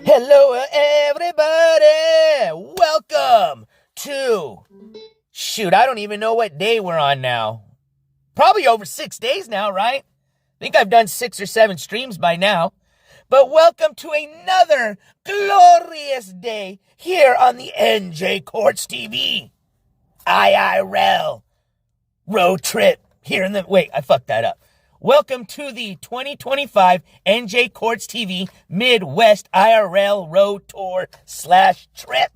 Hello, everybody. Welcome to, I don't even know what day we're on now. Probably over 6 days now, right? I think I've done 6 or 7 streams by now. But welcome to another glorious day here on the NJCourts TV. IRL road trip here in the... Wait, I fucked that up. Welcome to the 2025 NJCourts TV Midwest IRL Road Tour / trip.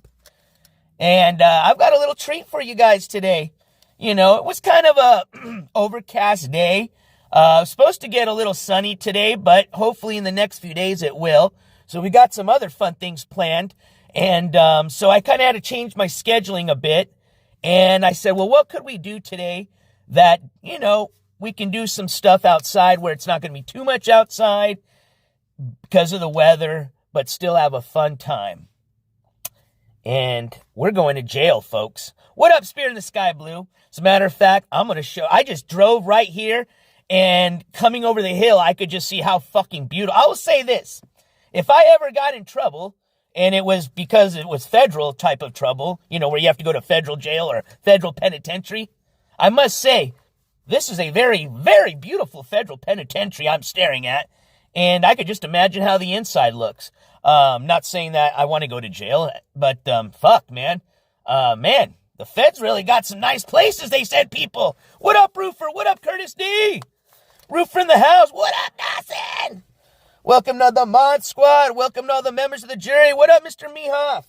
And I've got a little treat for you guys today. You know, it was kind of a overcast day. Supposed to get a little sunny today, but hopefully in the next few days it will. So we got some other fun things planned. And so I kind of had to change my scheduling a bit. And I said, well, what could we do today that, you know, we can do some stuff outside where it's not going to be too much outside because of the weather, but still have a fun time. And we're going to jail, folks. What up, Spirit in the Sky Blue? As a matter of fact, I'm going to show... I just drove right here, and coming over the hill, I could just see how fucking beautiful... I will say this. If I ever got in trouble, and it was because it was federal type of trouble, you know, where you have to go to federal jail or federal penitentiary, I must say... this is a very, very beautiful federal penitentiary I'm staring at, and I could just imagine how the inside looks. Not saying that I want to go to jail, but fuck, man. Man, the feds really got some nice places, they said, people. What up, Roofer? What up, Curtis D? Roofer in the house. What up, Dawson? Welcome to the Mod Squad. Welcome to all the members of the jury. What up, Mr. Mehoff?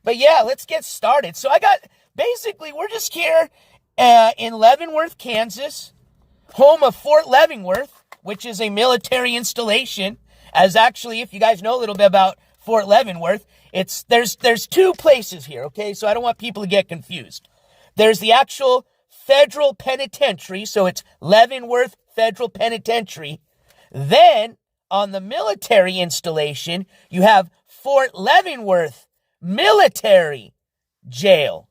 But yeah, let's get started. So basically, we're just here in Leavenworth, Kansas, home of Fort Leavenworth, which is a military installation. As actually, if you guys know a little bit about Fort Leavenworth, there's 2 places here, okay? So I don't want people to get confused. There's the actual federal penitentiary, so it's Leavenworth Federal Penitentiary. Then, on the military installation, you have Fort Leavenworth Military Jail.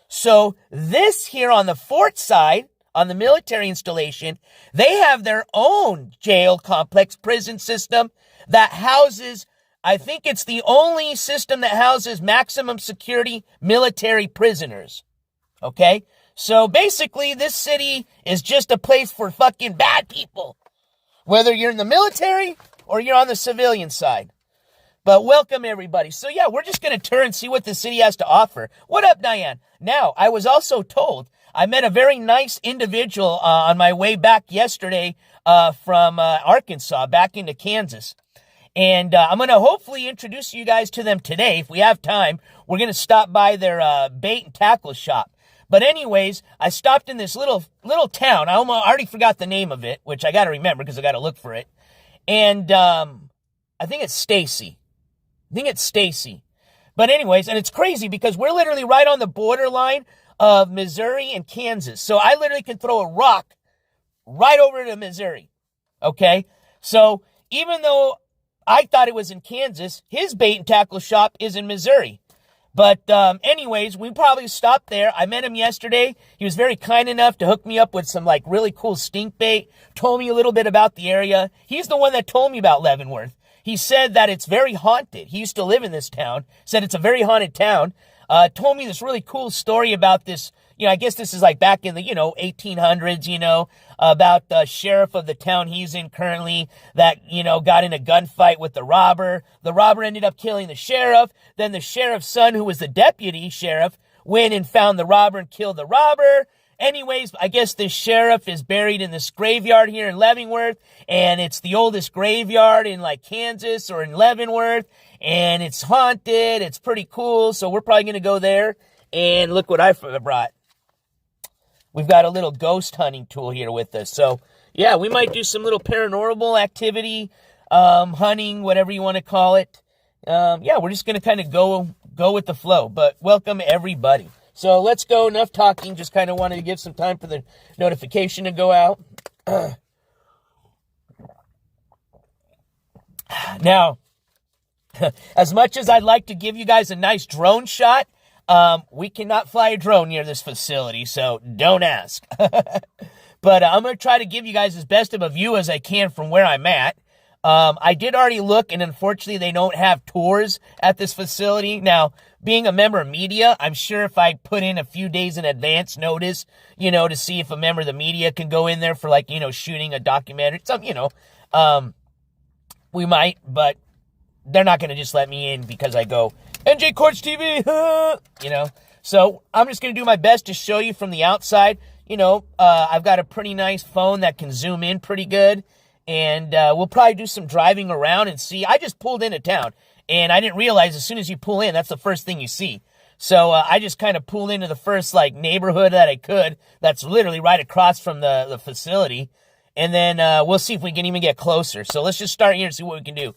So this here on the fort side, on the military installation, they have their own jail complex prison system that houses, I think it's the only system that houses maximum security military prisoners. Okay? So basically this city is just a place for fucking bad people. Whether you're in the military or you're on the civilian side. But welcome, everybody. So, yeah, we're just going to turn and see what the city has to offer. What up, Diane? Now, I was also told I met a very nice individual on my way back yesterday from Arkansas back into Kansas. And I'm going to hopefully introduce you guys to them today. If we have time, we're going to stop by their bait and tackle shop. But anyways, I stopped in this little town. I already forgot the name of it, which I got to remember because I got to look for it. And I think it's Stacy. But anyways, and it's crazy because we're literally right on the borderline of Missouri and Kansas. So I literally can throw a rock right over to Missouri. Okay? So even though I thought it was in Kansas, his bait and tackle shop is in Missouri. But anyways, we probably stopped there. I met him yesterday. He was very kind enough to hook me up with some like really cool stink bait. Told me a little bit about the area. He's the one that told me about Leavenworth. He said that it's very haunted. He used to live in this town. Said it's a very haunted town. Told me this really cool story about this, you know, I guess this is like back in the, 1800s, about the sheriff of the town he's in currently that, got in a gunfight with the robber. The robber ended up killing the sheriff. Then the sheriff's son, who was the deputy sheriff, went and found the robber and killed the robber. Anyways, I guess this sheriff is buried in this graveyard here in Leavenworth, and it's the oldest graveyard in like Kansas or in Leavenworth, and it's haunted. It's pretty cool, so we're probably going to go there, and look what I brought. We've got a little ghost hunting tool here with us, so yeah, we might do some little paranormal activity, hunting, whatever you want to call it. Yeah, we're just going to kind of go with the flow, but welcome everybody. So let's go. Enough talking. Just kind of wanted to give some time for the notification to go out. Now, as much as I'd like to give you guys a nice drone shot, we cannot fly a drone near this facility, so don't ask. But I'm going to try to give you guys as best of a view as I can from where I'm at. I did already look, and unfortunately they don't have tours at this facility. Now, being a member of media, I'm sure if I put in a few days in advance notice, to see if a member of the media can go in there for shooting a documentary, we might, but they're not going to just let me in because I go, NJCourts TV, So I'm just going to do my best to show you from the outside. I've got a pretty nice phone that can zoom in pretty good. And we'll probably do some driving around and see. I just pulled into town, and I didn't realize as soon as you pull in, that's the first thing you see. So I just kind of pulled into the first neighborhood that I could. That's literally right across from the facility. And then we'll see if we can even get closer. So let's just start here and see what we can do.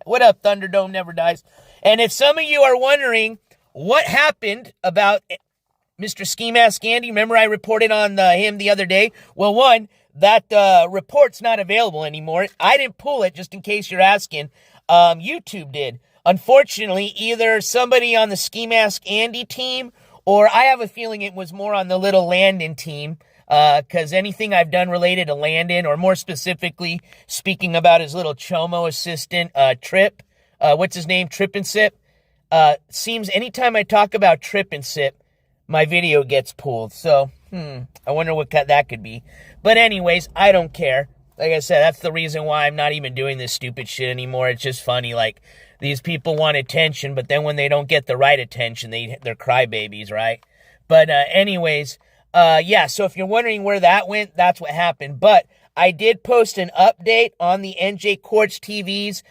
What up, Thunderdome Never Dies? And if some of you are wondering what happened about Mr. Ski Mask Andy, remember I reported on him the other day? Well, one, that report's not available anymore. I didn't pull it, just in case you're asking. YouTube did. Unfortunately, either somebody on the Ski Mask Andy team, or I have a feeling it was more on the little Landon team, because anything I've done related to Landon, or more specifically, speaking about his little Chomo assistant, Trip, what's his name, Trip and Sip, seems anytime I talk about Trip and Sip, my video gets pulled. So, I wonder what that could be. But anyways, I don't care. Like I said, that's the reason why I'm not even doing this stupid shit anymore. It's just funny. These people want attention, but then when they don't get the right attention, they're crybabies, right? But anyways, so if you're wondering where that went, that's what happened. But I did post an update on the NJCourts TV's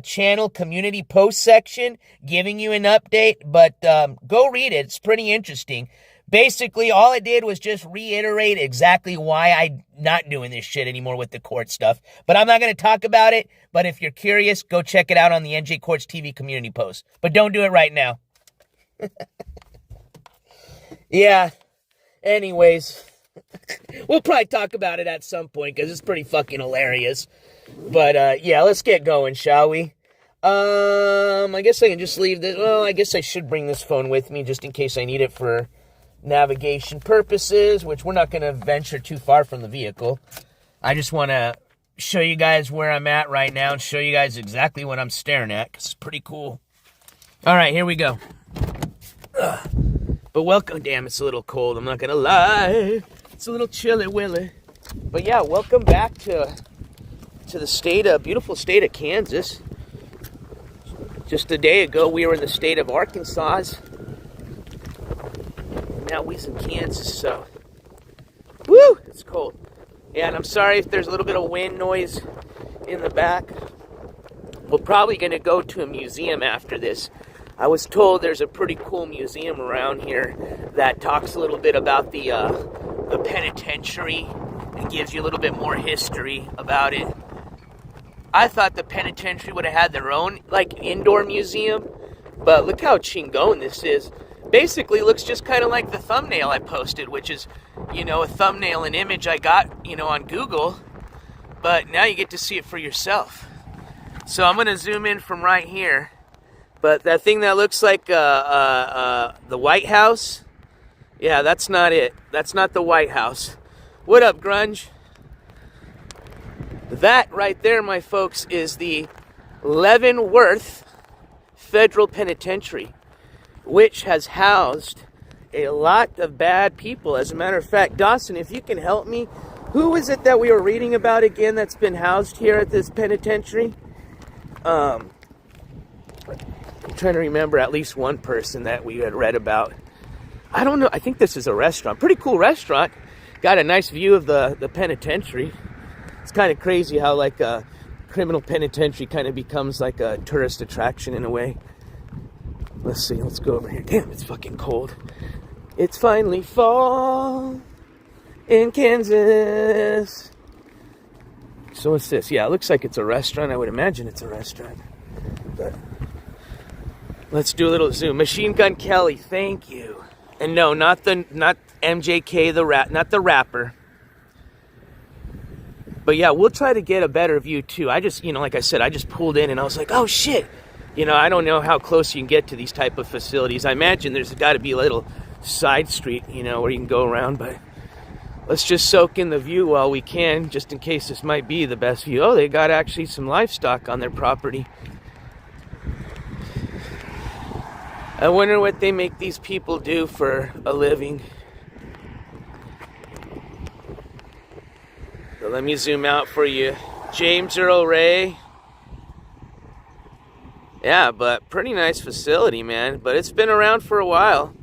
channel community post section, giving you an update. But go read it. It's pretty interesting. Basically, all I did was just reiterate exactly why I'm not doing this shit anymore with the court stuff. But I'm not going to talk about it. But if you're curious, go check it out on the NJCourts TV community post. But don't do it right now. Yeah. Anyways, we'll probably talk about it at some point because it's pretty fucking hilarious. But, let's get going, shall we? I guess I can just leave this. Well, I guess I should bring this phone with me just in case I need it for navigation purposes, which we're not going to venture too far from the vehicle. I just want to show you guys where I'm at right now and show you guys exactly what I'm staring at, because it's pretty cool. All right, here we go. But welcome. Damn, it's a little cold, I'm not going to lie. It's a little chilly willy. But yeah, welcome back to the beautiful state of Kansas. Just a day ago, we were in the state of Arkansas. Now we's in Kansas, so woo, it's cold. Yeah, and I'm sorry if there's a little bit of wind noise in the back. We're probably going to go to a museum after this. I was told there's a pretty cool museum around here that talks a little bit about the penitentiary and gives you a little bit more history about it. I thought the penitentiary would have had their own, indoor museum, but look how chingon this is. Basically looks just kind of like the thumbnail I posted, which is, a thumbnail, an image I got, on Google, but now you get to see it for yourself. So I'm going to zoom in from right here, but that thing that looks like the White House, yeah, that's not it. That's not the White House. What up, grunge? That right there, my folks, is the Leavenworth Federal Penitentiary, which has housed a lot of bad people. As a matter of fact, Dawson, if you can help me, who is it that we were reading about again that's been housed here at this penitentiary? I'm trying to remember at least one person that we had read about. I don't know. I think this is a restaurant. Pretty cool restaurant. Got a nice view of the penitentiary. It's kind of crazy how a criminal penitentiary kind of becomes like a tourist attraction in a way. Let's see, let's go over here. Damn, it's fucking cold. It's finally fall in Kansas. So what's this? Yeah, it looks like it's a restaurant. I would imagine it's a restaurant. But let's do a little zoom. Machine Gun Kelly, thank you. And no, not MJK not the rapper. But yeah, we'll try to get a better view too. I just, like I said, I just pulled in and I was like, oh shit. I don't know how close you can get to these type of facilities. I imagine there's got to be a little side street, where you can go around. But let's just soak in the view while we can, just in case this might be the best view. Oh, they got actually some livestock on their property. I wonder what they make these people do for a living. So let me zoom out for you. James Earl Ray. Yeah, but pretty nice facility, man. But it's been around for a while.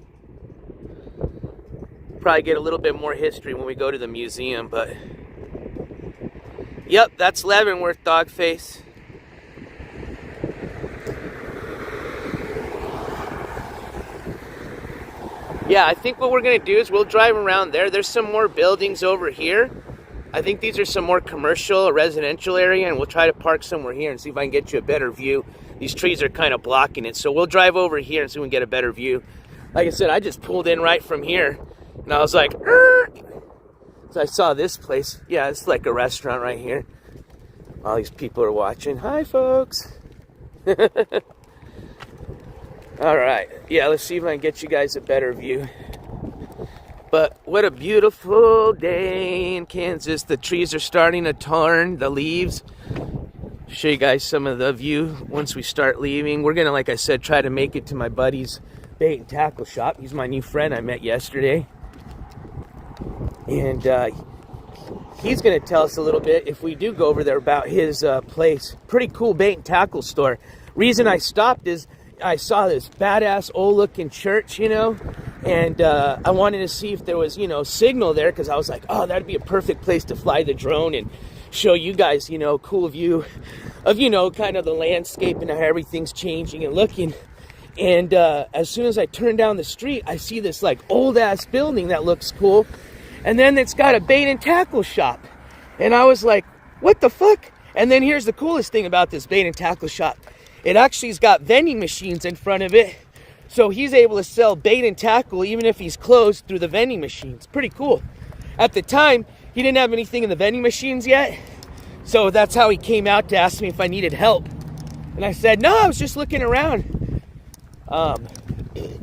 Probably get a little bit more history when we go to the museum, but... Yep, that's Leavenworth, Dogface. Yeah, I think what we're going to do is we'll drive around there. There's some more buildings over here. I think these are some more commercial, residential area, and we'll try to park somewhere here and see if I can get you a better view. These trees are kind of blocking it, so we'll drive over here and see if we can get a better view. Like I said, I just pulled in right from here, and I was like, so I saw this place. Yeah, it's like a restaurant right here. All these people are watching. Hi, folks. All right. Yeah, let's see if I can get you guys a better view. But what a beautiful day in Kansas. The trees are starting to turn, the leaves. Show you guys some of the view once we start leaving. We're going to, like I said, try to make it to my buddy's bait and tackle shop. He's my new friend I met yesterday. And he's going to tell us a little bit, if we do go over there, about his place. Pretty cool bait and tackle store. Reason I stopped is I saw this badass old looking church, you know, and I wanted to see if there was, you know, signal there, because I was like, oh, that'd be a perfect place to fly the drone and show you guys, you know, cool view of, you know, kind of the landscape and how everything's changing and looking. And as soon as I turn down the street, I see this like old ass building that looks cool, and then it's got a bait and tackle shop, and I was like, what the fuck? And then here's the coolest thing about this bait and tackle shop. It actually's got vending machines in front of it, so he's able to sell bait and tackle even if he's closed through the vending machines. Pretty cool. At the time, he didn't have anything in the vending machines yet, so that's how he came out to ask me if I needed help. And I said, no, I was just looking around.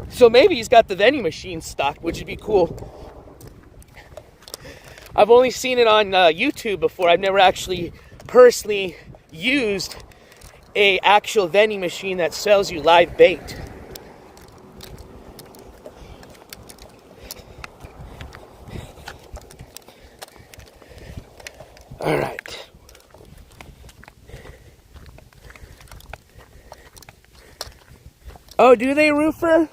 So maybe he's got the vending machines stocked, which would be cool. I've only seen it on YouTube before. I've never actually personally used a actual vending machine that sells you live bait. All right. Oh, do they, Roofer?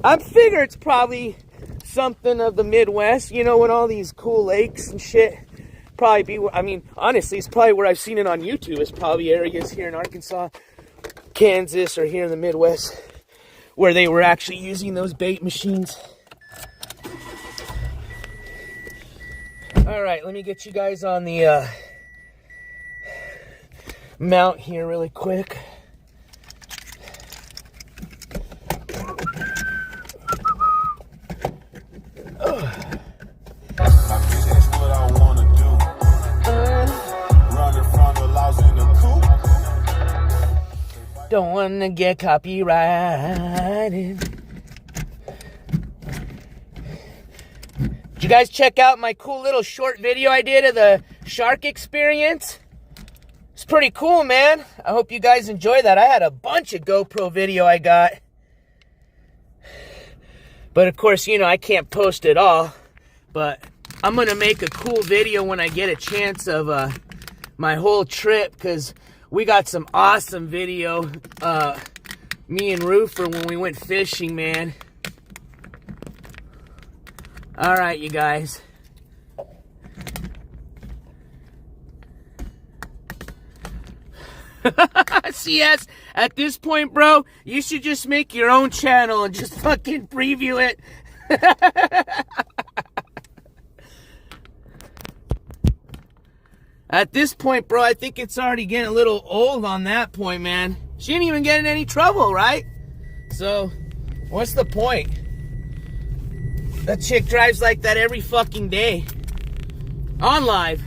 I figure it's probably something of the Midwest, you know, with all these cool lakes and shit. Probably be, I mean, honestly, it's probably where I've seen it on YouTube. It's probably areas here in Arkansas, Kansas, or here in the Midwest where they were actually using those bait machines. All right, let me get you guys on the mount here really quick. Don't want to get copyrighted. Did you guys check out my cool little short video I did of the shark experience? It's pretty cool, man. I hope you guys enjoy that. I had a bunch of GoPro video I got. But of course, you know, I can't post it all. But I'm going to make a cool video when I get a chance of my whole trip, because we got some awesome video, me and Roofer, when we went fishing, man. All right, you guys. CS, at this point, bro, you should just make your own channel and just fucking preview it. At this point, bro, I think it's already getting a little old on that point, man. She didn't even get in any trouble, right? So, what's the point? That chick drives like that every fucking day. On live.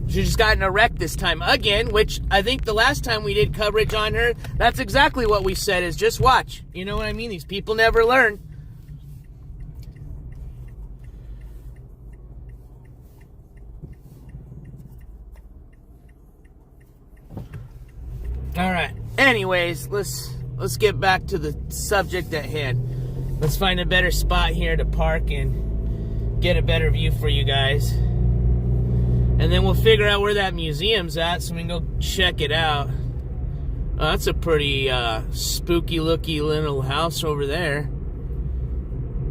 She just got in a wreck this time again, which I think the last time we did coverage on her, that's exactly what we said, is just watch. You know what I mean? These people never learn. Anyways, let's get back to the subject at hand. Let's find a better spot here to park and get a better view for you guys. And then we'll figure out where that museum's at so we can go check it out. Oh, that's a pretty spooky-looking little house over there.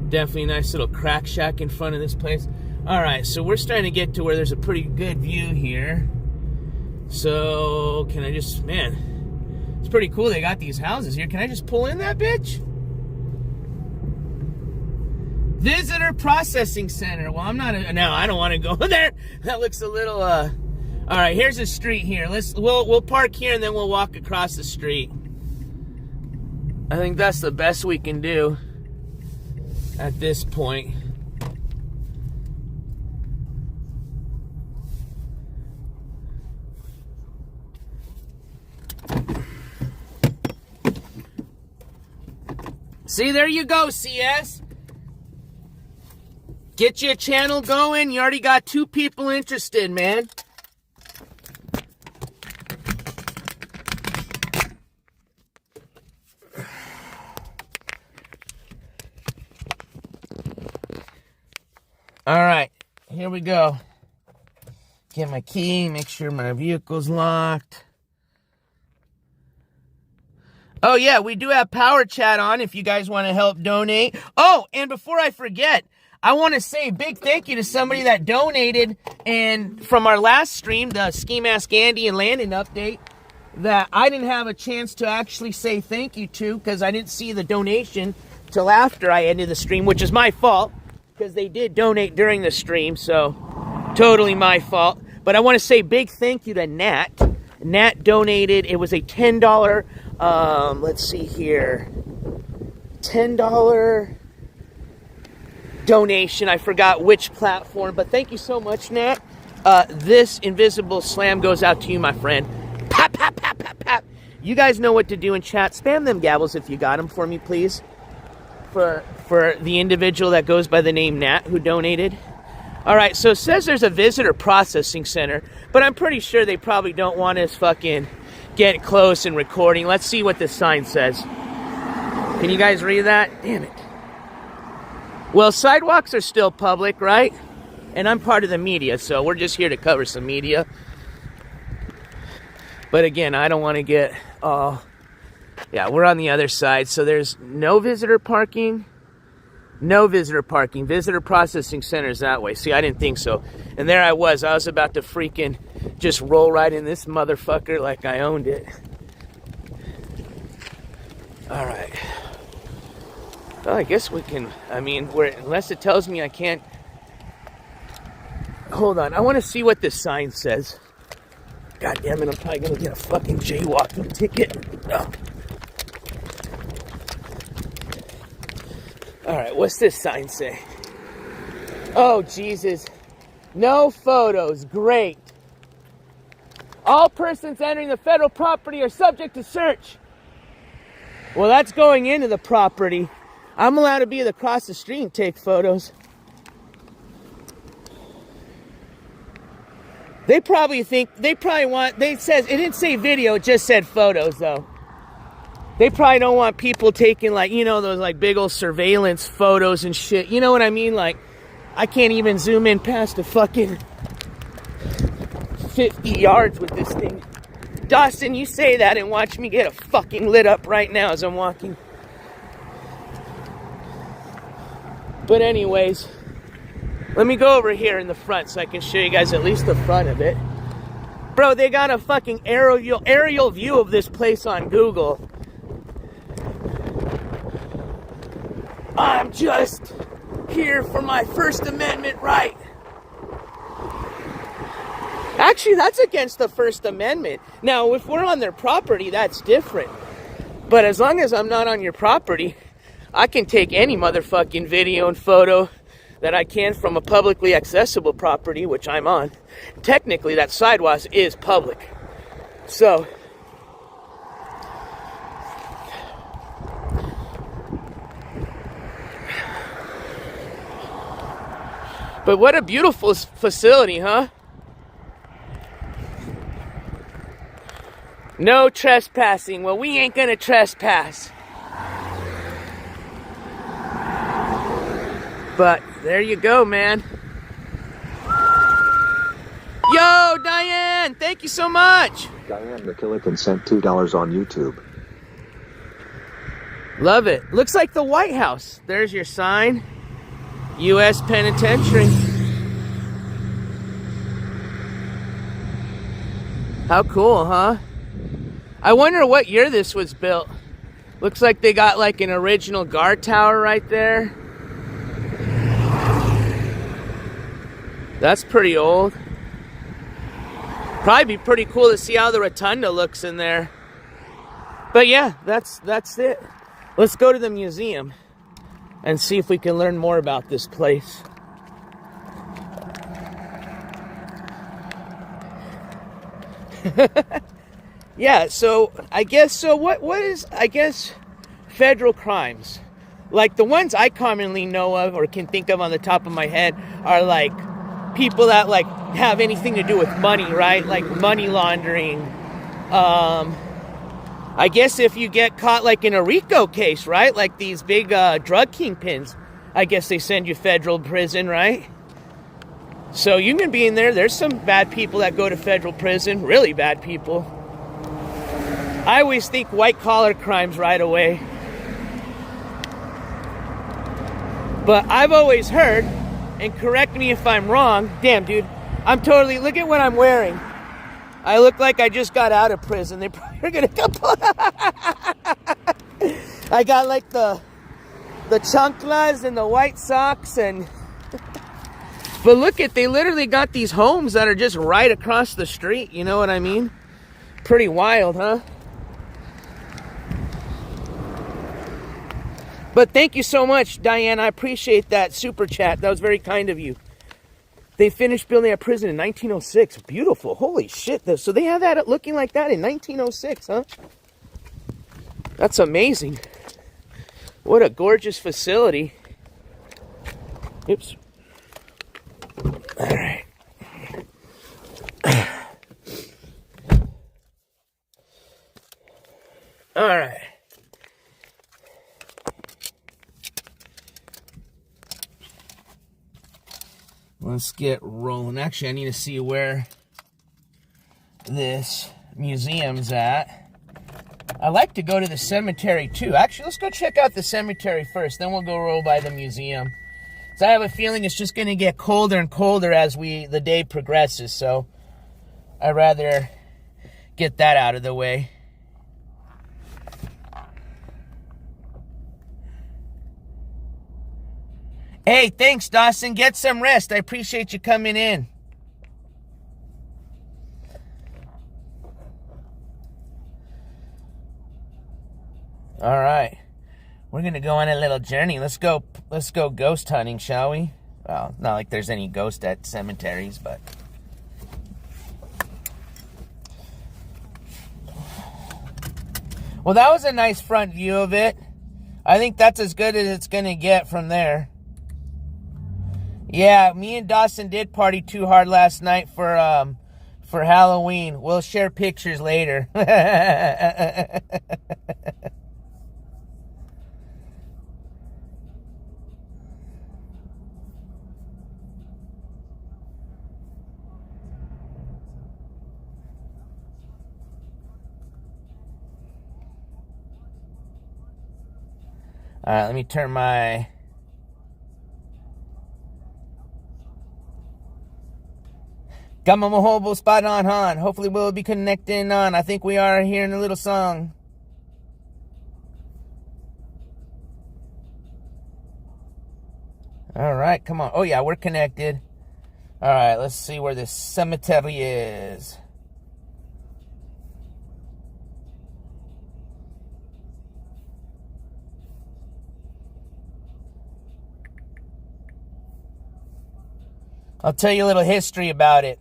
Definitely a nice little crack shack in front of this place. Alright, so we're starting to get to where there's a pretty good view here. So, can I just... Man, it's pretty cool they got these houses here. Can I just pull in that bitch? Visitor Processing Center. Well, I'm not... No, I don't want to go there. That looks a little... Alright, here's a street here. We'll park here and then we'll walk across the street. I think that's the best we can do at this point. See, there you go, CS. Get your channel going. You already got 2 people interested, man. All right, here we go. Get my key, make sure my vehicle's locked. Oh, yeah, we do have Power Chat on if you guys want to help donate. Oh, and before I forget, I want to say a big thank you to somebody that donated and from our last stream, the Ski Mask Andy and Landon update, that I didn't have a chance to actually say thank you to because I didn't see the donation till after I ended the stream, which is my fault because they did donate during the stream, so totally my fault. But I want to say big thank you to Nat. Nat donated, it was a $10, let's see here, $10 donation. I forgot which platform, but thank you so much, Nat. This invisible slam goes out to you, my friend. Pop, pop, pop, pop, pop. You guys know what to do in chat. Spam them gavels if you got them for me, please. For the individual that goes by the name Nat who donated. All right, so it says there's a visitor processing center, but I'm pretty sure they probably don't want us fucking get close and recording. Let's see what this sign says. Can you guys read that? Damn it. Well, sidewalks are still public, right? And I'm part of the media, so we're just here to cover some media. But again, I don't want to get... yeah, we're on the other side, so there's no visitor parking. No visitor parking. Visitor processing centers that way. See, I didn't think so. And there I was about to freaking just roll right in this motherfucker like I owned it. All right. Well, I guess we can, I mean, unless it tells me I can't. Hold on, I want to see what this sign says. God damn it, I'm probably going to get a fucking jaywalking ticket. Oh. Alright, what's this sign say? Oh, Jesus. No photos. Great. All persons entering the federal property are subject to search. Well, that's going into the property. I'm allowed to be across the street and take photos. They probably want, it didn't say video, it just said photos, though. They probably don't want people taking, like, you know, those, like, big old surveillance photos and shit. You know what I mean? Like, I can't even zoom in past a fucking 50 yards with this thing. Dawson, you say that and watch me get a fucking lit up right now as I'm walking. But anyways, let me go over here in the front so I can show you guys at least the front of it. Bro, they got a fucking aerial view of this place on Google. I'm just here for my First Amendment right. Actually, that's against the First Amendment. Now, if we're on their property, that's different. But as long as I'm not on your property, I can take any motherfucking video and photo that I can from a publicly accessible property, which I'm on. Technically, that sidewalk is public. So, but what a beautiful facility, huh? No trespassing. Well, we ain't gonna trespass. But there you go, man. Yo, Diane, thank you so much. Diane McKillican sent $2 on YouTube. Love it. Looks like the White House. There's your sign. U.S. Penitentiary. How cool, huh? I wonder what year this was built. Looks like they got like an original guard tower right there. That's pretty old. Probably be pretty cool to see how the rotunda looks in there. But yeah, that's it. Let's go to the museum and see if we can learn more about this place. Yeah, so I guess what is federal crimes? Like the ones I commonly know of or can think of on the top of my head are like people that like have anything to do with money, right? Like money laundering. I guess if you get caught like in a RICO case, right? Like these big drug kingpins, I guess they send you federal prison, right? So you can be in there. There's some bad people that go to federal prison, really bad people. I always think white collar crimes right away. But I've always heard, and correct me if I'm wrong, damn dude, look at what I'm wearing. I look like I just got out of prison. They probably are gonna come. I got like the chanclas and the white socks and but look they literally got these homes that are just right across the street, you know what I mean? Pretty wild, huh? But thank you so much, Diane. I appreciate that super chat. That was very kind of you. They finished building that prison in 1906. Beautiful. Holy shit. So they have that looking like that in 1906, huh? That's amazing. What a gorgeous facility. Oops. All right. All right. Let's get rolling. Actually, I need to see where this museum's at. I like to go to the cemetery too. Actually, let's go check out the cemetery first. Then we'll go roll by the museum. So I have a feeling it's just going to get colder and colder as the day progresses. So I'd rather get that out of the way. Hey, thanks, Dawson. Get some rest. I appreciate you coming in. All right. We're going to go on a little journey. Let's go ghost hunting, shall we? Well, not like there's any ghosts at cemeteries, but well, that was a nice front view of it. I think that's as good as it's going to get from there. Yeah, me and Dawson did party too hard last night for Halloween. We'll share pictures later. All right, let me turn my... Got my Mohobo spot on, hon. Hopefully we'll be connecting on. I think we are hearing a little song. All right, come on. Oh, yeah, we're connected. All right, let's see where this cemetery is. I'll tell you a little history about it.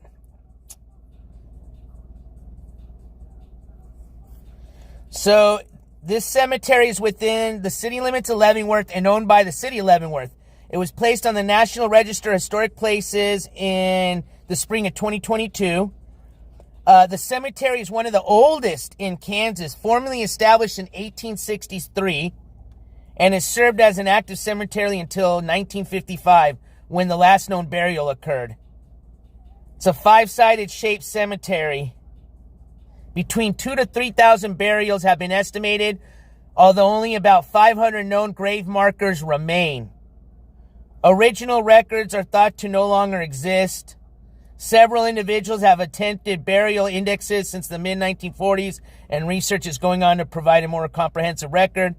So, this cemetery is within the city limits of Leavenworth and owned by the city of Leavenworth. It was placed on the National Register of Historic Places in the spring of 2022. The cemetery is one of the oldest in Kansas, formally established in 1863, and has served as an active cemetery until 1955, when the last known burial occurred. It's a 5-sided shaped cemetery. Between 2,000 to 3,000 burials have been estimated, although only about 500 known grave markers remain. Original records are thought to no longer exist. Several individuals have attempted burial indexes since the mid-1940s, and research is going on to provide a more comprehensive record.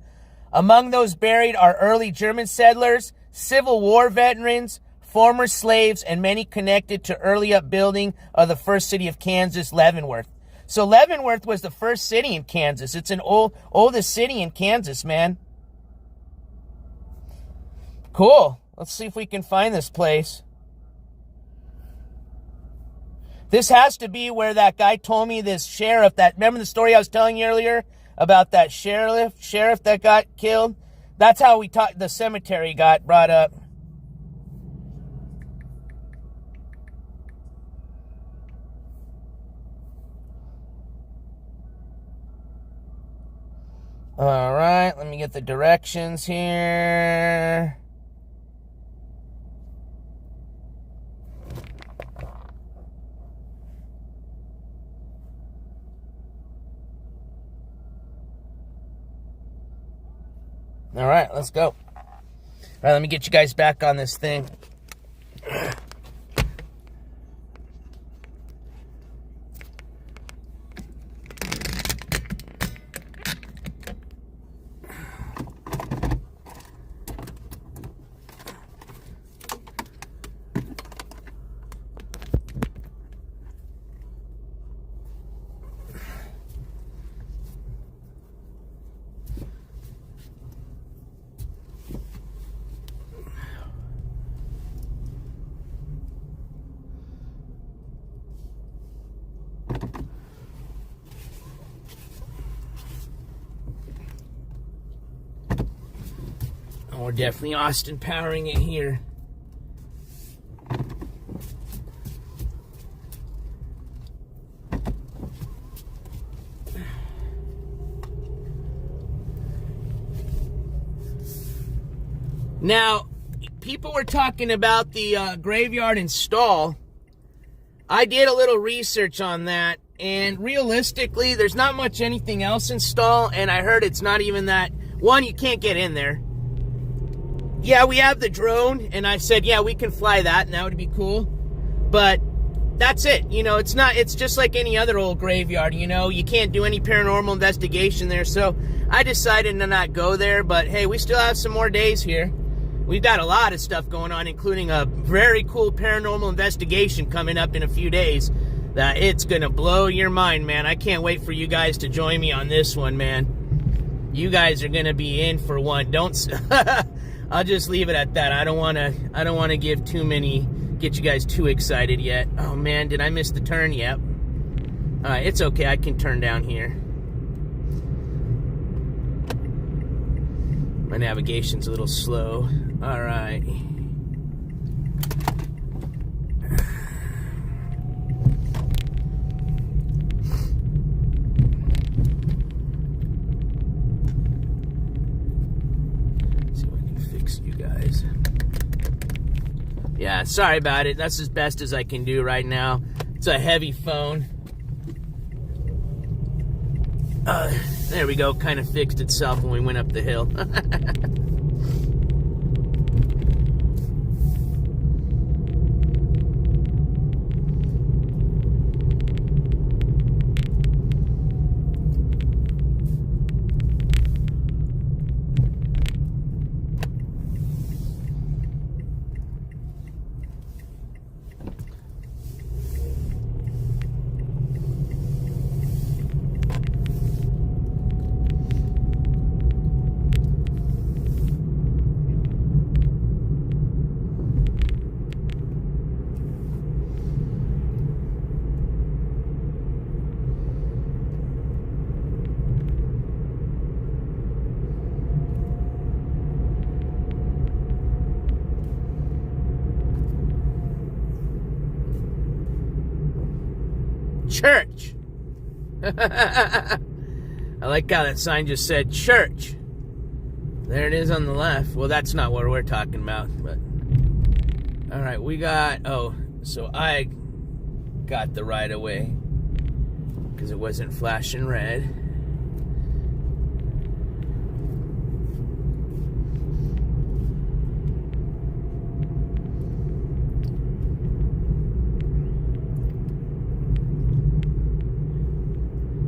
Among those buried are early German settlers, Civil War veterans, former slaves, and many connected to early upbuilding of the first city of Kansas, Leavenworth. So Leavenworth was the first city in Kansas. It's an oldest city in Kansas, man. Cool. Let's see if we can find this place. This has to be where that guy told me, this sheriff, that, remember the story I was telling you earlier about that sheriff that got killed? That's how the cemetery got brought up. All right, let me get the directions here. All right, let's go. All right, let me get you guys back on this thing. We're definitely Austin powering it here. Now, people were talking about the graveyard and stall. I did a little research on that, and realistically, there's not much anything else in stall, and I heard it's not even that. One, you can't get in there. Yeah, we have the drone, and I said, yeah, we can fly that, and that would be cool. But that's it. You know, it's just like any other old graveyard, you know. You can't do any paranormal investigation there, so I decided to not go there. But, hey, we still have some more days here. We've got a lot of stuff going on, including a very cool paranormal investigation coming up in a few days. That it's going to blow your mind, man. I can't wait for you guys to join me on this one, man. You guys are going to be in for one. I'll just leave it at that. I don't want to get you guys too excited yet. Oh man, did I miss the turn? Yep. It's okay. I can turn down here. My navigation's a little slow. All right. You guys. Yeah, sorry about it. That's as best as I can do right now. It's a heavy phone. There we go. Kind of fixed itself when we went up the hill. church. I like how that sign just said church. There it is on the left. Well, that's not what we're talking about, but all right, we got, so I got the right of way because it wasn't flashing red.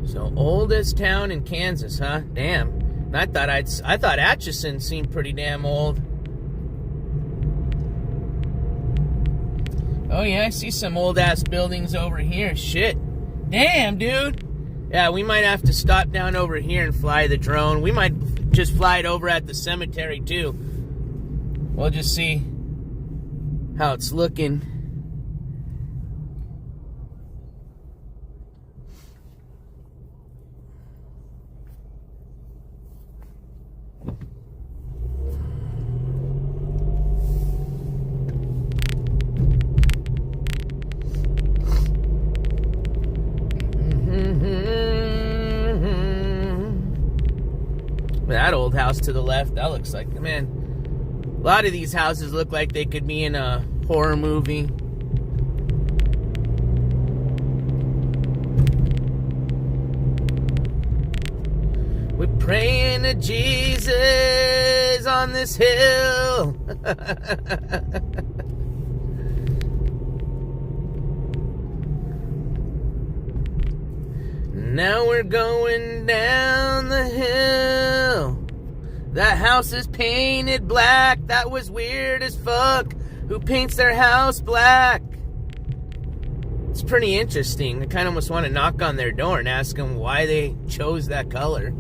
So oldest town in Kansas, huh? Damn. I thought Atchison seemed pretty damn old. Oh yeah, I see some old ass buildings over here. Shit. Damn, dude. Yeah, we might have to stop down over here and fly the drone. We might just fly it over at the cemetery too. We'll just see how it's looking. That old house to the left, that looks like, man, a lot of these houses look like they could be in a horror movie. We're praying to Jesus on this hill. Now we're going down the hill. That house is painted black. That was weird as fuck. Who paints their house black? It's pretty interesting. I kind of almost want to knock on their door and ask them why they chose that color.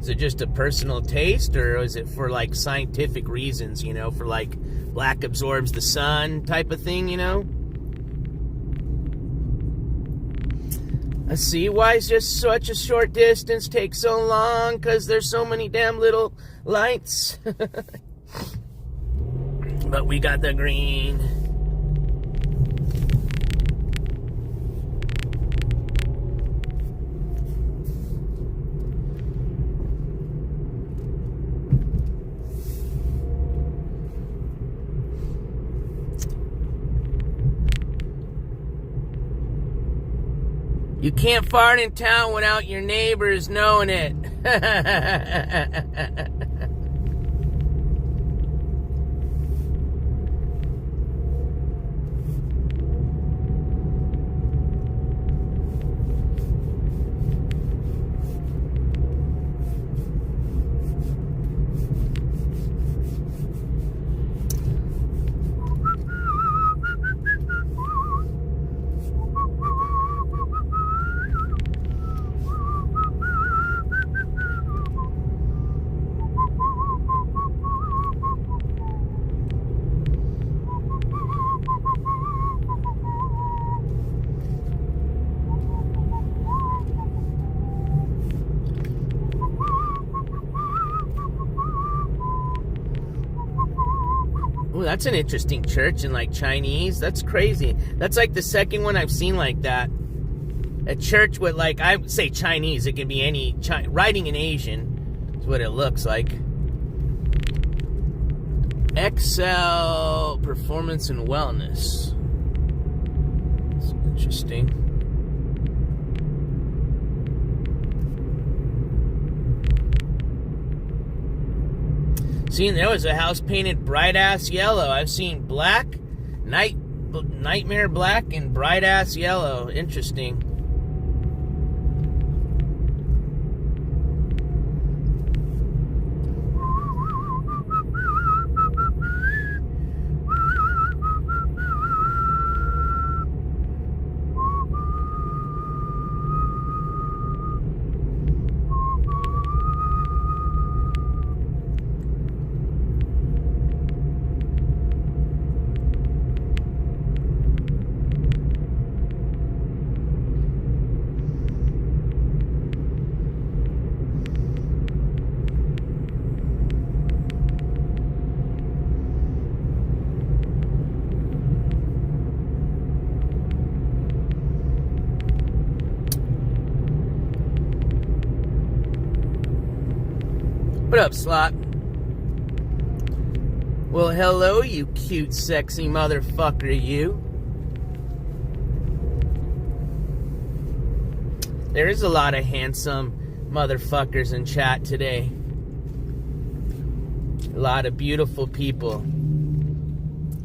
Is it just a personal taste, or is it for like scientific reasons, you know, for like black absorbs the sun type of thing, you know? I see why it's just such a short distance takes so long, because there's so many damn little lights. But we got the green. You can't fart in town without your neighbors knowing it. Ooh, that's an interesting church in like Chinese. That's crazy. That's like the second one I've seen like that. A church with like, I would say Chinese. It can be any, writing in Asian is what it looks like. Excel Performance and Wellness. It's interesting. See, there was a house painted bright-ass yellow. I've seen black, nightmare black, and bright-ass yellow. Interesting. What up, Slop? Well, hello, you cute, sexy motherfucker, you. There is a lot of handsome motherfuckers in chat today. A lot of beautiful people.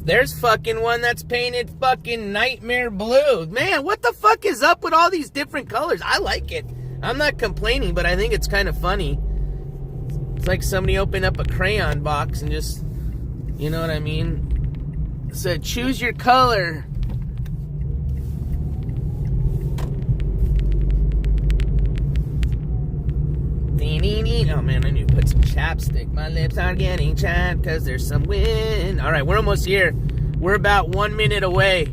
There's fucking one that's painted fucking nightmare blue. Man, what the fuck is up with all these different colors? I like it. I'm not complaining, but I think it's kind of funny. It's like somebody opened up a crayon box and just, you know what I mean? Said, choose your color. Oh man, I need to put some chapstick. My lips are getting chapped because there's some wind. All right, we're almost here. We're about 1 minute away.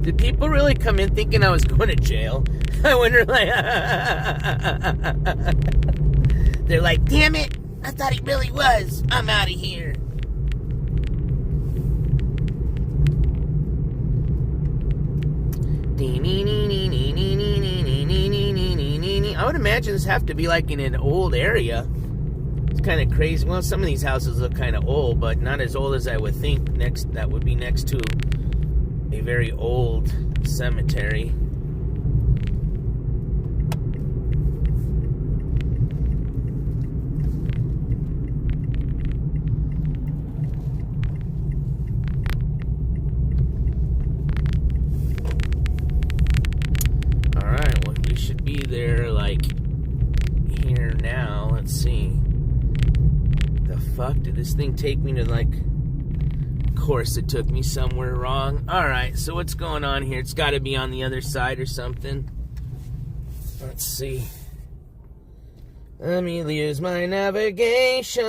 Did people really come in thinking I was going to jail? I wonder, like, they're like, damn it, I thought he really was. I'm out of here. I would imagine this have to be like in an old area. It's kind of crazy. Well, some of these houses look kind of old, but not as old as I would think. That would be next to a very old cemetery. Alright, well, we should be there, like, here now. Let's see. The fuck? Did this thing take me to, like... Of course it took me somewhere wrong. Alright, so what's going on here? It's got to be on the other side or something. Let's see. Let me use my navigation.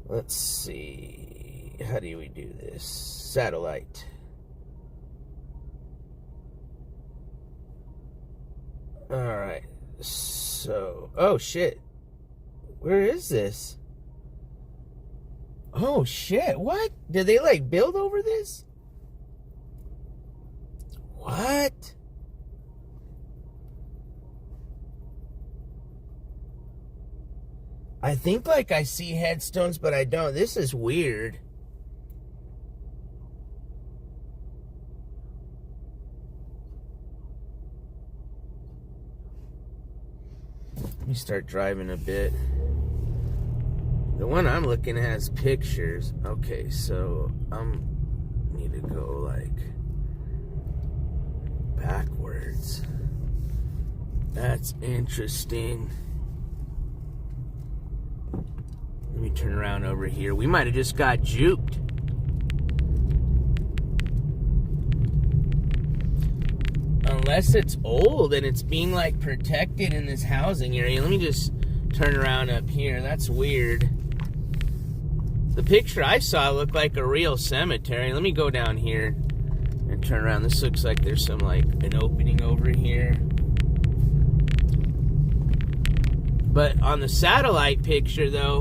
Let's see. How do we do this? Satellite. Alright. So... Oh, shit. Where is this? Oh, shit. What? Did they, like, build over this? What? I think, like, I see headstones, but I don't. This is weird. Let me start driving a bit. The one I'm looking at has pictures. Okay, so need to go like backwards. That's interesting. Let me turn around over here. We might have just got juked. Unless it's old and it's being like protected in this housing area. Let me just turn around up here. That's weird. The picture I saw looked like a real cemetery. Let me go down here and turn around. This looks like there's some like an opening over here. But on the satellite picture though,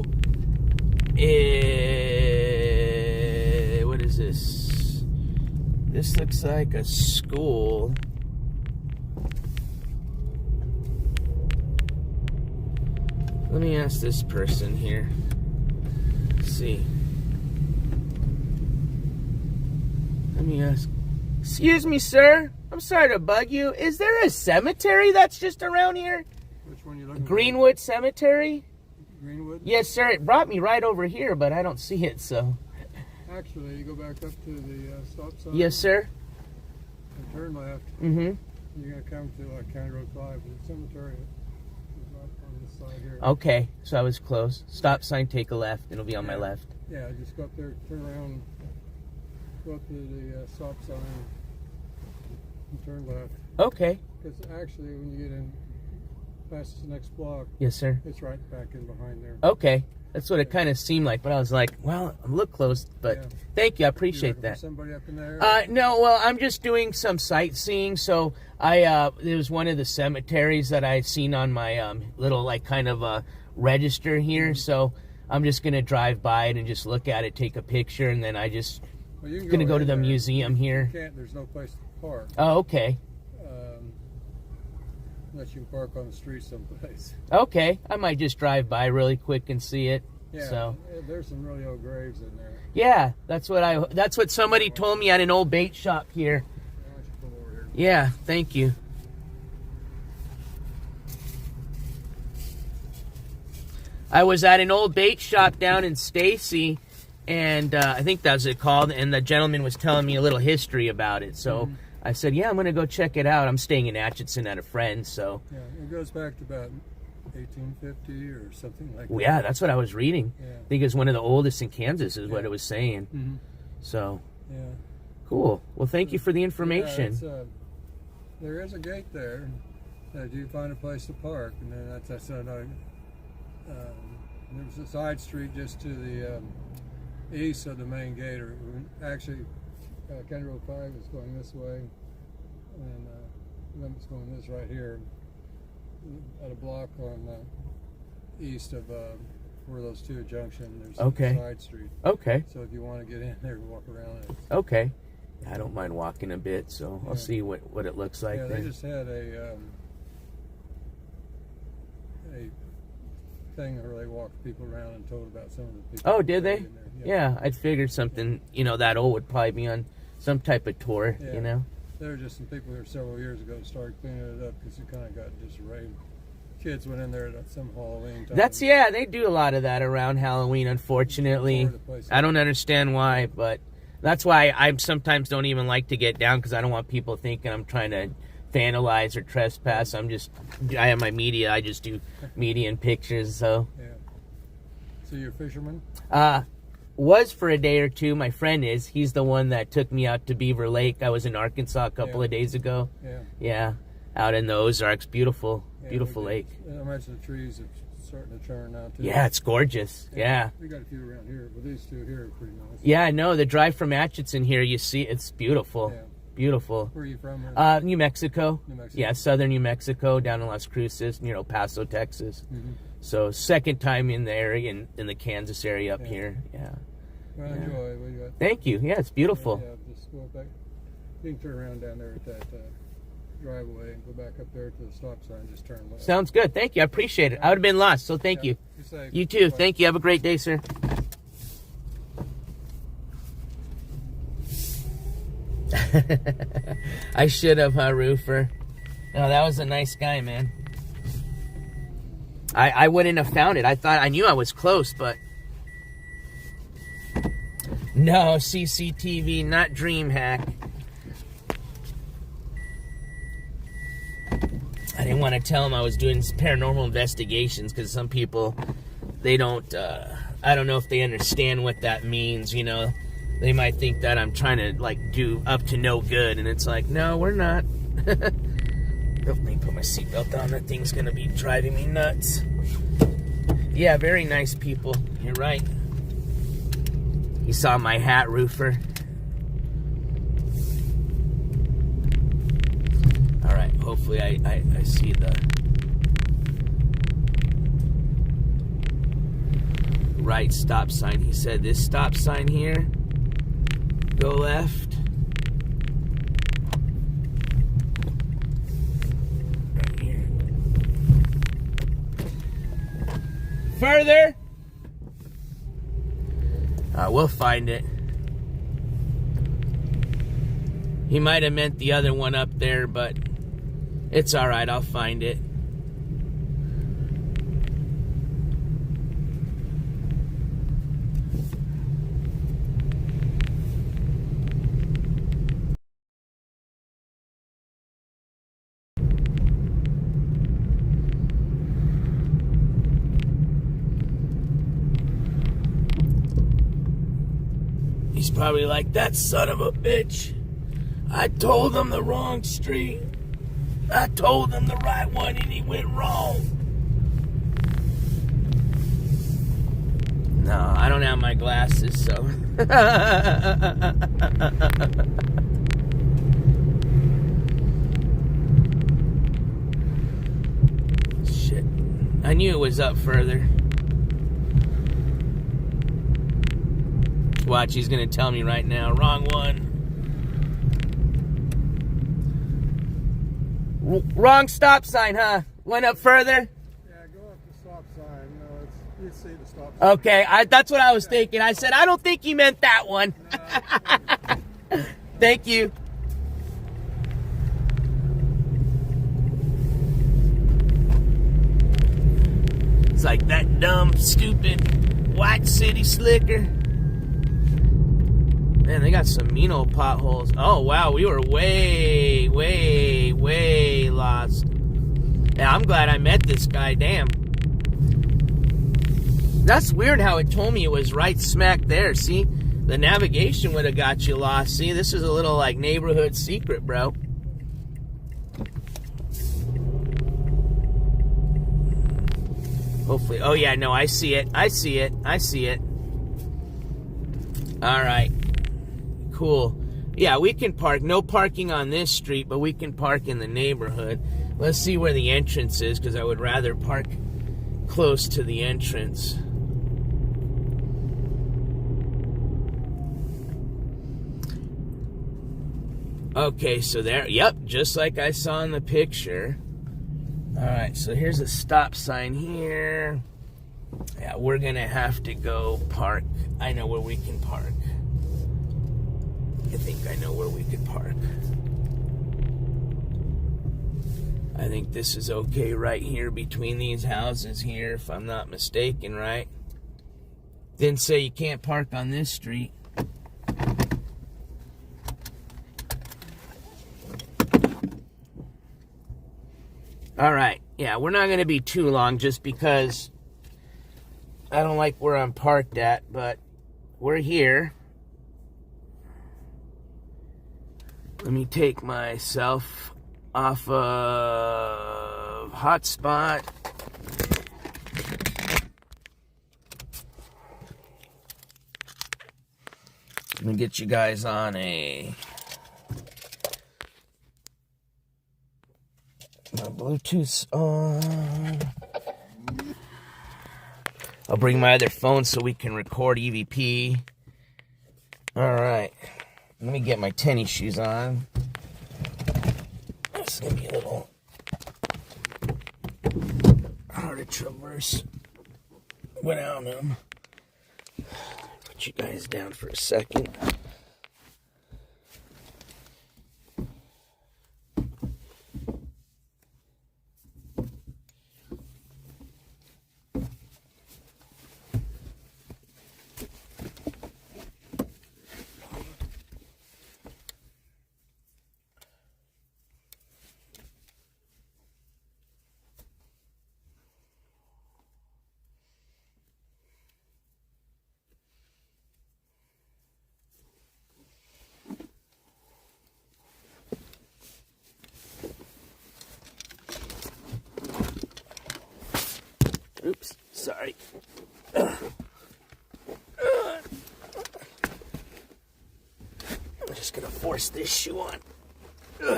what is this? This looks like a school. Let me ask this person here. Let's see. Let me ask. Excuse me, sir. I'm sorry to bug you. Is there a cemetery that's just around here? Which one you looking for? Greenwood Cemetery? Greenwood? Yes, sir. It brought me right over here, but I don't see it, so. Actually, you go back up to the stop sign. Yes, sir. And turn left. Mm-hmm. You're going to come to County Road 5. The cemetery is right on this side here. Okay, so I was close. Stop sign, take a left. It'll be on my left. Yeah, just go up there, turn around, go up to the stop sign, and turn left. Okay. Because actually, when you get in past the next block, Yes, sir. it's right back in behind there. Okay. That's what it kind of seemed like. But I was like, well, I'm a little close. But Yeah. thank you. I appreciate that. Somebody up in there? No, well, I'm just doing some sightseeing. So it was one of the cemeteries that I seen on my little like kind of register here. So I'm just gonna drive by it and just look at it, take a picture, and then I just gonna go to the museum here. There's no place to park. Oh, okay. Unless you can park on the street someplace. Okay, I might just drive by really quick and see it. Yeah, so there's some really old graves in there. yeah, that's what somebody told me at an old bait shop here. Why don't you pull over here? Yeah, thank you. I was at an old bait shop down in Stacy, and I think that's what it called, and the gentleman was telling me a little history about it. So I said, yeah, I'm going to go check it out. I'm staying in Atchison at a friend, so. Yeah, it goes back to about 1850 or something like that. Yeah, that's what I was reading. Yeah. I think it's one of the oldest in Kansas is what it was saying. Mm-hmm. So, yeah. Cool. Well, thank you for the information. Yeah, there is a gate there that you find a place to park, and then that's another. There's a side street just to the east of the main gate, or actually, County Road 5 is going this way, and Limit's going this right here, at a block on the east of where those two junction. There's a side street. Okay. So if you want to get in there, walk around it. Okay. I don't mind walking a bit, so I'll see what it looks like. Yeah, then. they just had a thing where they walked people around and told about some of the people. Oh, did they? In there. Yeah, I'd figured something, that old would probably be on some type of tour, There were just some people here several years ago that started cleaning it up because it kind of got disarrayed. Kids went in there at some Halloween time. They do a lot of that around Halloween, unfortunately. I don't understand why, but that's why I sometimes don't even like to get down because I don't want people thinking I'm trying to vandalize or trespass. I have my media. I just do media and pictures, so. Yeah. So you're a fisherman? Was for a day or two. My friend is. He's the one that took me out to Beaver Lake. I was in Arkansas a couple of days ago. Yeah. Yeah. Out in the Ozarks. Beautiful lake. I imagine the trees are starting to turn now, too. Yeah, it's gorgeous. Yeah. We got a few around here, but these two here are pretty nice. Yeah, I know. The drive from Atchison here, you see, it's beautiful. Yeah. Beautiful. Where are you from? New Mexico. New Mexico. Yeah, southern New Mexico, down in Las Cruces, near El Paso, Texas. Mm-hmm. So, second time in the area, in the Kansas area up here. Yeah. Well, enjoy. What you got? Thank you. Yeah, it's beautiful. Yeah, just go back. You can turn around down there at that driveway and go back up there to the stop sign. Just turn left. Sounds good. Thank you. I appreciate it. I would have been lost, so thank you. Be safe. You too. Bye. Thank you. Have a great day, sir. I should have, Roofer? No, that was a nice guy, man. I wouldn't have found it. I knew I was close, but... No, CCTV, not DreamHack. I didn't want to tell him I was doing paranormal investigations because some people, they don't, I don't know if they understand what that means, They might think that I'm trying to, do up to no good, and it's like, no, we're not. Let me put my seatbelt on. That thing's going to be driving me nuts. Yeah, very nice people. You're right. You saw my hat, Roofer. All right, hopefully I see the right stop sign. He said this stop sign here, go left. Right here. Further. We'll find it. He might have meant the other one up there, but it's all right. I'll find it. He's probably like, that son of a bitch. I told him the wrong street. I told him the right one and he went wrong. No, I don't have my glasses, so. Shit. I knew it was up further. Watch, he's gonna tell me right now. Wrong one. Wrong stop sign, huh? Went up further? Yeah, go up the stop sign. No, it's, you see the stop sign. Okay, that's what I was thinking. I said, I don't think he meant that one. Thank you. It's like that dumb, stupid white city slicker. Man, they got some mean old potholes. Oh, wow, we were way, way, way lost. Yeah, I'm glad I met this guy, damn. That's weird how it told me it was right smack there, see? The navigation would have got you lost. See, this is a little, like, neighborhood secret, bro. Hopefully, oh yeah, no, I see it. I see it. I see it. All right. Cool. Yeah, we can park. No parking on this street, but we can park in the neighborhood. Let's see where the entrance is, because I would rather park close to the entrance. Okay, so there, yep, just like I saw in the picture. All right, so here's a stop sign here. Yeah, we're gonna have to go park. I know where we can park. I think I know where we could park. I think this is okay right here between these houses here, if I'm not mistaken, right? Didn't say you can't park on this street. All right, yeah, we're not going to be too long just because I don't like where I'm parked at, but we're here. Let me take myself off of hotspot. Let me get you guys on my Bluetooth's on. I'll bring my other phone so we can record EVP. All right. Let me get my tennis shoes on. It's going to be a little hard to traverse without them. Put you guys down for a second. Oops, sorry. I'm just gonna force this shoe on. All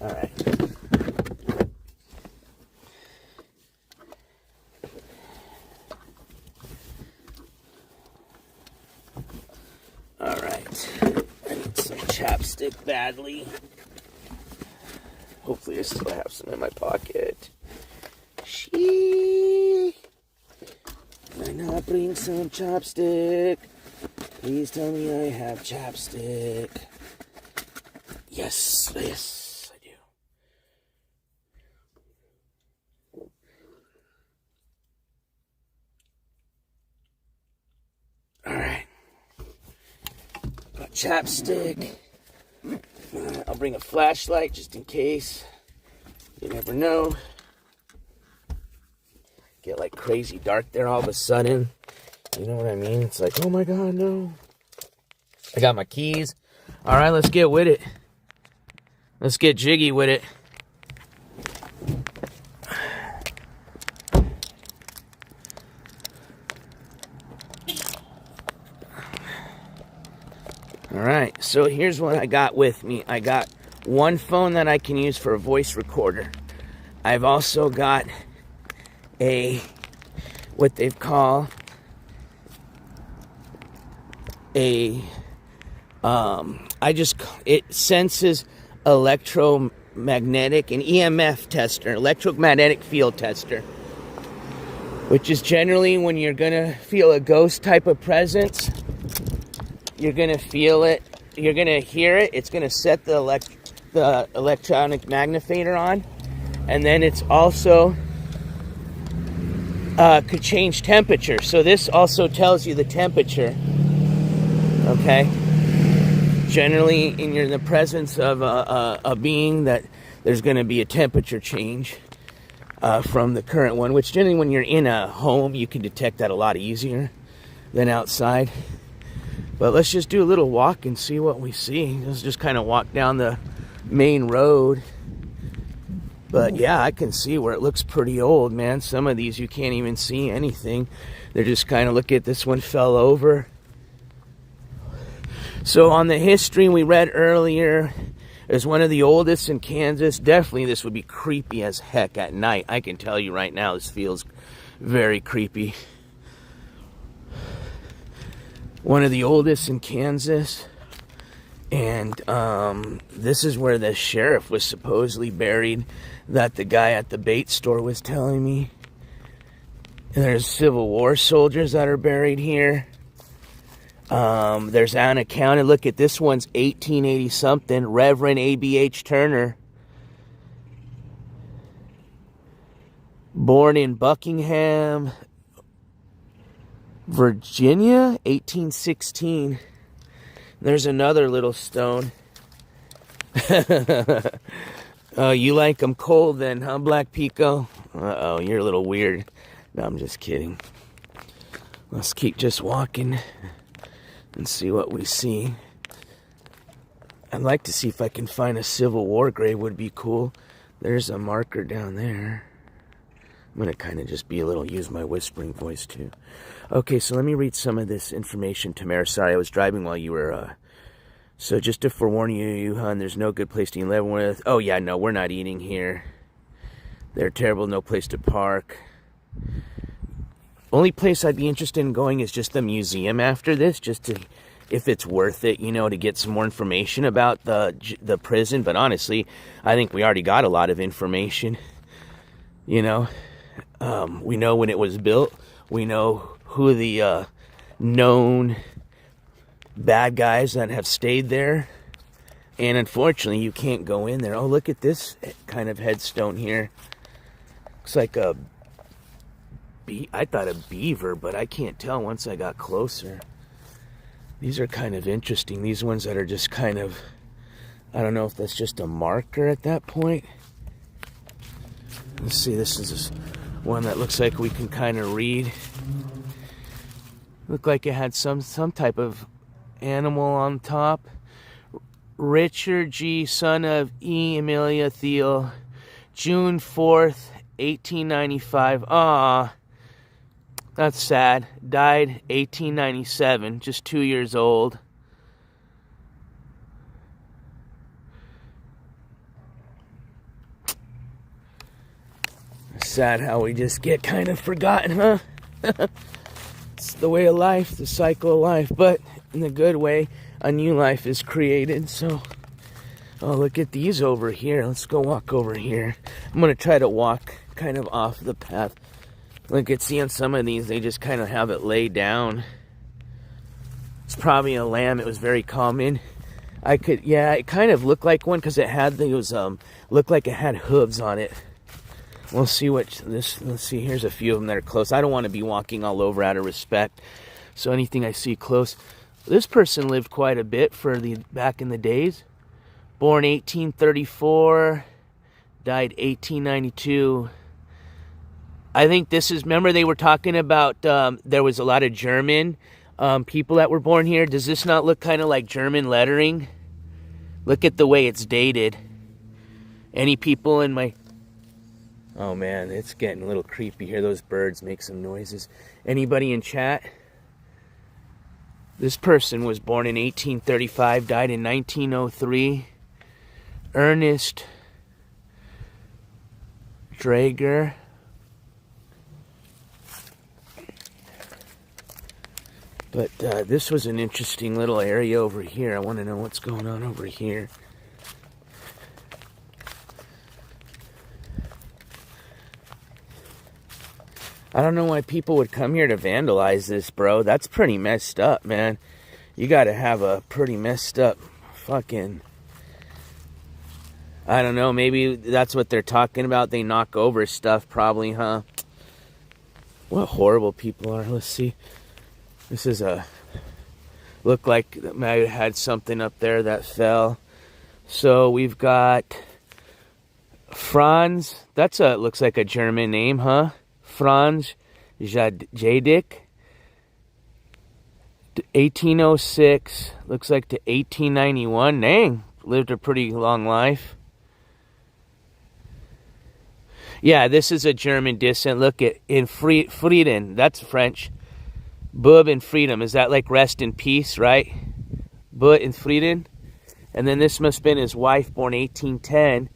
right. All right. I need some chapstick badly. Hopefully I still have some in my pocket. Why not bring some chapstick? Please tell me I have chapstick. Yes, yes, I do. Alright. Got chapstick. I'll bring a flashlight just in case. You never know. Get like crazy dark there all of a sudden. You know what I mean? It's like, oh my god, no. I got my keys. Alright, let's get with it. Let's get jiggy with it. All right, so here's what I got with me. I got one phone that I can use for a voice recorder. I've also got what they call it senses electromagnetic, an EMF tester, electromagnetic field tester, which is generally when you're gonna feel a ghost type of presence. You're gonna feel it, you're gonna hear it, it's gonna set the electronic magnifier on, and then it's also could change temperature. So this also tells you the temperature. Okay. Generally, in the presence of a being, that there's going to be a temperature change from the current one, which generally when you're in a home, you can detect that a lot easier than outside. But let's just do a little walk and see what we see. Let's just kind of walk down the main road. But yeah, I can see where it looks pretty old, man. Some of these you can't even see anything. They're just kind of, look at this one fell over. So on the history we read earlier, it's one of the oldest in Kansas. Definitely this would be creepy as heck at night. I can tell you right now, this feels very creepy. One of the oldest in Kansas. And this is where the sheriff was supposedly buried, that the guy at the bait store was telling me. And there's Civil War soldiers that are buried here. There's unaccounted. Look at this one's 1880 something. Reverend A.B.H. Turner. Born in Buckingham, Virginia, 1816. There's another little stone. Oh, you like them cold then, huh, Black Pico? Uh-oh, you're a little weird. No, I'm just kidding. Let's keep just walking and see what we see. I'd like to see if I can find a Civil War grave. Would be cool. There's a marker down there. I'm going to kind of just use my whispering voice too. Okay, so let me read some of this information, Tamara. Sorry, I was driving while you were, so just to forewarn you, hon, there's no good place to live with. Oh yeah, no, we're not eating here. They're terrible, no place to park. Only place I'd be interested in going is just the museum after this, just to, if it's worth it, you know, to get some more information about the prison. But honestly, I think we already got a lot of information, you know. We know when it was built. We know who the known bad guys that have stayed there. And unfortunately, you can't go in there. Oh, look at this kind of headstone here. Looks like I thought a beaver, but I can't tell once I got closer. These are kind of interesting. These ones that are just kind of, I don't know if that's just a marker at that point. Let's see, this is one that looks like we can kind of read. Looked like it had some type of animal on top. Richard G., son of E. Amelia Thiel, June 4th, 1895. Ah, that's sad. Died 1897, just 2 years old. Sad how we just get kind of forgotten, huh? It's the way of life, the cycle of life. But in the good way, a new life is created. So, oh, look at these over here. Let's go walk over here. I'm going to try to walk kind of off the path. Look at, see on some of these, they just kind of have it laid down. It's probably a lamb. It was very common. Yeah, it kind of looked like one because it had those, looked like it had hooves on it. We'll see let's see, here's a few of them that are close. I don't want to be walking all over out of respect. So anything I see close. This person lived quite a bit back in the days. Born 1834, died 1892. I think this is, remember they were talking about, there was a lot of German people that were born here. Does this not look kind of like German lettering? Look at the way it's dated. Any people in my... Oh man, it's getting a little creepy here. Those birds make some noises. Anybody in chat? This person was born in 1835, died in 1903. Ernest Draeger. But this was an interesting little area over here. I want to know what's going on over here. I don't know why people would come here to vandalize this, bro. That's pretty messed up, man. You gotta have a pretty messed up fucking... I don't know, maybe that's what they're talking about. They knock over stuff, probably, huh? What horrible people are. Let's see. This is a... Looked like I had something up there that fell. So we've got... Franz. That's a... Looks like a German name, huh? Franz Jadik. 1806. Looks like to 1891. Dang. Lived a pretty long life. Yeah, this is a German descent. Look at in Frieden. That's French. Bub in freedom. Is that like rest in peace, right? Bub in Frieden. And then this must have been his wife, born 1810.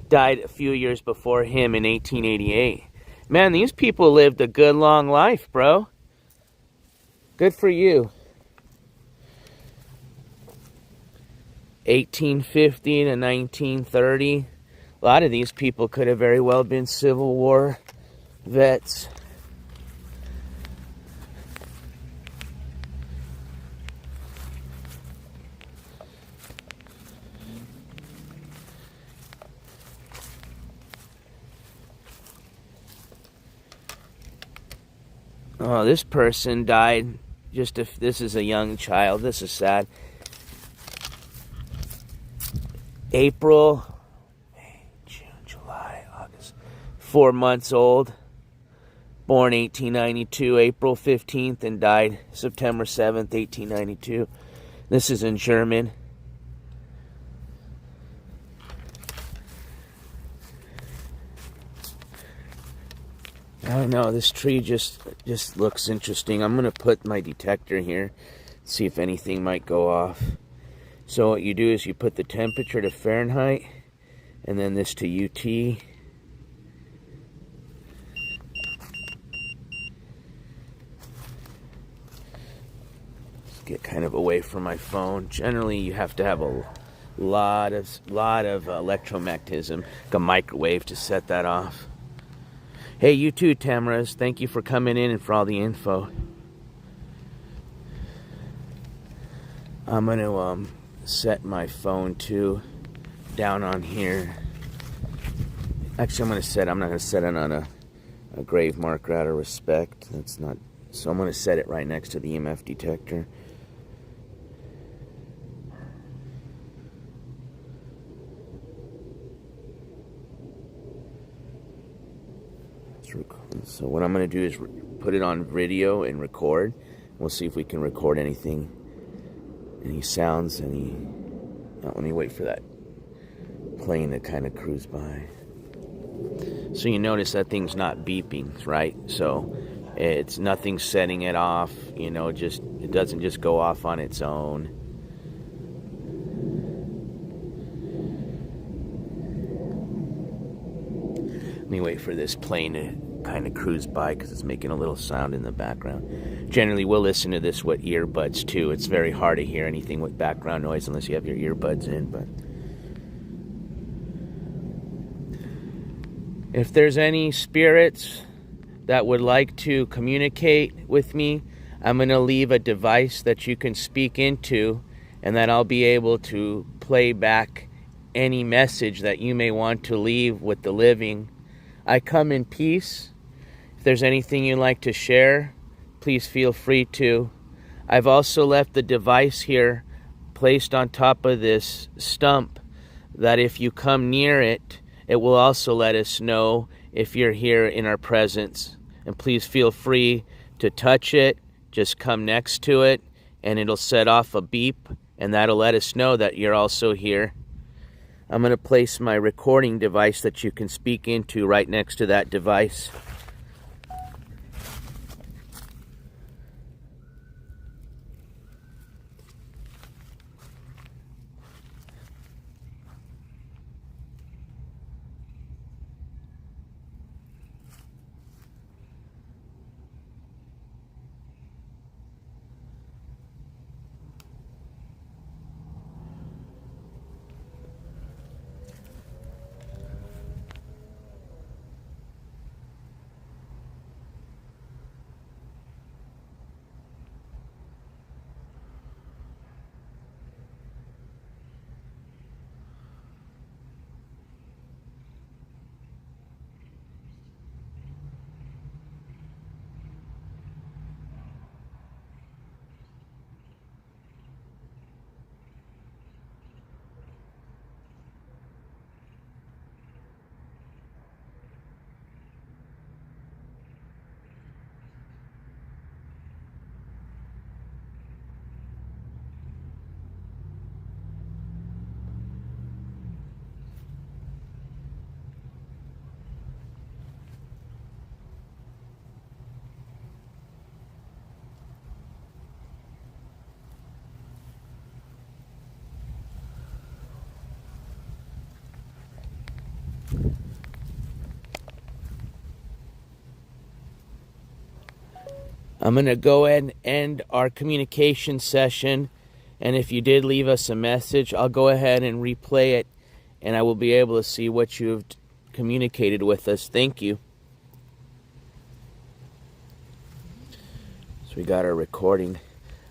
Died a few years before him in 1888. Man, these people lived a good long life, bro. Good for you. 1850 to 1930. A lot of these people could have very well been Civil War vets. Oh, this person died just if this is a young child. This is sad. April, May, June, July, August. 4 months old. Born 1892, April 15th, and died September 7th, 1892. This is in German. I don't know, this tree just looks interesting. I'm going to put my detector here, see if anything might go off. So what you do is you put the temperature to Fahrenheit, and then this to UT. Let's get kind of away from my phone. Generally, you have to have a lot of electromagnetism, like a microwave, to set that off. Hey, you too, Tamaras. Thank you for coming in and for all the info. I'm going to set my phone to down on here. Actually, I'm not going to set it on a grave marker out of respect. That's not... So I'm going to set it right next to the EMF detector. So what I'm going to do is put it on video and record. We'll see if we can record anything, any sounds, any... Oh, let me wait for that plane to kind of cruise by. So you notice that thing's not beeping, right? So it's nothing setting it off, you know, just it doesn't just go off on its own. Let me wait for this plane to kind of cruise by because it's making a little sound in the background. Generally, we'll listen to this with earbuds too. It's very hard to hear anything with background noise unless you have your earbuds in. But if there's any spirits that would like to communicate with me, I'm going to leave a device that you can speak into, and that I'll be able to play back any message that you may want to leave with the living. I come in peace. If there's anything you'd like to share, please feel free to. I've also left the device here placed on top of this stump that if you come near it, it will also let us know if you're here in our presence. And please feel free to touch it. Just come next to it and it'll set off a beep, and that'll let us know that you're also here. I'm going to place my recording device that you can speak into right next to that device. I'm going to go ahead and end our communication session. And if you did leave us a message, I'll go ahead and replay it, and I will be able to see what you've communicated with us. Thank you. So we got our recording.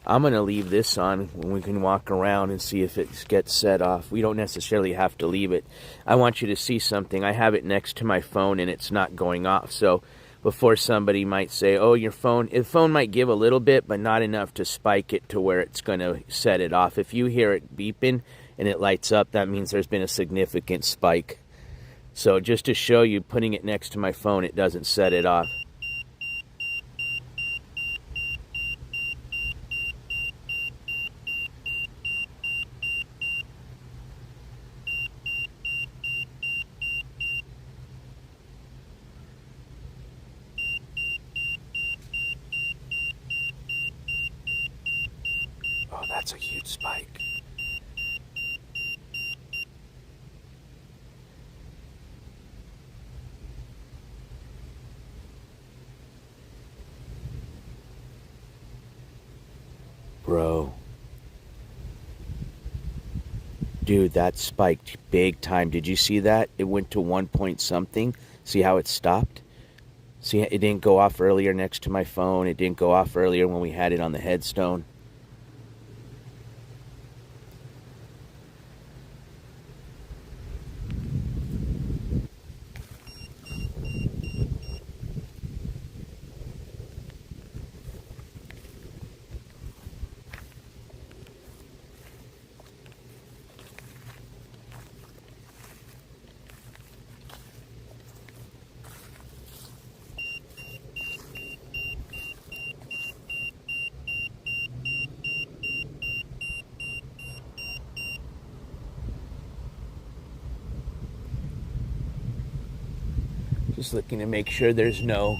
I'm going to leave this on when we can walk around and see if it gets set off. We don't necessarily have to leave it. I want you to see something. I have it next to my phone and it's not going off. So before somebody might say, oh, the phone might give a little bit, but not enough to spike it to where it's going to set it off. If you hear it beeping and it lights up, that means there's been a significant spike. So just to show you, putting it next to my phone, it doesn't set it off. Oh, that's a huge spike. Bro. Dude, that spiked big time. Did you see that? It went to 1 point something. See how it stopped? See, it didn't go off earlier next to my phone. It didn't go off earlier when we had it on the headstone. Just looking to make sure there's I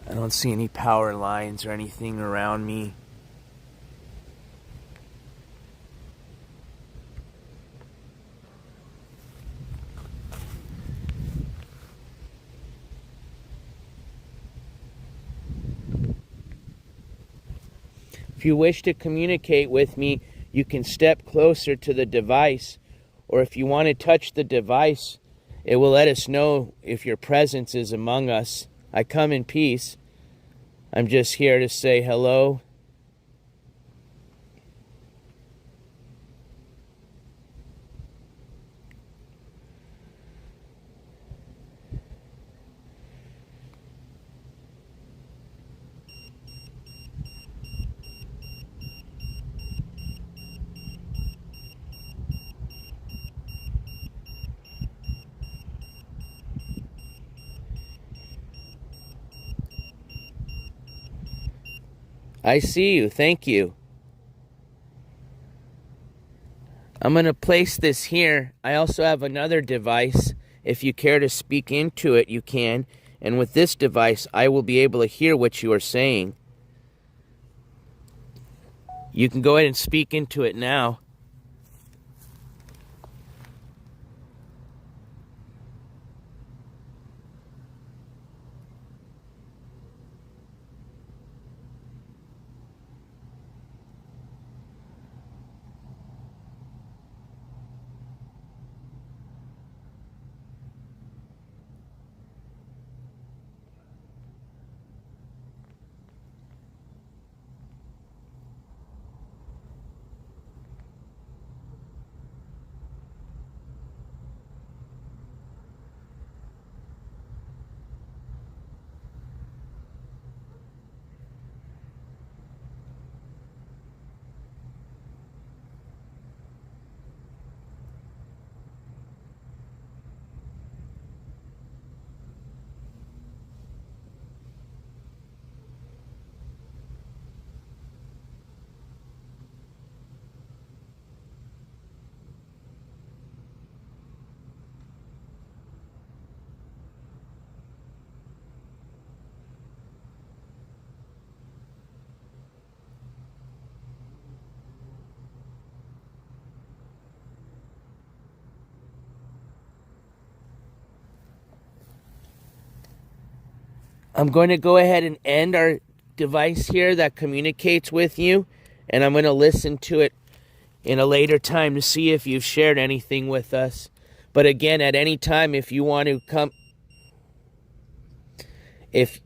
don't see any power lines or anything around me. If you wish to communicate with me, you can step closer to the device, or if you want to touch the device, it will let us know if your presence is among us. I come in peace. I'm just here to say hello. I see you. Thank you. I'm going to place this here. I also have another device. If you care to speak into it, you can. And with this device, I will be able to hear what you are saying. You can go ahead and speak into it now. I'm going to go ahead and end our device here that communicates with you, and I'm going to listen to it in a later time to see if you've shared anything with us. But again, at any time, if you want to come, if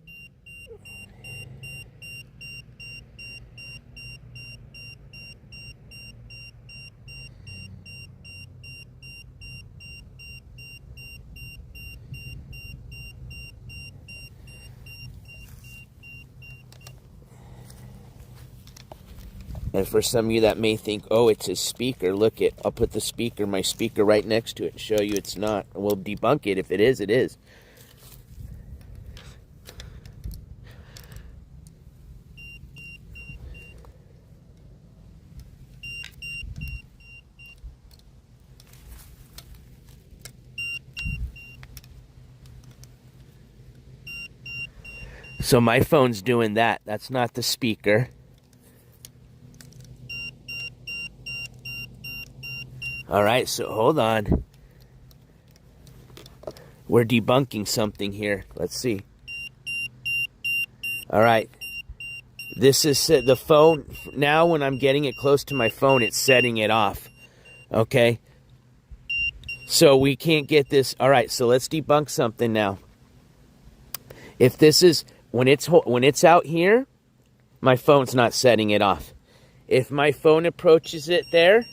and for some of you that may think, oh, it's his speaker, look it, I'll put my speaker right next to it and show you it's not. We'll debunk it. If it is, it is. So my phone's doing that. That's not the speaker. All right, so hold on. We're debunking something here. Let's see. All right. This is the phone. Now when I'm getting it close to my phone, it's setting it off. Okay? So we can't get this. All right, so let's debunk something now. If this is, when it's out here, my phone's not setting it off. If my phone approaches it there,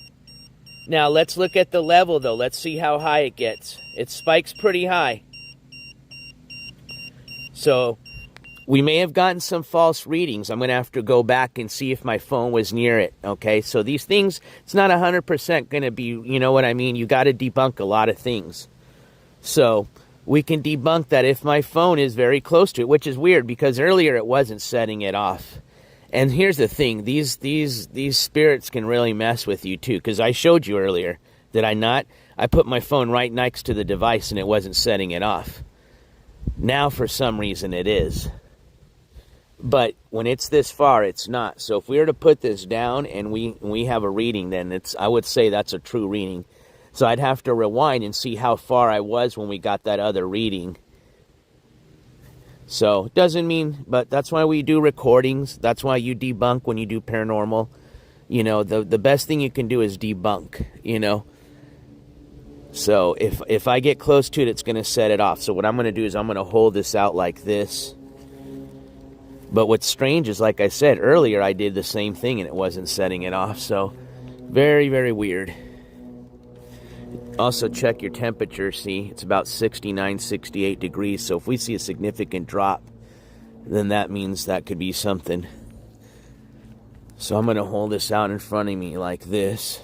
now let's look at the level though. Let's see how high it gets. It spikes pretty high. So we may have gotten some false readings. I'm going to have to go back and see if my phone was near it. Okay, so these things, it's not 100% going to be, you know what I mean? You got to debunk a lot of things. So we can debunk that if my phone is very close to it, which is weird because earlier it wasn't setting it off. And here's the thing, these spirits can really mess with you too, because I showed you earlier, did I not? I put my phone right next to the device and it wasn't setting it off. Now for some reason it is. But when it's this far, it's not. So if we were to put this down and we have a reading, then I would say that's a true reading. So I'd have to rewind and see how far I was when we got that other reading. So it doesn't mean, but that's why we do recordings. That's why you debunk when you do paranormal. You know, the best thing you can do is debunk, you know. So if I get close to it, it's going to set it off. So what I'm going to do is I'm going to hold this out like this. But what's strange is, like I said earlier, I did the same thing and it wasn't setting it off. So very, very weird. Also check your temperature. See, it's about 69, 68 degrees. So if we see a significant drop, then that means that could be something. So I'm going to hold this out in front of me like this.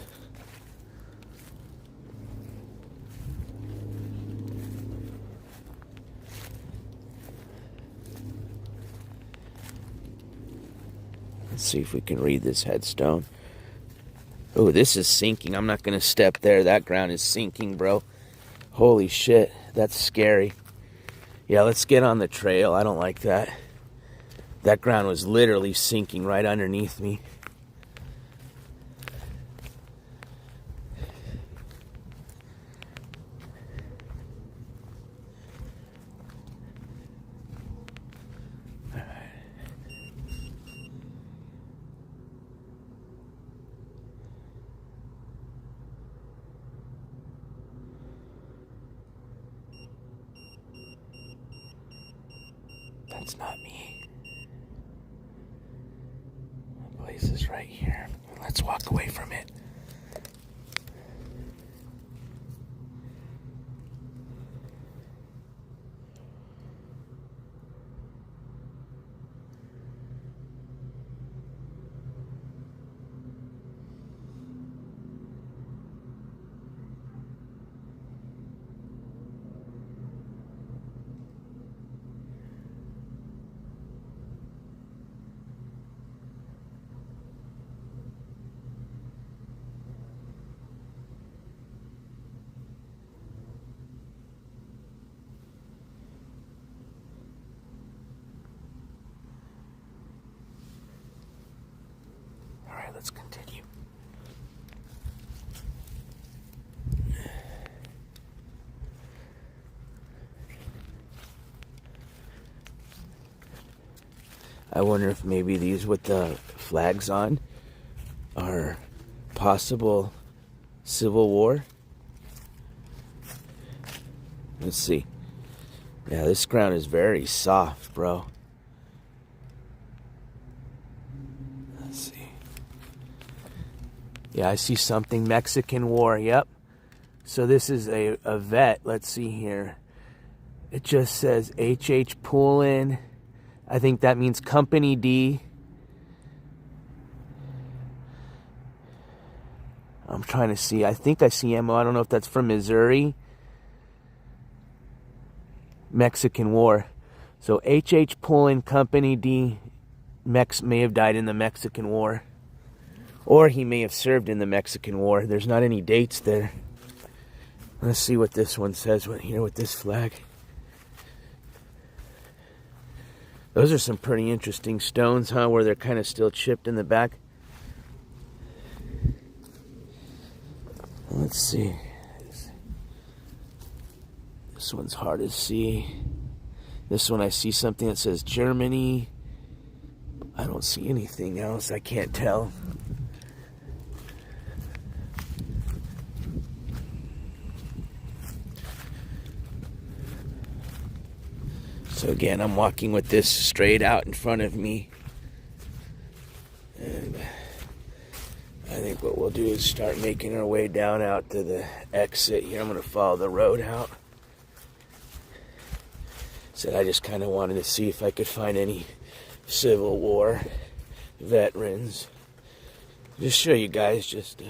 Let's see if we can read this headstone. Oh, this is sinking. I'm not going to step there. That ground is sinking, bro. Holy shit. That's scary. Yeah, let's get on the trail. I don't like that. That ground was literally sinking right underneath me. That's not me. My place is right here. Let's walk away from it. I wonder if maybe these with the flags on are possible Civil War. Let's see. Yeah, this ground is very soft, bro. Let's see. Yeah, I see something. Mexican War, yep. So this is a vet. Let's see here. It just says H.H. Poulin. I think that means Company D. I'm trying to see. I think I see ammo. I don't know if that's from Missouri. Mexican War. So H.H. Poulin, Company D. May have died in the Mexican War. Or he may have served in the Mexican War. There's not any dates there. Let's see what this one says here with this flag. Those are some pretty interesting stones, huh? Where they're kind of still chipped in the back. Let's see. This one's hard to see. This one I see something that says Germany. I don't see anything else. I can't tell. So again, I'm walking with this straight out in front of me. And I think what we'll do is start making our way down out to the exit here. I'm going to follow the road out. Said I just kind of wanted to see if I could find any Civil War veterans. Just show you guys just...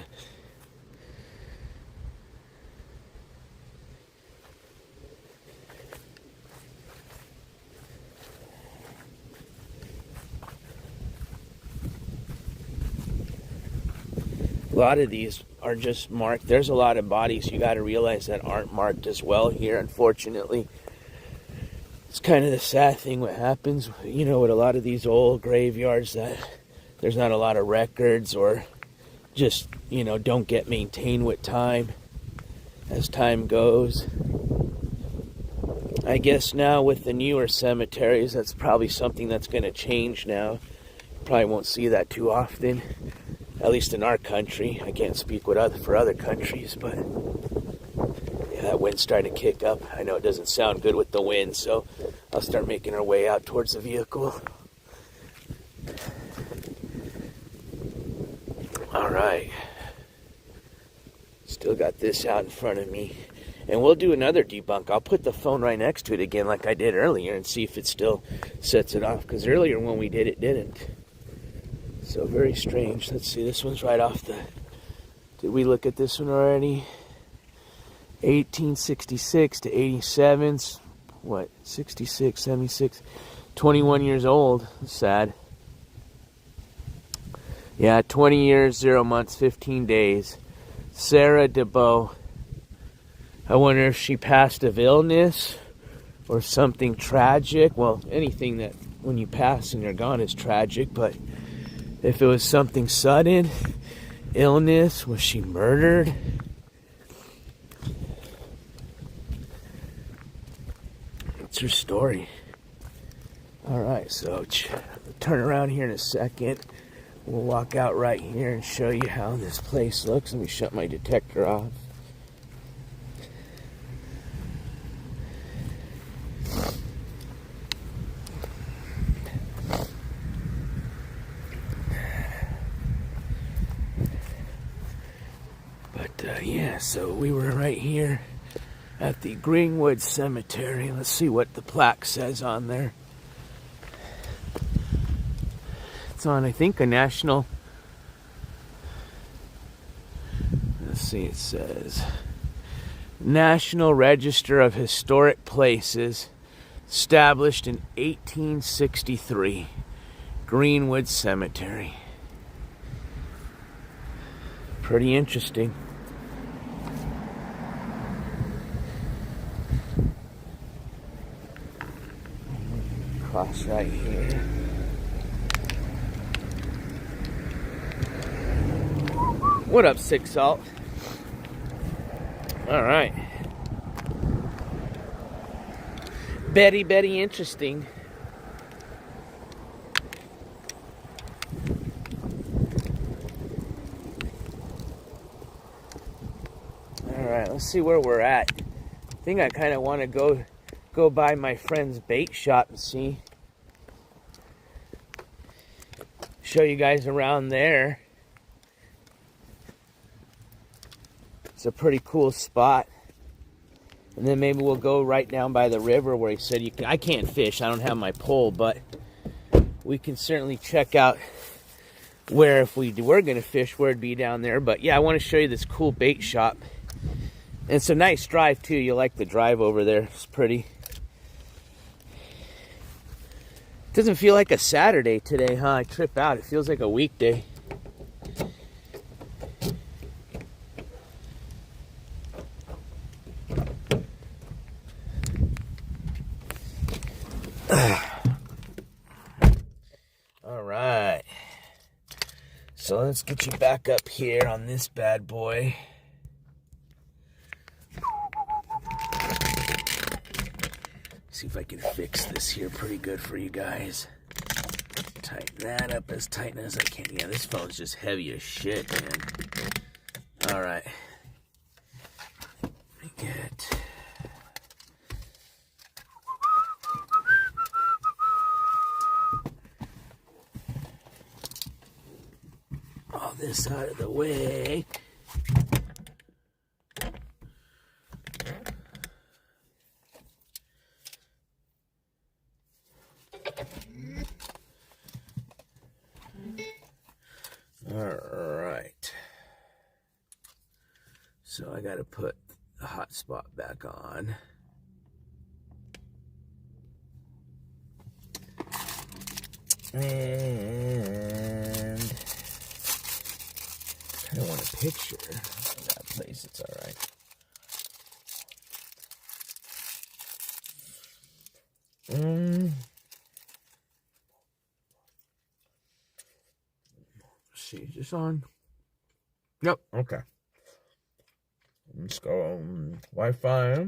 A lot of these are just marked. There's a lot of bodies you got to realize that aren't marked as well here, unfortunately. It's kind of the sad thing what happens, you know, with a lot of these old graveyards, that there's not a lot of records, or just, you know, don't get maintained with time as time goes. I guess now with the newer cemeteries, that's probably something that's going to change now. Probably won't see that too often. At least in our country. I can't speak for other countries, but yeah, that wind's starting to kick up. I know it doesn't sound good with the wind, so I'll start making our way out towards the vehicle. All right. Still got this out in front of me. And we'll do another debunk. I'll put the phone right next to it again like I did earlier and see if it still sets it off. Because earlier when we did, it didn't. So very strange. Let's see, this one's right off the... Did we look at this one already? 1866 to 87. What? 66, 76. 21 years old. Sad. Yeah, 20 years, 0 months, 15 days. Sarah DeBow. I wonder if she passed of illness or something tragic. Well, anything that when you pass and you're gone is tragic, but... If it was something sudden, illness, was she murdered? What's her story? Alright, so turn around here in a second. We'll walk out right here and show you how this place looks. Let me shut my detector off. Yeah, so we were right here at the Greenwood Cemetery. Let's see what the plaque says on there. It's on, I think, a national... Let's see, it says... National Register of Historic Places, established in 1863. Greenwood Cemetery. Pretty interesting. Cross right here. What up, Six Salt? All right. Betty, interesting. let's see where we're at. I think I kind of want to go by my friend's bait shop and see. Show you guys around there. It's a pretty cool spot. And then maybe we'll go right down by the river where he said you can. I can't fish. I don't have my pole, but we can certainly check out where, if we were going to fish, where it'd be down there. But yeah, I want to show you this cool bait shop. And it's a nice drive too. You like the drive over there. It's pretty. Doesn't feel like a Saturday today, huh? I trip out. It feels like a weekday. All right. So let's get you back up here on this bad boy. See if I can fix this here pretty good for you guys. Tighten that up as tight as I can. Yeah, this phone's just heavy as shit, man. All right. Let me get... all this out of the way. All right. So I got to put the hotspot back on. And I don't want a picture of that place. It's all right. See, is this on? Yep. Okay. Let's go Wi-Fi.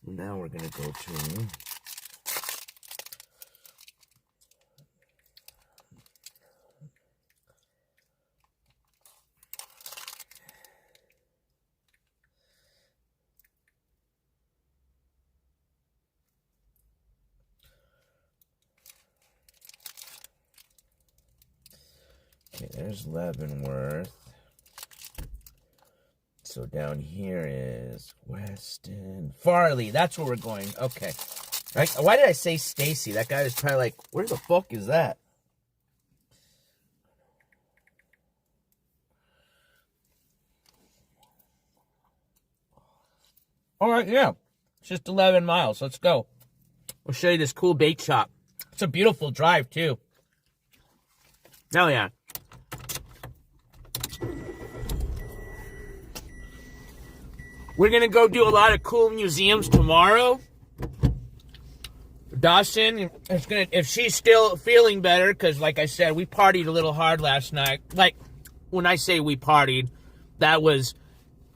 Now we're gonna go to there's Leavenworth. So down here is Weston. Farley, that's where we're going. Okay. Right. Why did I say Stacy? That guy was probably like, where the fuck is that? All right, yeah. It's just 11 miles. Let's go. We'll show you this cool bait shop. It's a beautiful drive, too. Hell yeah. We're going to go do a lot of cool museums tomorrow. Dawson is going to, if she's still feeling better, because like I said, we partied a little hard last night. Like, when I say we partied, that was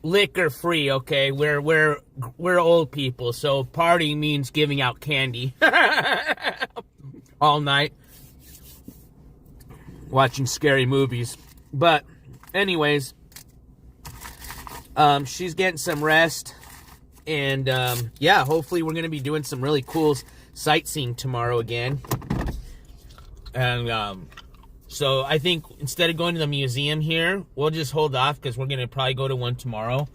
liquor free, okay? We're old people, so partying means giving out candy. All night. Watching scary movies. But, anyways, she's getting some rest, and yeah, hopefully we're gonna be doing some really cool sightseeing tomorrow again. And so I think instead of going to the museum here, we'll just hold off because we're gonna probably go to one tomorrow.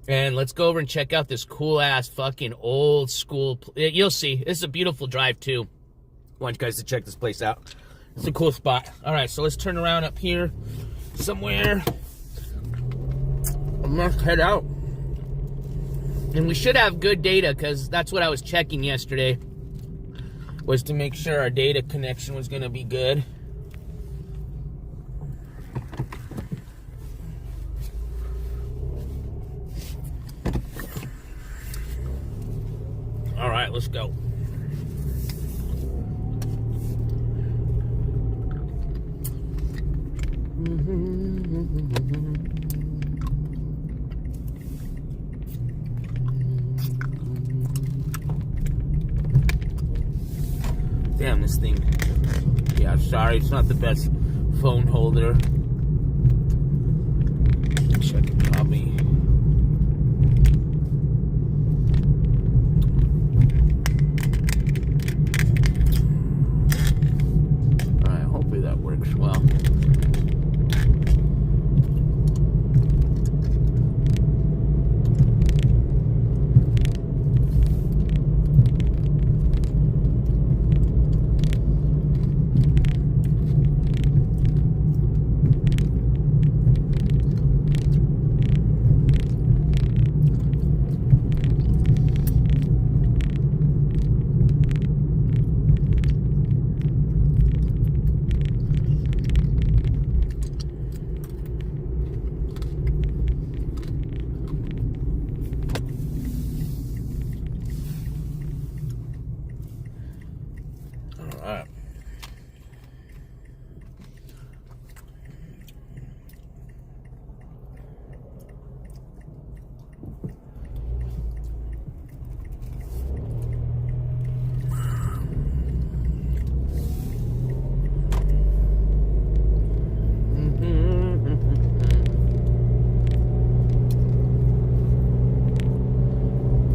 And let's go over and check out this cool ass fucking old school. You'll see, this is a beautiful drive too. I want you guys to check this place out. It's a cool spot. All right, so let's turn around up here somewhere. Let's head out. And we should have good data, because that's what I was checking yesterday, was to make sure our data connection was going to be good. All right, let's go. Damn, this thing Yeah, sorry, it's not the best phone holder. Check it, probably. Alright, hopefully that works well. Alright.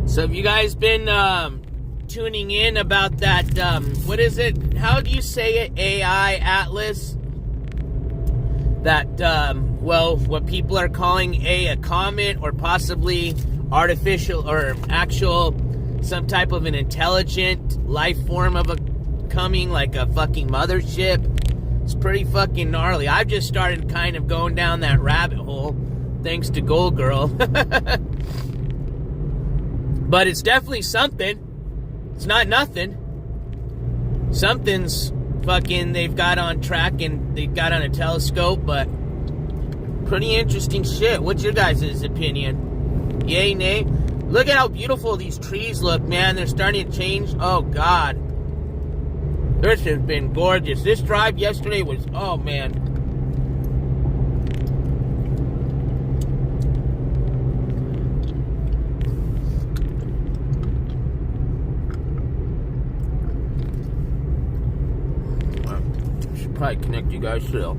So have you guys been tuning in about that, what is it? How do you say it? AI Atlas? That, well, what people are calling a comet or possibly artificial or actual, some type of an intelligent life form of a coming, like a fucking mothership. It's pretty fucking gnarly. I've just started kind of going down that rabbit hole, thanks to Gold Girl. But it's definitely something. It's not nothing. Something's fucking they've got on track and they've got on a telescope, but pretty interesting shit. What's your guys' opinion? Yay, nay? Look at how beautiful these trees look, man. They're starting to change. Oh, God. This has been gorgeous. This drive yesterday was, oh, man. Probably connect you guys to the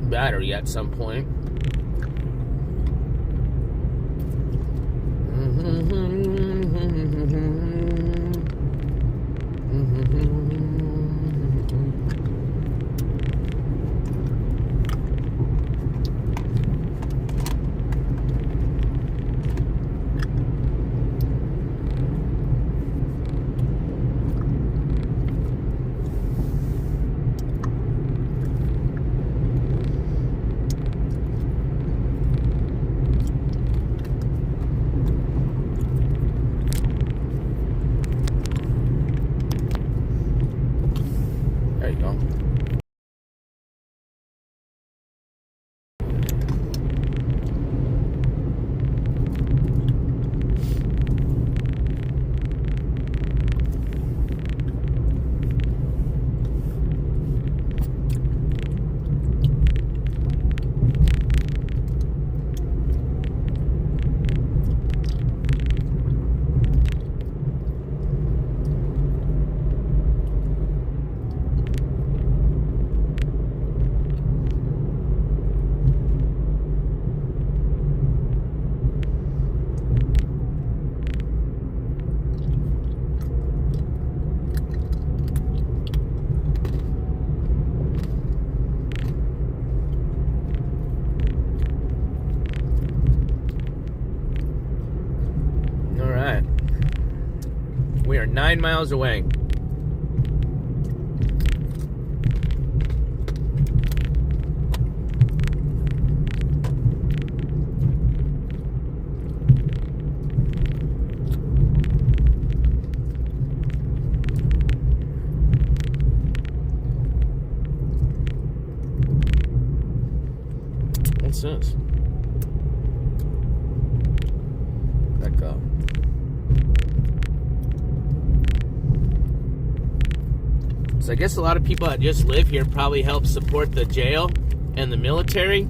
battery at some point. There you go. We are 9 miles away. What's this? Back up. So I guess a lot of people that just live here probably help support the jail and the military.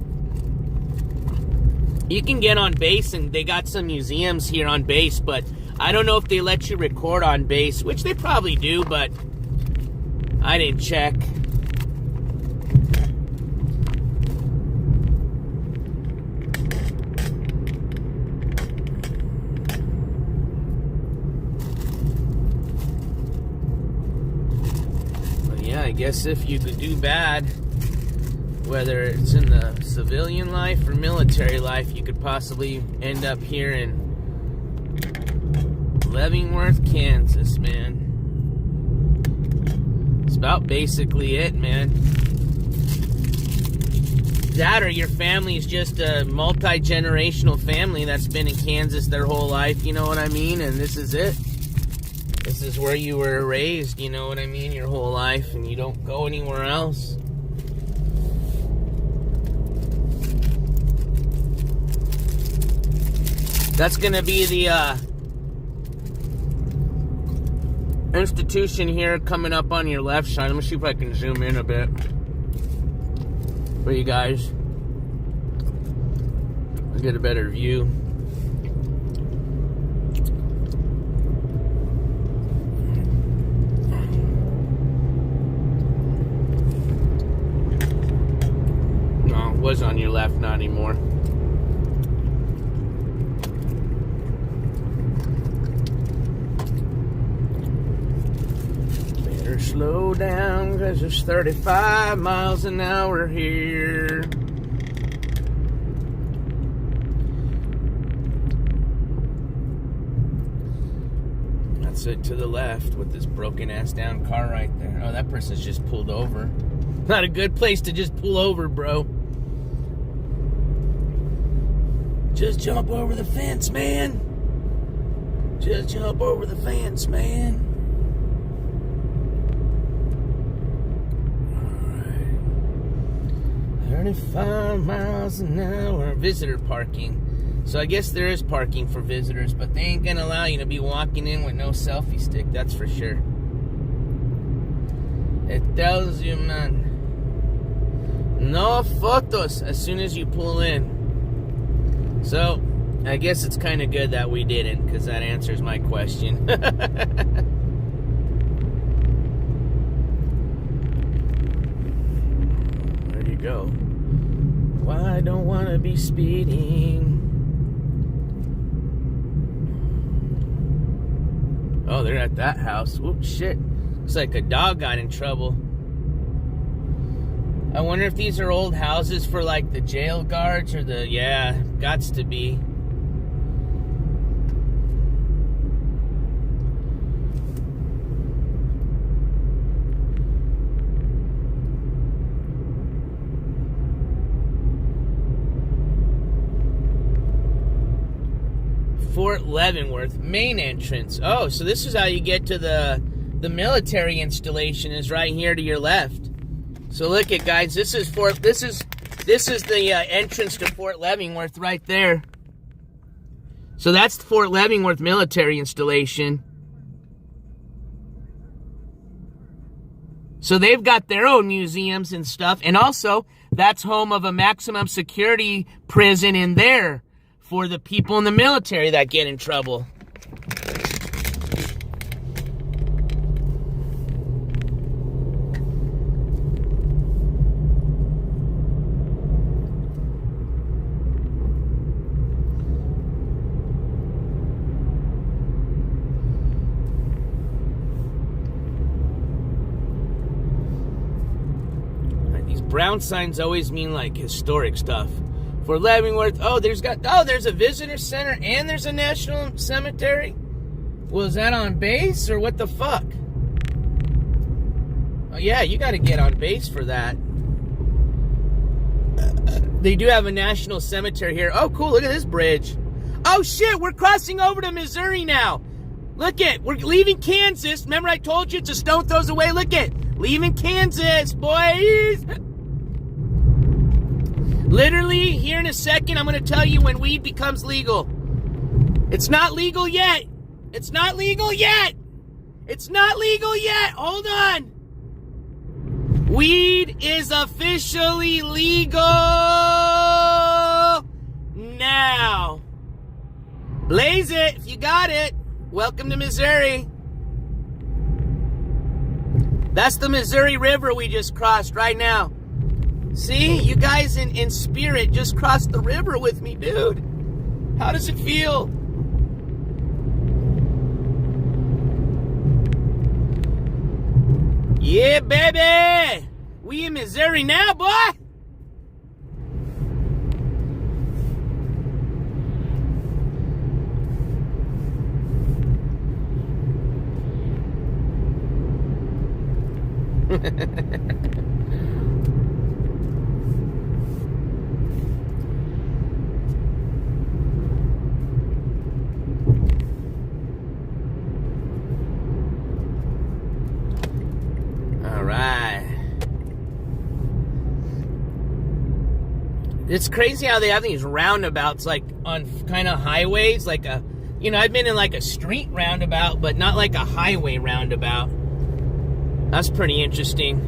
You can get on base, and they got some museums here on base, but I don't know if they let you record on base, which they probably do, but I didn't check. But yeah, I guess if you could do bad, whether it's in the civilian life or military life, you could possibly end up here in Leavenworth, Kansas, man. It's about basically it, man. That or your family is just a multi-generational family that's been in Kansas their whole life, you know what I mean? And this is it. This is where you were raised, you know what I mean, your whole life, and you don't go anywhere else. That's gonna be the institution here coming up on your left side. Let me see if I can zoom in a bit for you guys. I'll get a better view. No, it was on your left, not anymore. Slow down, because it's 35 miles an hour here. That's it to the left with this broken ass down car right there. Oh, that person's just pulled over. Not a good place to just pull over, bro. Just jump over the fence, man. Just jump over the fence, man. 35 miles an hour. Visitor parking. So I guess there is parking for visitors, but they ain't gonna allow you to be walking in with no selfie stick, that's for sure. It tells you, man, no photos as soon as you pull in. So I guess it's kind of good that we didn't, because that answers my question. There you go. Well, I don't want to be speeding. Oh, they're at that house. Whoop, shit. Looks like a dog got in trouble. I wonder if these are old houses for like the jail guards or the... Yeah, gots to be. Fort Leavenworth, main entrance. Oh, so this is how you get to the military installation, is right here to your left. So look at, guys, this is the entrance to Fort Leavenworth right there. So that's the Fort Leavenworth military installation. So they've got their own museums and stuff, and also that's home of a maximum security prison in there for the people in the military that get in trouble. These brown signs always mean like historic stuff. For Leavenworth, there's a visitor center and there's a national cemetery. Well, is that on base or what the fuck? Oh yeah, you got to get on base for that. They do have a national cemetery here. Oh cool, look at this bridge. Oh shit, we're crossing over to Missouri now. Look it, we're leaving Kansas. Remember I told you it's a stone throws away? Look it, leaving Kansas, boys. Literally, here in a second, I'm going to tell you when weed becomes legal. It's not legal yet. It's not legal yet. It's not legal yet. Hold on. Weed is officially legal now. Blaze it if you got it. Welcome to Missouri. That's the Missouri River we just crossed right now. See, you guys in spirit just crossed the river with me, dude. How does it feel? Yeah, baby! We in Missouri now, boy! All right. It's crazy how they have these roundabouts, like on kind of highways, like a, you know, I've been in like a street roundabout, but not like a highway roundabout. That's pretty interesting.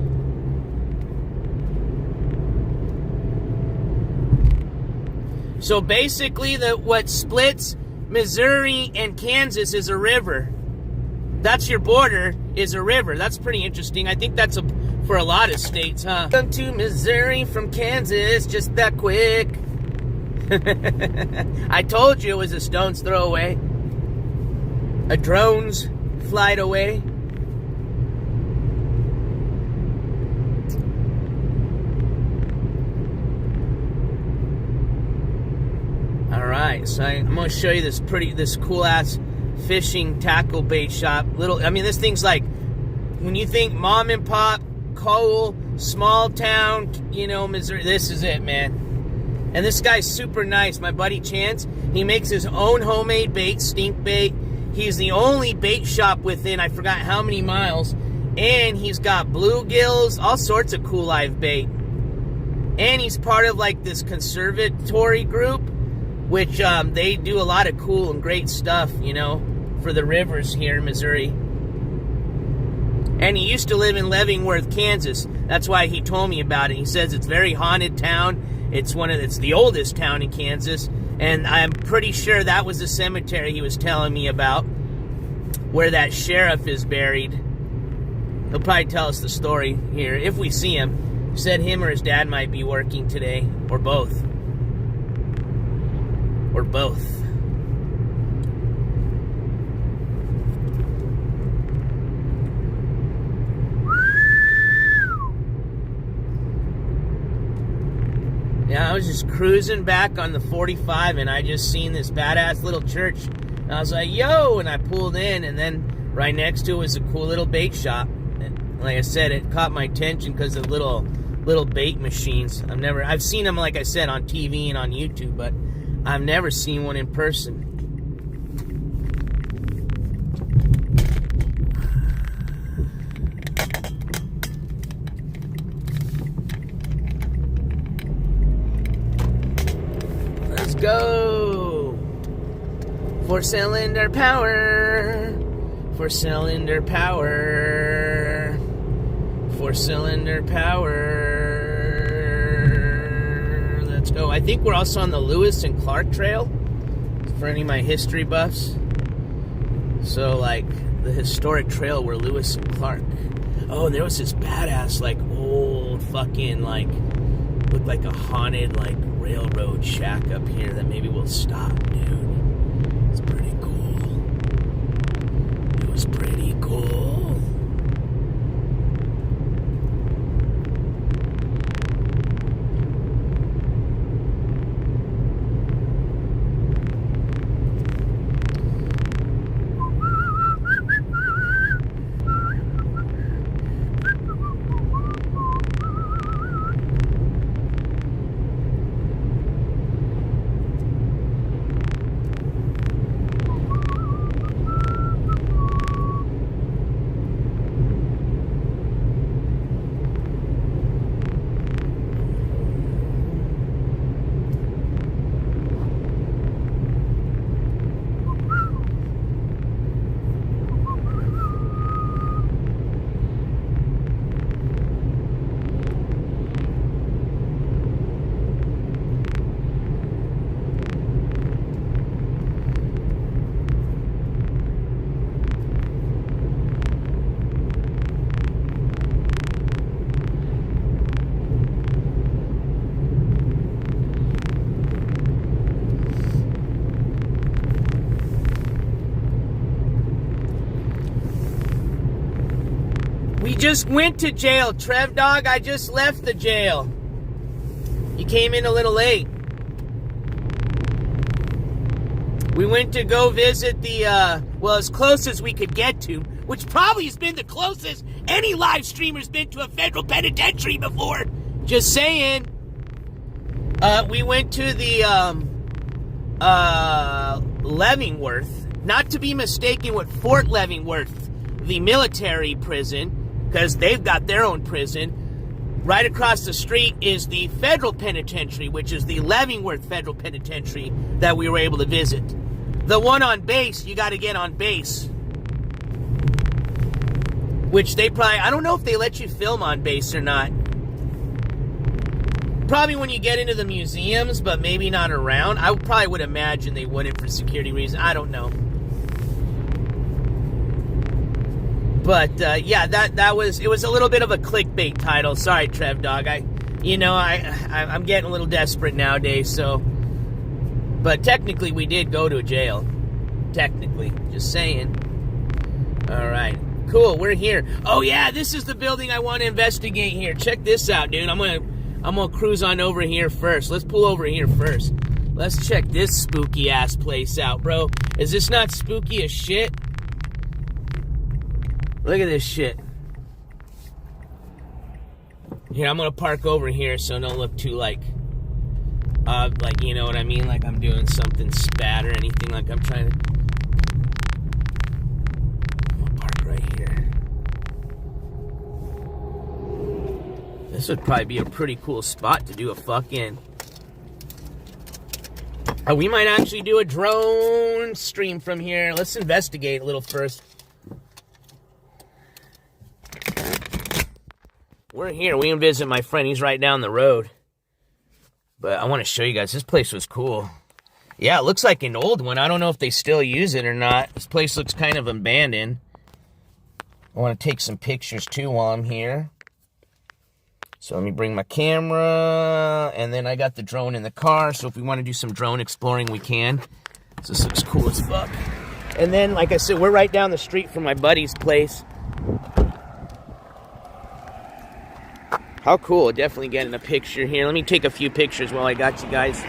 So basically, what splits Missouri and Kansas is a river. That's your border, is a river. That's pretty interesting. I think that's for a lot of states, huh? Come to Missouri from Kansas just that quick. I told you it was a stone's throw away. A drone's flight away. Alright, so I'm going to show you this cool ass fishing tackle bait shop. This thing's like, when you think mom and pop, coal, small town, you know, Missouri, this is it, man. And this guy's super nice. My buddy Chance, he makes his own homemade bait, stink bait. He's the only bait shop within, I forgot how many miles. And he's got bluegills, all sorts of cool live bait. And he's part of like this conservatory group, which they do a lot of cool and great stuff, you know, for the rivers here in Missouri. And he used to live in Leavenworth, Kansas. That's why he told me about it. He says it's a very haunted town. It's the oldest town in Kansas. And I'm pretty sure that was the cemetery he was telling me about, where that sheriff is buried. He'll probably tell us the story here, if we see him. He said him or his dad might be working today, or both. Or both. Yeah, I was just cruising back on the 45 and I just seen this badass little church. And I was like, yo, and I pulled in, and then right next to it was a cool little bait shop. And like I said, it caught my attention because of little bait machines. I've seen them, like I said, on TV and on YouTube, but I've never seen one in person. Let's go! Four-cylinder power! Four-cylinder power! Four-cylinder power! Let's go. I think we're also on the Lewis and Clark Trail, for any of my history buffs. So, like, the historic trail where Lewis and Clark. Oh, and there was this badass, like, old fucking, like, looked like a haunted, like, railroad shack up here that maybe we'll stop, dude. It's pretty cool. It was pretty cool. We just went to jail, Trev Dog. I just left the jail. You came in a little late. We went to go visit the, well, as close as we could get to, which probably has been the closest any live streamer's been to a federal penitentiary before. Just saying. We went to the, Leavenworth, not to be mistaken with Fort Leavenworth, the military prison, because they've got their own prison. Right across the street is the federal penitentiary, which is the Leavenworth Federal Penitentiary that we were able to visit. The one on base, you got to get on base. Which they probably, I don't know if they let you film on base or not. Probably when you get into the museums, but maybe not around. I probably would imagine they wouldn't for security reasons. I don't know. But, yeah, it was a little bit of a clickbait title. Sorry, Trev Dog. I'm getting a little desperate nowadays, so. But technically, we did go to a jail. Technically. Just saying. All right. Cool, we're here. Oh, yeah, this is the building I want to investigate here. Check this out, dude. I'm gonna cruise on over here first. Let's pull over here first. Let's check this spooky-ass place out, bro. Is this not spooky as shit? Look at this shit. Here, I'm gonna park over here so I don't look too like, you know what I mean? Like I'm doing something spat or anything, like I'm trying to... I'm gonna park right here. This would probably be a pretty cool spot to do a fucking... we might actually do a drone stream from here. Let's investigate a little first. We're here. We can visit my friend. He's right down the road. But I want to show you guys. This place was cool. Yeah, it looks like an old one. I don't know if they still use it or not. This place looks kind of abandoned. I want to take some pictures, too, while I'm here. So let me bring my camera. And then I got the drone in the car. So if we want to do some drone exploring, we can. So this looks cool as fuck. And then, like I said, we're right down the street from my buddy's place. How cool. Definitely getting a picture here. Let me take a few pictures while I got you guys.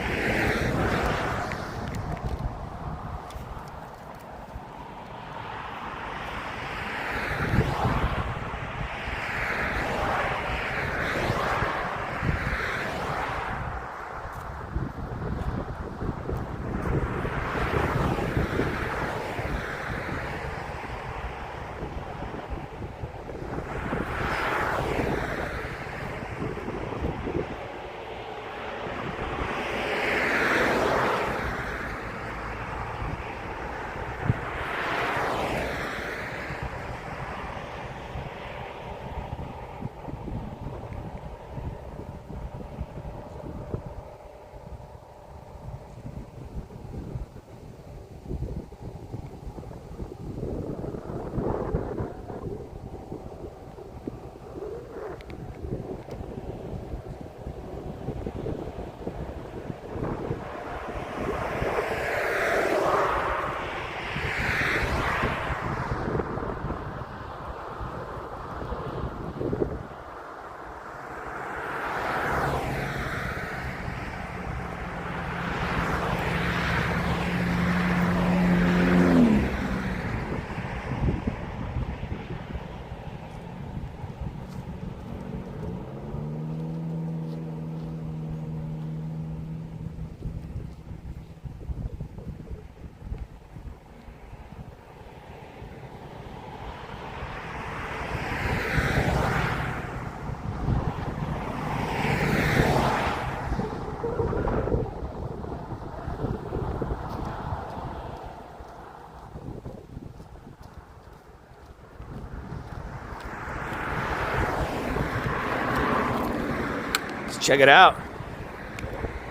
Check it out.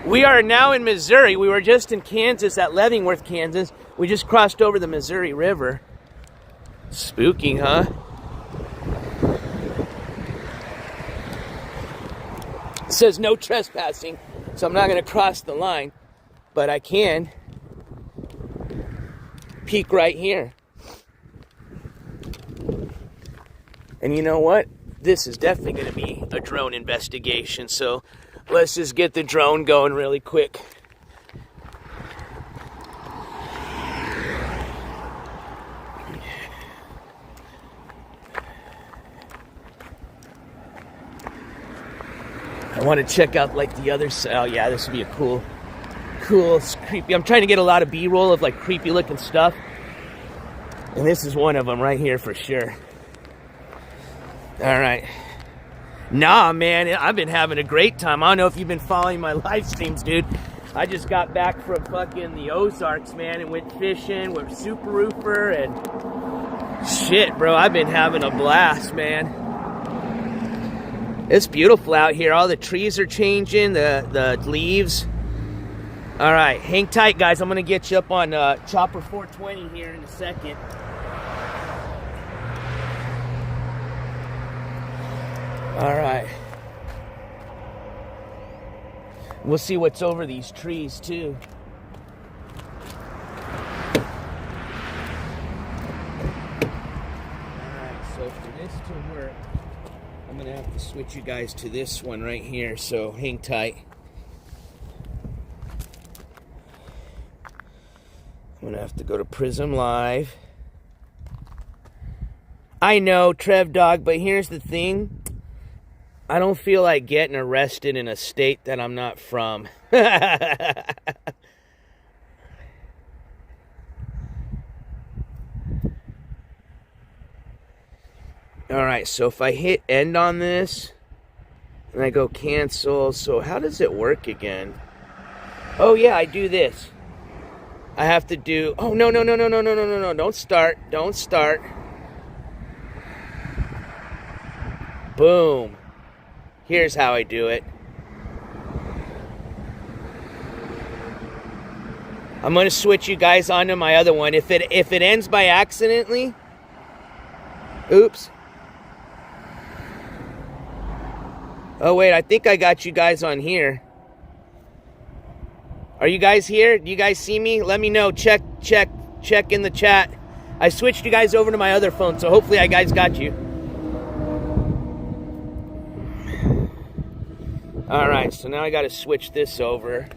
We are now in Missouri. We were just in Kansas, at Leavenworth, Kansas. We just crossed over the Missouri River. Spooky, huh? It says no trespassing, so I'm not going to cross the line, but I can peek right here. And you know what? This is definitely going to be a drone investigation. So let's just get the drone going really quick. I want to check out like the other side. Oh yeah, this would be a cool, creepy. I'm trying to get a lot of B-roll of like creepy looking stuff. And this is one of them right here for sure. All right. Nah, man, I've been having a great time. I don't know if you've been following my live streams, dude. I just got back from fucking the Ozarks, man, and went fishing with Super Roofer and shit, bro. I've been having a blast, man. It's beautiful out here. All the trees are changing, the leaves. All right, hang tight, guys. I'm gonna get you up on Chopper 420 here in a second. All right. We'll see what's over these trees, too. Alright, so for this to work, I'm going to have to switch you guys to this one right here, so hang tight. I'm going to have to go to Prism Live. I know, Trev Dog, but here's the thing. I don't feel like getting arrested in a state that I'm not from. Alright, so if I hit end on this, and I go cancel, so how does it work again? Oh yeah, I do this. I have to do, oh no, don't start. Boom. Here's how I do it. I'm going to switch you guys onto my other one. If it ends by accidentally, oops. Oh wait, I think I got you guys on here. Are you guys here? Do you guys see me? Let me know. Check in the chat. I switched you guys over to my other phone, so hopefully I guys got you. Alright, so now I gotta switch this over.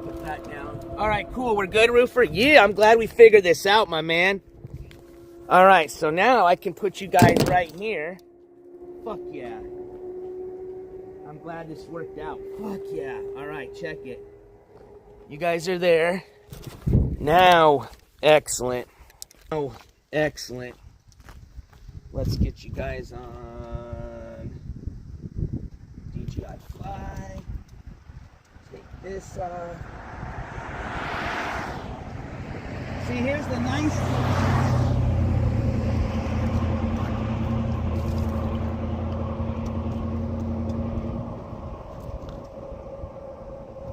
Put that down. Alright, cool. We're good, Roofer? Yeah, I'm glad we figured this out, my man. Alright, so now I can put you guys right here. Fuck yeah. I'm glad this worked out. Fuck yeah. Alright, check it. You guys are there. Now, excellent. Oh, excellent. Let's get you guys on DJI Fly. Take this off. See, here's the nice thing.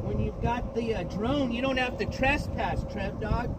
When you've got the drone, you don't have to trespass, Trev Dog.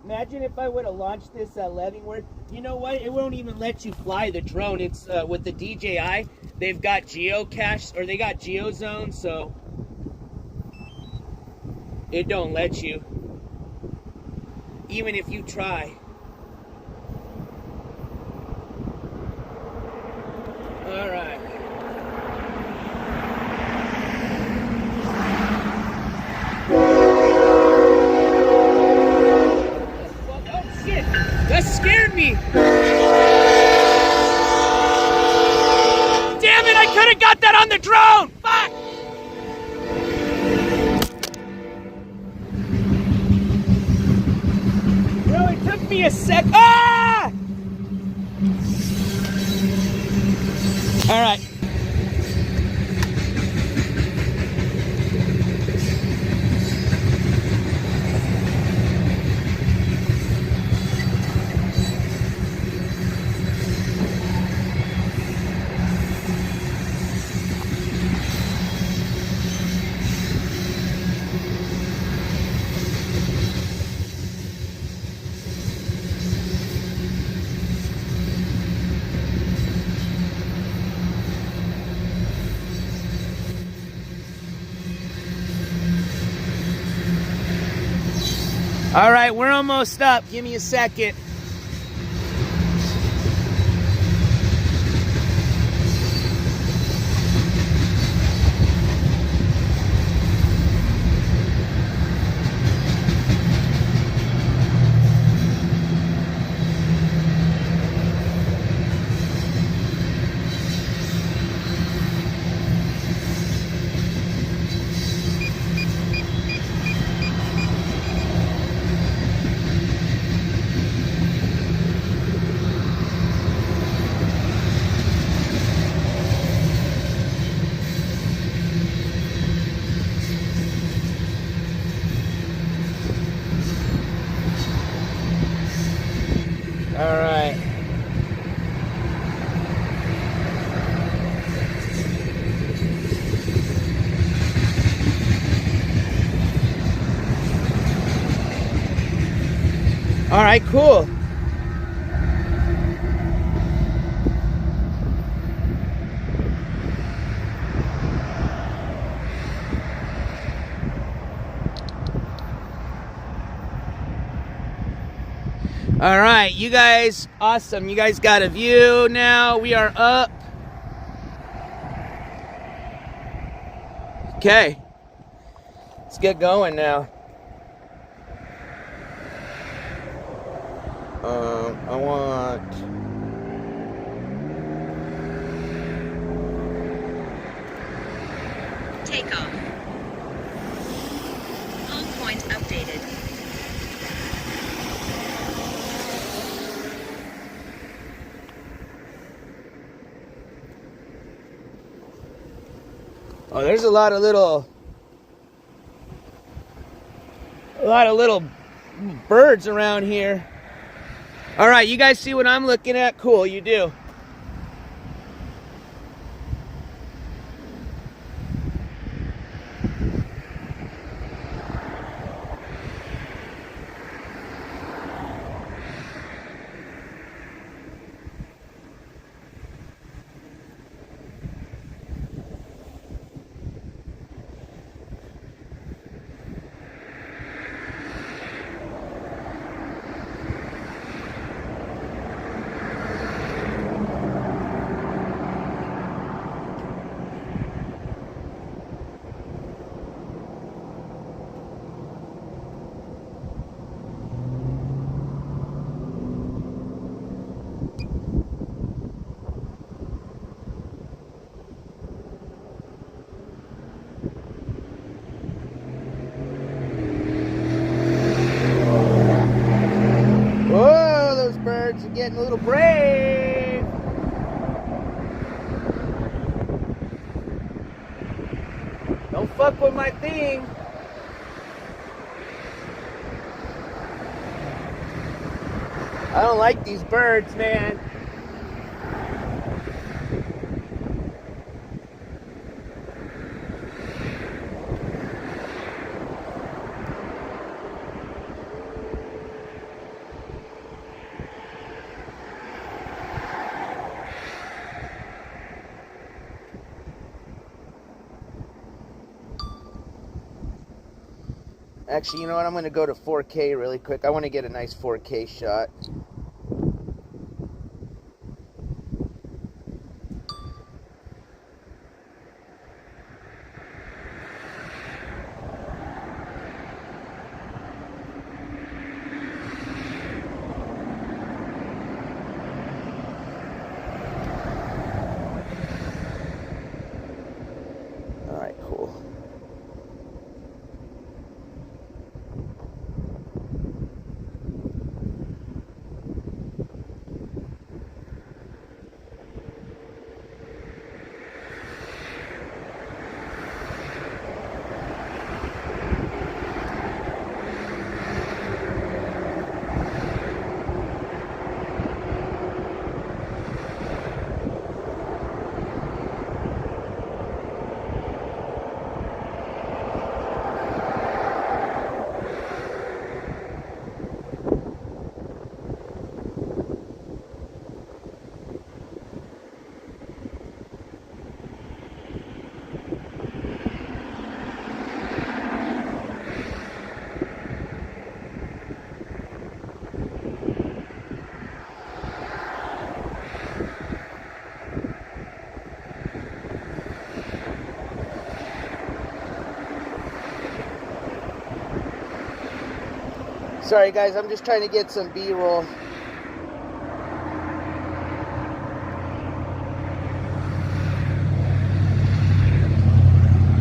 Imagine if I would have launched this at Leavenworth. You know what? It won't even let you fly the drone. It's with the DJI. They've got geocache, or they got geozone, so it don't let you. even if you try. All right. Oh, shit. That scared me. Damn it, I could have got that on the drone. Fuck. Bro, it took me a sec. Ah! All right. All right, we're almost up. Give me a second. All right. All right, cool. All right, you guys, awesome. You guys got a view now. We are up. Okay, let's get going now. I want... Takeoff. Home point updated. Oh, there's a lot of little birds around here. All right, you guys see what I'm looking at? Cool, you do. Whoa, those birds are getting a little brave. Don't fuck with my thing. I don't like these birds, man. Actually, you know what? I'm going to go to 4K really quick. I want to get a nice 4K shot. All right, cool. Sorry guys, I'm just trying to get some B-roll.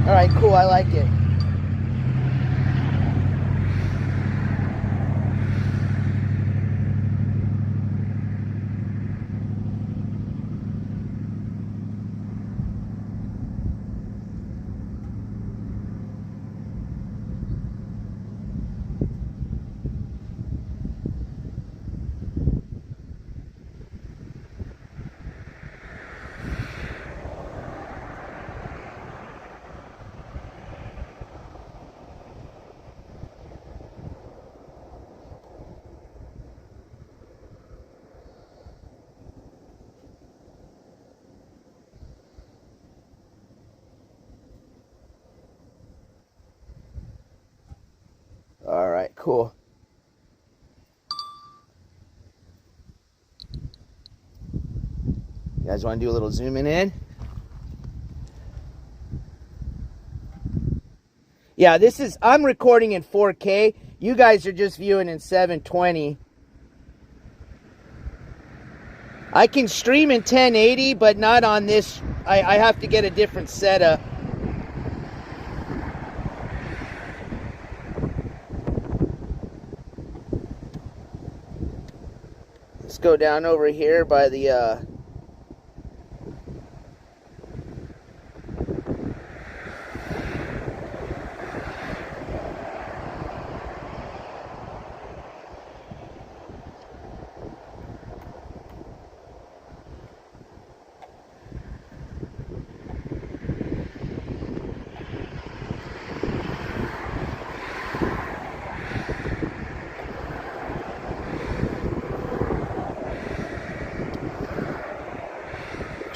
Alright, cool, I like it. All right, cool. You guys want to do a little zooming in? Yeah, I'm recording in 4K. You guys are just viewing in 720. I can stream in 1080, but not on this. I have to get a different setup. Let's go down over here by the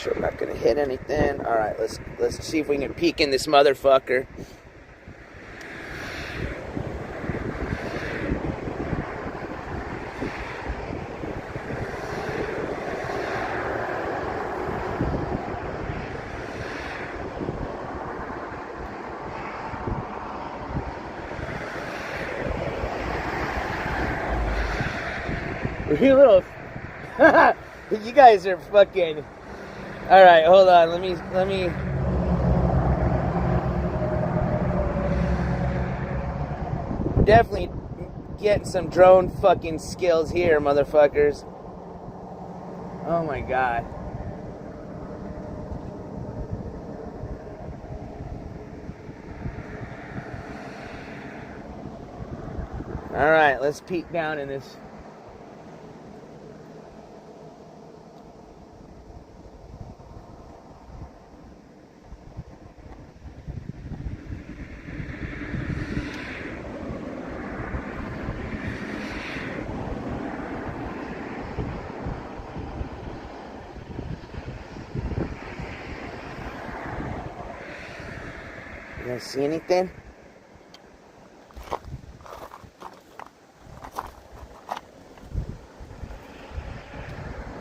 sure I'm not gonna hit anything. All right, let's see if we can peek in this motherfucker. You little, you guys are fucking. All right, hold on. Let me. Definitely getting some drone fucking skills here, motherfuckers. Oh my god. All right, let's peek down in this. You guys see anything?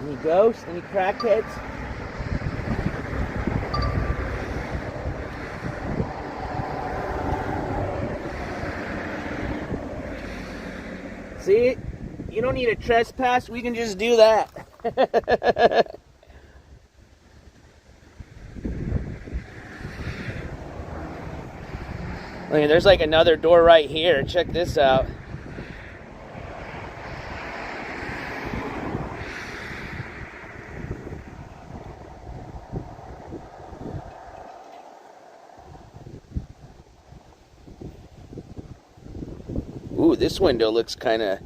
Any ghosts? Any crackheads? See? You don't need a trespass. We can just do that. Look, there's like another door right here. Check this out. Ooh, this window looks kind of...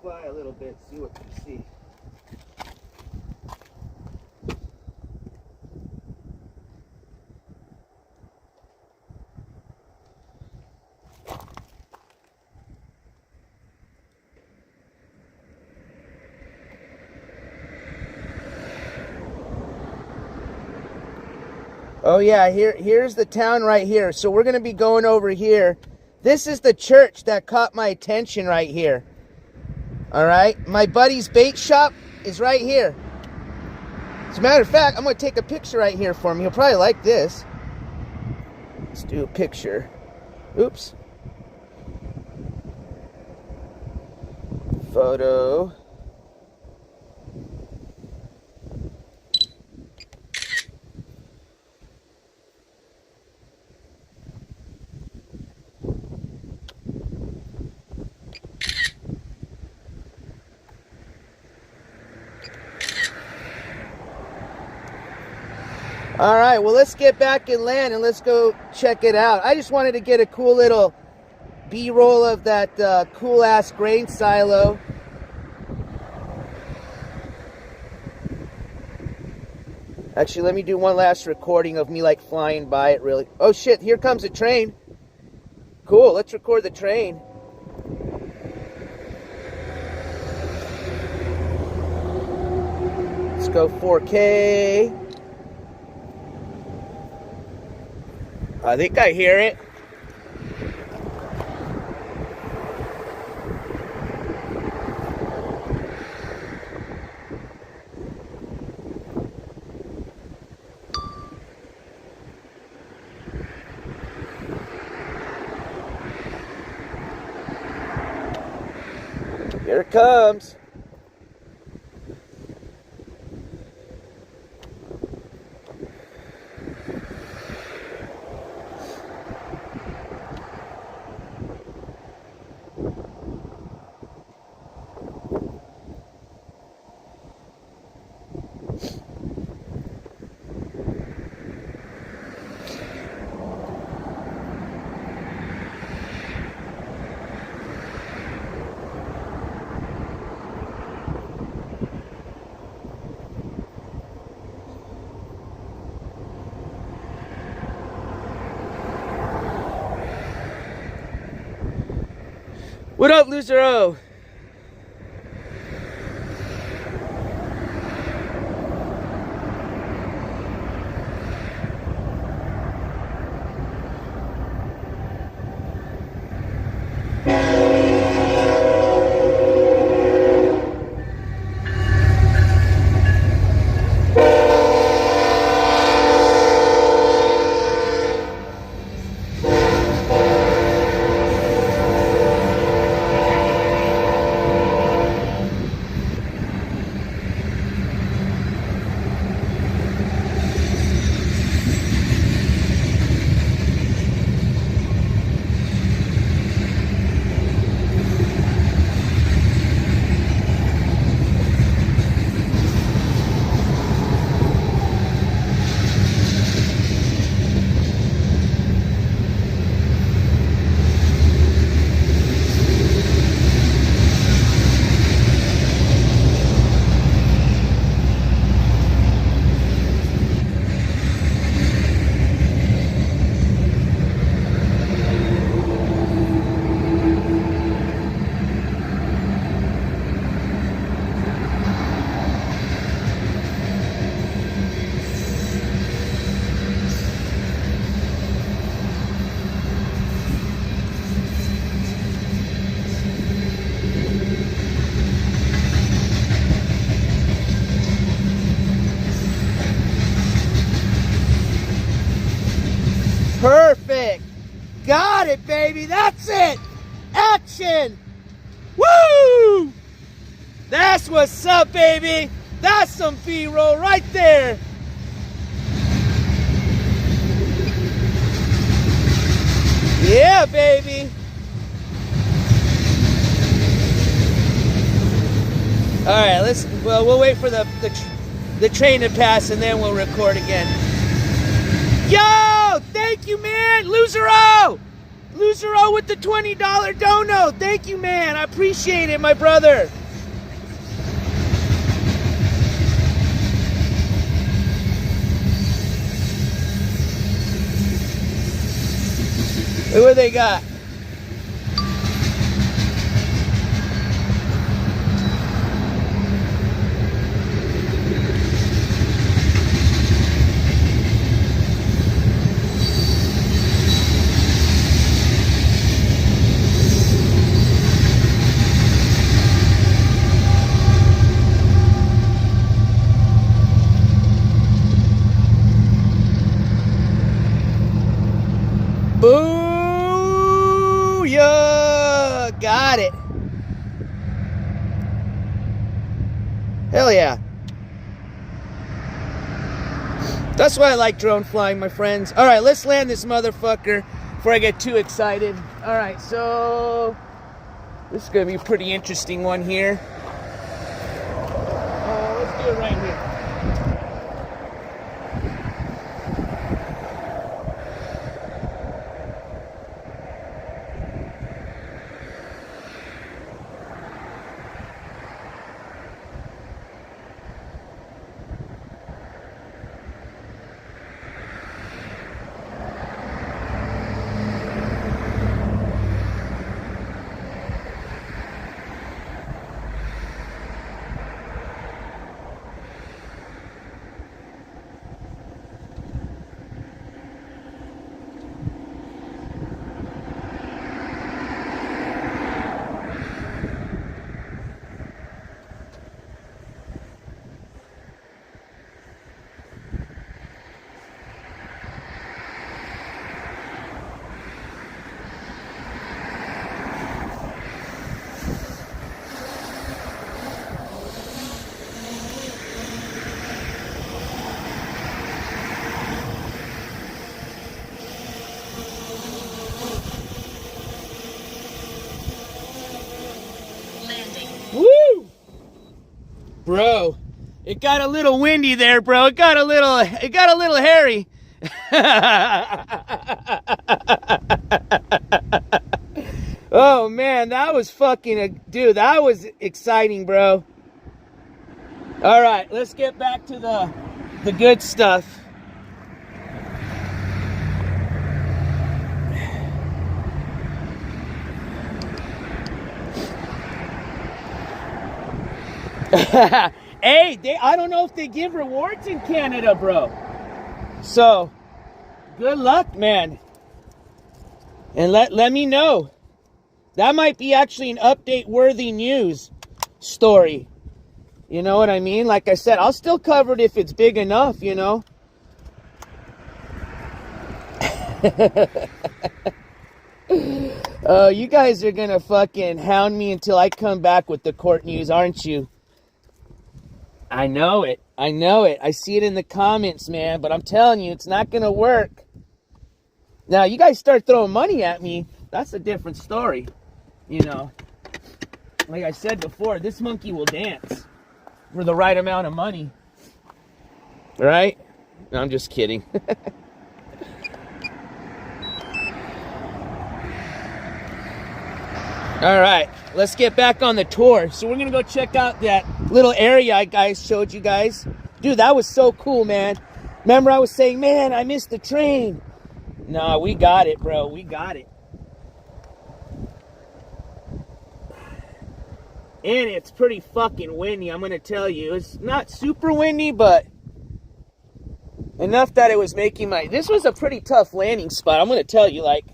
Fly a little bit, see what you see. Oh yeah, here's the town right here. So we're gonna be going over here. This is the church that caught my attention right here. All right, my buddy's bait shop is right here. As a matter of fact, I'm going to take a picture right here for him. He'll probably like this. Let's do a picture. Oops. Photo. All right, well, let's get back in land and let's go check it out. I just wanted to get a cool little B-roll of that cool-ass grain silo. Actually, let me do one last recording of me, like, flying by it, really. Oh, shit, here comes a train. Cool, let's record the train. Let's go 4K. I think I hear it. Here it comes. What up, Loser O? Perfect. Got it, baby. That's it. Action. Woo! That's what's up, baby. That's some B-roll right there. Yeah, baby. All right, we'll wait for the train to pass and then we'll record again. Yo, thank you, man. Loser O with the $20 dono. Thank you, man. I appreciate it, my brother. Look what they got. Booyah! Got it. Hell yeah. That's why I like drone flying, my friends. All right, let's land this motherfucker before I get too excited. All right, so this is going to be a pretty interesting one here. Let's do it right here. Woo! Bro, it got a little windy there, bro. It got a little hairy. Oh man, that was dude, that was exciting, bro. All right, let's get back to the good stuff. Hey, I don't know if they give rewards in Canada, bro. So, good luck, man. And let me know. That might be actually an update-worthy news story. You know what I mean? Like I said, I'll still cover it if it's big enough, you know? Oh, you guys are gonna fucking hound me until I come back with the court news, aren't you? I know it. I know it. I see it in the comments, man. But I'm telling you, it's not gonna work. Now, you guys start throwing money at me, that's a different story. You know, like I said before, this monkey will dance for the right amount of money. Right? No, I'm just kidding. All right, let's get back on the tour. So we're gonna go check out that little area I guys showed you guys. Dude, that was so cool, man. Remember I was saying, man, I missed the train. Nah, we got it, bro. We got it. And it's pretty fucking windy, I'm gonna tell you. It's not super windy, but enough that it was making my... This was a pretty tough landing spot, I'm gonna tell you. Like,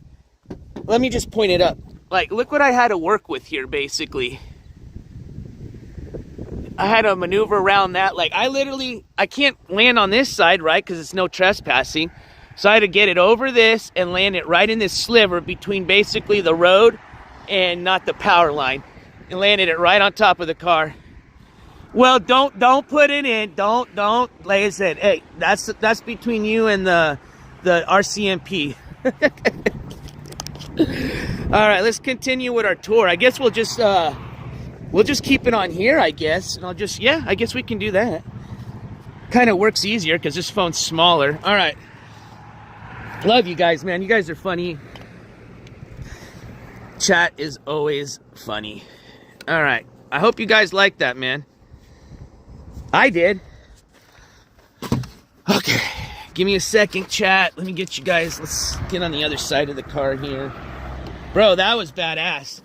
let me just point it up. Like, look what I had to work with here, basically. I had to maneuver around that. Like, I can't land on this side, right? Because it's no trespassing. So I had to get it over this and land it right in this sliver between basically the road and not the power line. And landed it right on top of the car. Well, don't put it in. Don't. Like I said, hey, that's between you and the RCMP. All right, let's continue with our tour. I guess we'll just keep it on here, I guess. And I guess we can do that. Kind of works easier because this phone's smaller. All right. Love you guys, man. You guys are funny. Chat is always funny. All right. I hope you guys like that, man. I did. Okay. Give me a second, chat. Let me get you guys. Let's get on the other side of the car here. Bro, that was badass.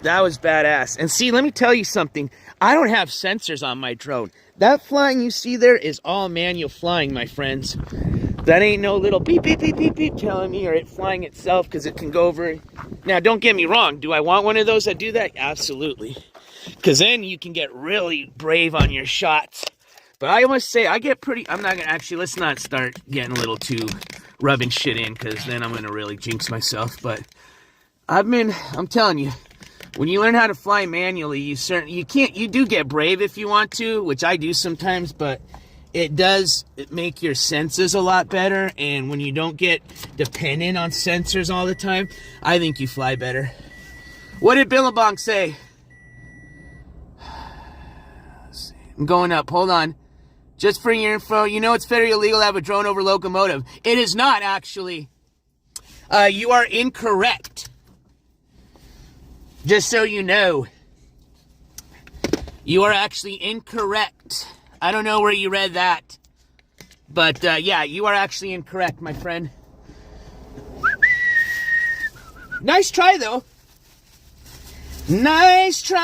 That was badass. And see, let me tell you something. I don't have sensors on my drone. That flying you see there is all manual flying, my friends. That ain't no little beep, beep, beep, beep, beep telling me or it flying itself because it can go over. Now, don't get me wrong. Do I want one of those that do that? Absolutely. Because then you can get really brave on your shots. But I must say, I get pretty... I'm not going to... Actually, let's not start getting a little too rubbing shit in because then I'm going to really jinx myself. But I'm telling you, when you learn how to fly manually, you do get brave if you want to, which I do sometimes, but it does make your senses a lot better. And when you don't get dependent on sensors all the time, I think you fly better. What did Billabong say? I'm going up. Hold on. Just for your info, you know it's very illegal to have a drone over locomotive. It is not, actually. You are incorrect. Just so you know. You are actually incorrect. I don't know where you read that. But, yeah, you are actually incorrect, my friend. Nice try, though. Nice try.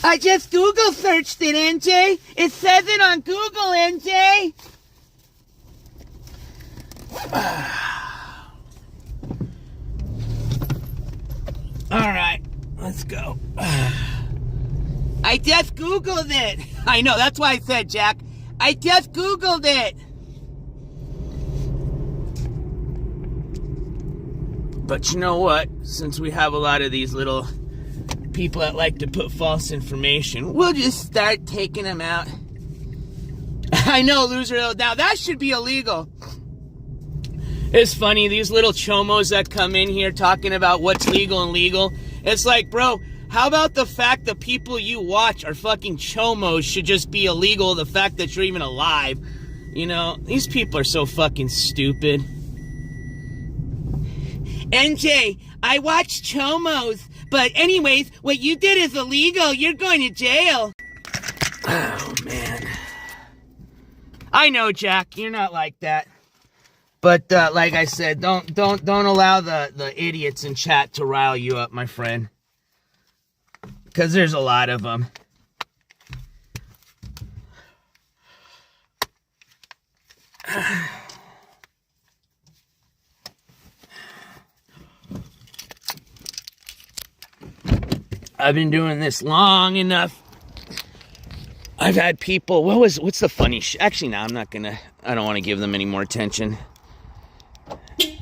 I just Google searched it, NJ. It says it on Google, NJ. All right, let's go. I just Googled it. I know, that's why I said, Jack. I just Googled it. But you know what? Since we have a lot of these little people that like to put false information, we'll just start taking them out. I know, loser. Now, that should be illegal. It's funny, these little chomos that come in here talking about what's legal and legal. It's like, bro, how about the fact that people you watch are fucking chomos should just be illegal, the fact that you're even alive? You know, these people are so fucking stupid. NJ, I watch chomos, but anyways, what you did is illegal. You're going to jail. Oh, man. I know, Jack, you're not like that. But like I said, don't allow the idiots in chat to rile you up, my friend. Because there's a lot of them. I've been doing this long enough. I've had people, what's the funny actually, no, I don't want to give them any more attention.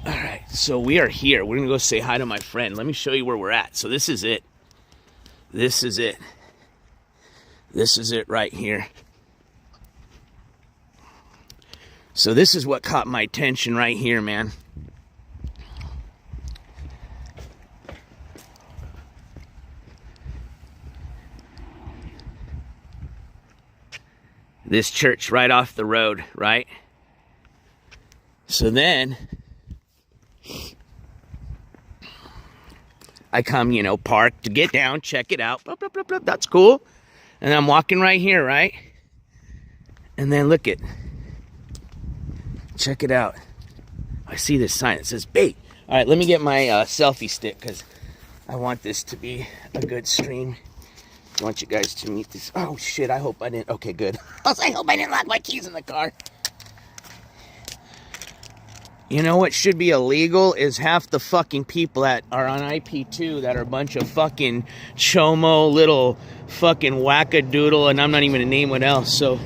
All right, so we are here. We're going to go say hi to my friend. Let me show you where we're at. So this is it. This is it. This is it right here. So this is what caught my attention right here, man. This church right off the road, right? So then I come, park to get down, check it out. Blah, blah, blah, blah. That's cool. And I'm walking right here, right? And then look it. Check it out. I see this sign. It says bait. All right, let me get my selfie stick because I want this to be a good stream. I want you guys to meet this. Oh, shit. I hope I didn't. Okay, good. I hope I didn't lock my keys in the car. You know what should be illegal is half the fucking people that are on IP2 that are a bunch of fucking chomo, little fucking wackadoodle, and I'm not even going to name what else. So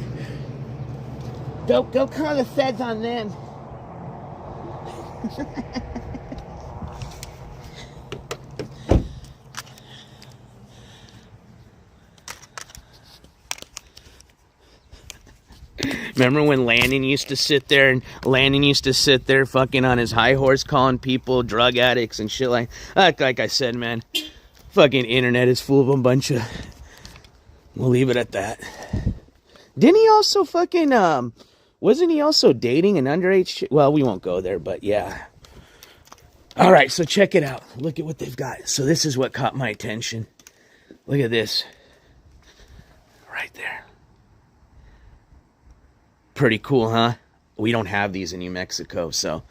go call the feds on them. Remember when Landon used to sit there fucking on his high horse calling people drug addicts and shit like I said, man, fucking internet is full of a bunch of, we'll leave it at that. Didn't he also fucking, wasn't he also dating an underage well, we won't go there, but yeah. All right, so check it out. Look at what they've got. So this is what caught my attention. Look at this. Right there. Pretty cool, huh? We don't have these in New Mexico, so.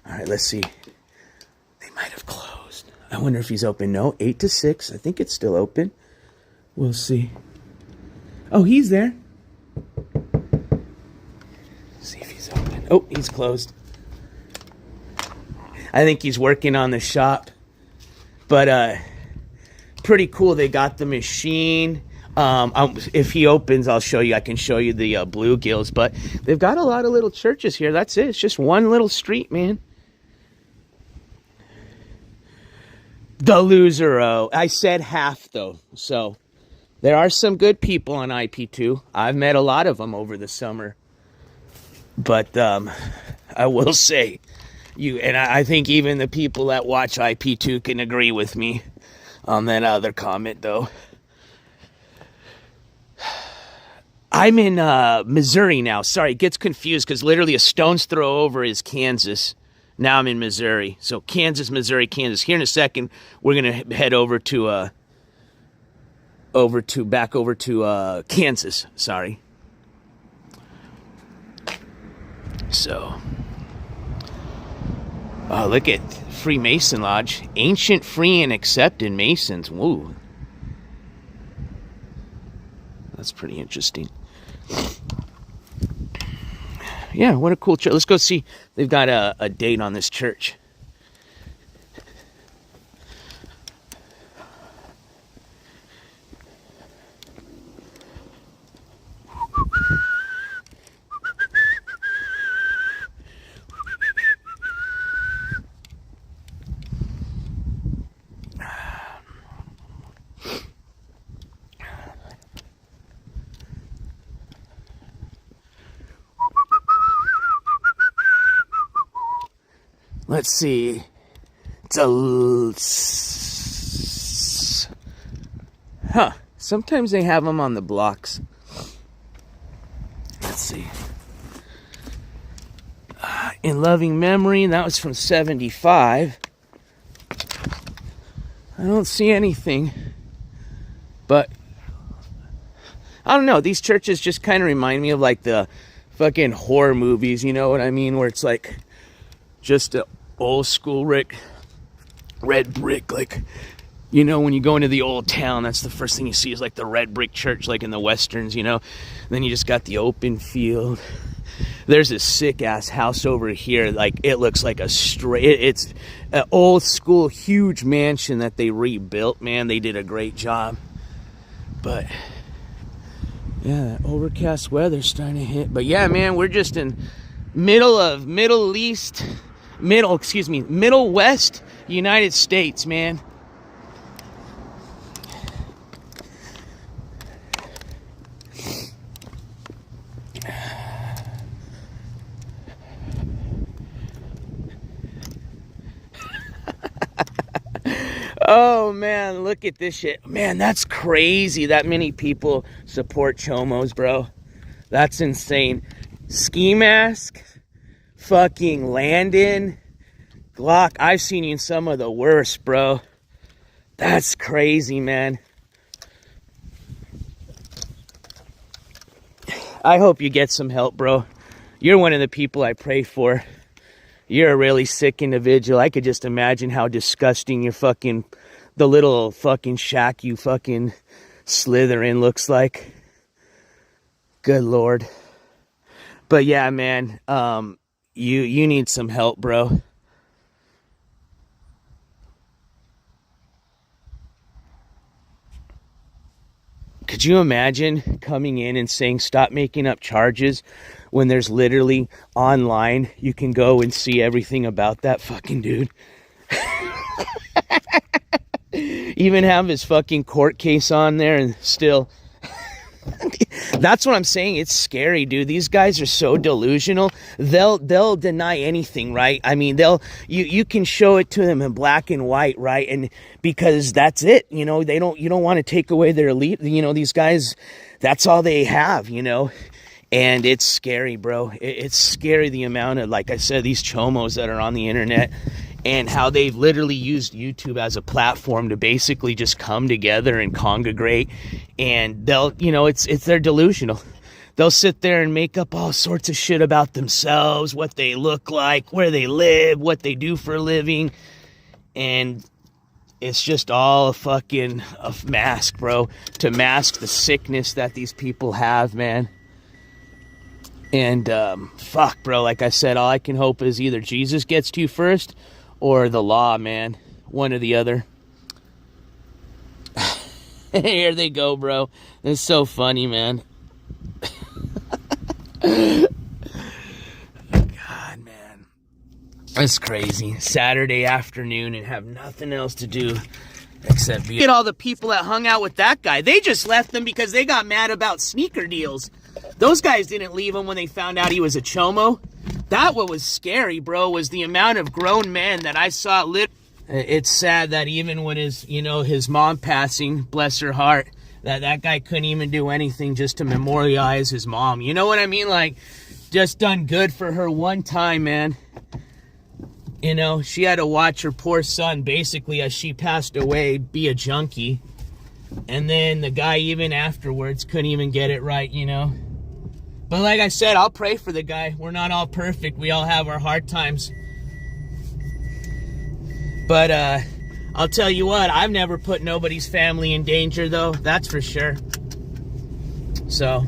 All right, let's see. They might have closed. I wonder if he's open. No, 8 to 6. I think it's still open. We'll see. Oh, he's there. See if he's open. Oh, he's closed. I think he's working on the shop. But, pretty cool. They got the machine. If he opens, I'll show you. I can show you the bluegills, but they've got a lot of little churches here. That's it. It's just one little street, man. The loser-o. I said half, though. So there are some good people on IP2. I've met a lot of them over the summer. But I will say, I think even the people that watch IP2 can agree with me on that other comment, though. I'm in Missouri now. Sorry, it gets confused because literally a stone's throw over is Kansas. Now I'm in Missouri. So Kansas, Missouri, Kansas. Here in a second, we're going to head over to Kansas. Sorry. So, oh, look at Freemason Lodge. Ancient, free, and accepted Masons. Woo. That's pretty interesting. Yeah, what a cool church. Let's go see. They've got a date on this church. Let's see. Sometimes they have them on the blocks. Let's see. In loving memory, and that was from 75. I don't see anything. But I don't know. These churches just kind of remind me of like the fucking horror movies. You know what I mean? Where it's like Just a old school red brick, like, you know, when you go into the old town, that's the first thing you see is like the red brick church, like in the westerns, you know. And then you just got the open field. There's this sick ass house over here, like it looks like it's an old school huge mansion that they rebuilt. Man, they did a great job. But yeah, that overcast weather's starting to hit. But yeah, man, we're just in Middle West United States, man. Oh man, look at this shit. Man, that's crazy that many people support chomos, bro. That's insane. Ski mask, fucking Landon, Glock. I've seen you in some of the worst, bro. That's crazy, man. I hope you get some help, bro. You're one of the people I pray for. You're a really sick individual. I could just imagine how disgusting your fucking, the little fucking shack you fucking slither in looks like. Good Lord. But yeah, man, you need some help, bro. Could you imagine coming in and saying, stop making up charges, when there's literally online, you can go and see everything about that fucking dude? Even have his fucking court case on there and still... That's what I'm saying. It's scary, dude. These guys are so delusional. They'll deny anything, right? I mean, you can show it to them in black and white, right? And because that's it, you know, you don't want to take away their elite, you know, these guys, that's all they have, you know. And it's scary, bro. It's scary, the amount of, like I said, these chomos that are on the internet, and how they've literally used YouTube as a platform to basically just come together and congregate. And they'll, you know, they're delusional. They'll sit there and make up all sorts of shit about themselves, what they look like, where they live, what they do for a living. And it's just all a mask, bro, to mask the sickness that these people have, man. And fuck, bro, like I said, all I can hope is either Jesus gets to you first or the law, man. One or the other. Here they go, bro. It's so funny, man. God, man. It's crazy. Saturday afternoon and have nothing else to do except be... Look at all the people that hung out with that guy. They just left them because they got mad about sneaker deals. Those guys didn't leave him when they found out he was a chomo. That what was scary, bro, was the amount of grown men that I saw. It's sad that even when his mom passing, bless her heart, that guy couldn't even do anything just to memorialize his mom. You know what I mean? Like, just done good for her one time, man. You know, she had to watch her poor son, basically, as she passed away, be a junkie. And then the guy, even afterwards, couldn't even get it right, you know? But like I said, I'll pray for the guy. We're not all perfect. We all have our hard times. But I'll tell you what, I've never put nobody's family in danger, though. That's for sure. So,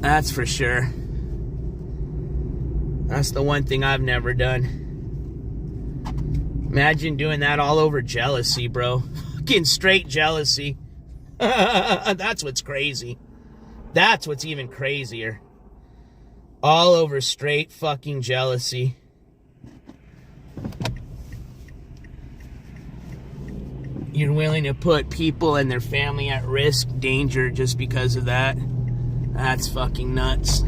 that's for sure. That's the one thing I've never done. Imagine doing that all over jealousy, bro. Fucking straight jealousy. That's what's crazy. That's what's even crazier. All over straight fucking jealousy. You're willing to put people and their family at risk, danger, just because of that. That's fucking nuts.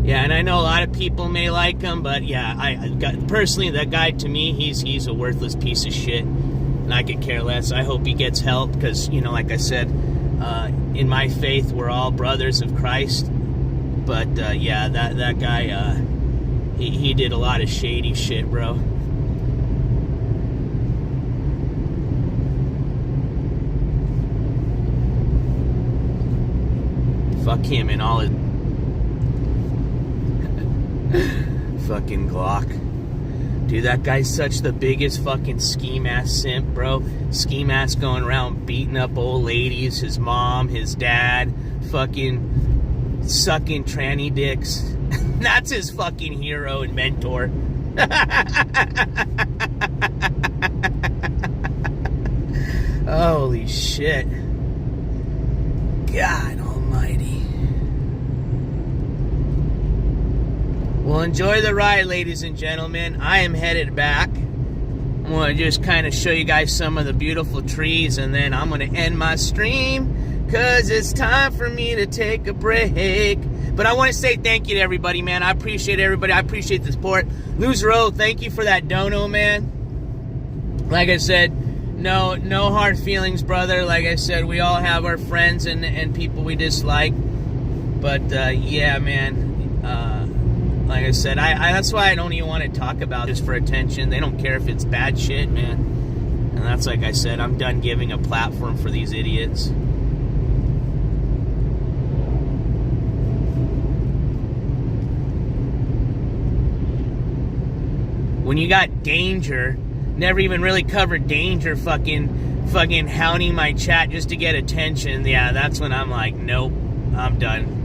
Yeah, and I know a lot of people may like him, but yeah, personally, that guy, to me, he's a worthless piece of shit, and I could care less. I hope he gets help, because, you know, like I said, in my faith, we're all brothers of Christ. But yeah, that guy, he did a lot of shady shit, bro. Fuck him and all his fucking Glock. Dude, that guy's such the biggest fucking scheme-ass simp, bro. Scheme-ass going around beating up old ladies, his mom, his dad, fucking sucking tranny dicks. That's his fucking hero and mentor. Holy shit. God almighty. Well, enjoy the ride, ladies and gentlemen. I am headed back. I'm going to just kind of show you guys some of the beautiful trees, and then I'm going to end my stream because it's time for me to take a break. But I want to say thank you to everybody, man. I appreciate everybody. I appreciate the support. Loser O, thank you for that dono, man. Like I said, no hard feelings, brother. Like I said, we all have our friends and people we dislike. But, yeah, man. Like I said, I that's why I don't even want to talk about this for attention. They don't care if it's bad shit, man. And that's like I said, I'm done giving a platform for these idiots. When you got Danger, never even really covered Danger fucking hounding my chat just to get attention, yeah, that's when I'm like, nope, I'm done.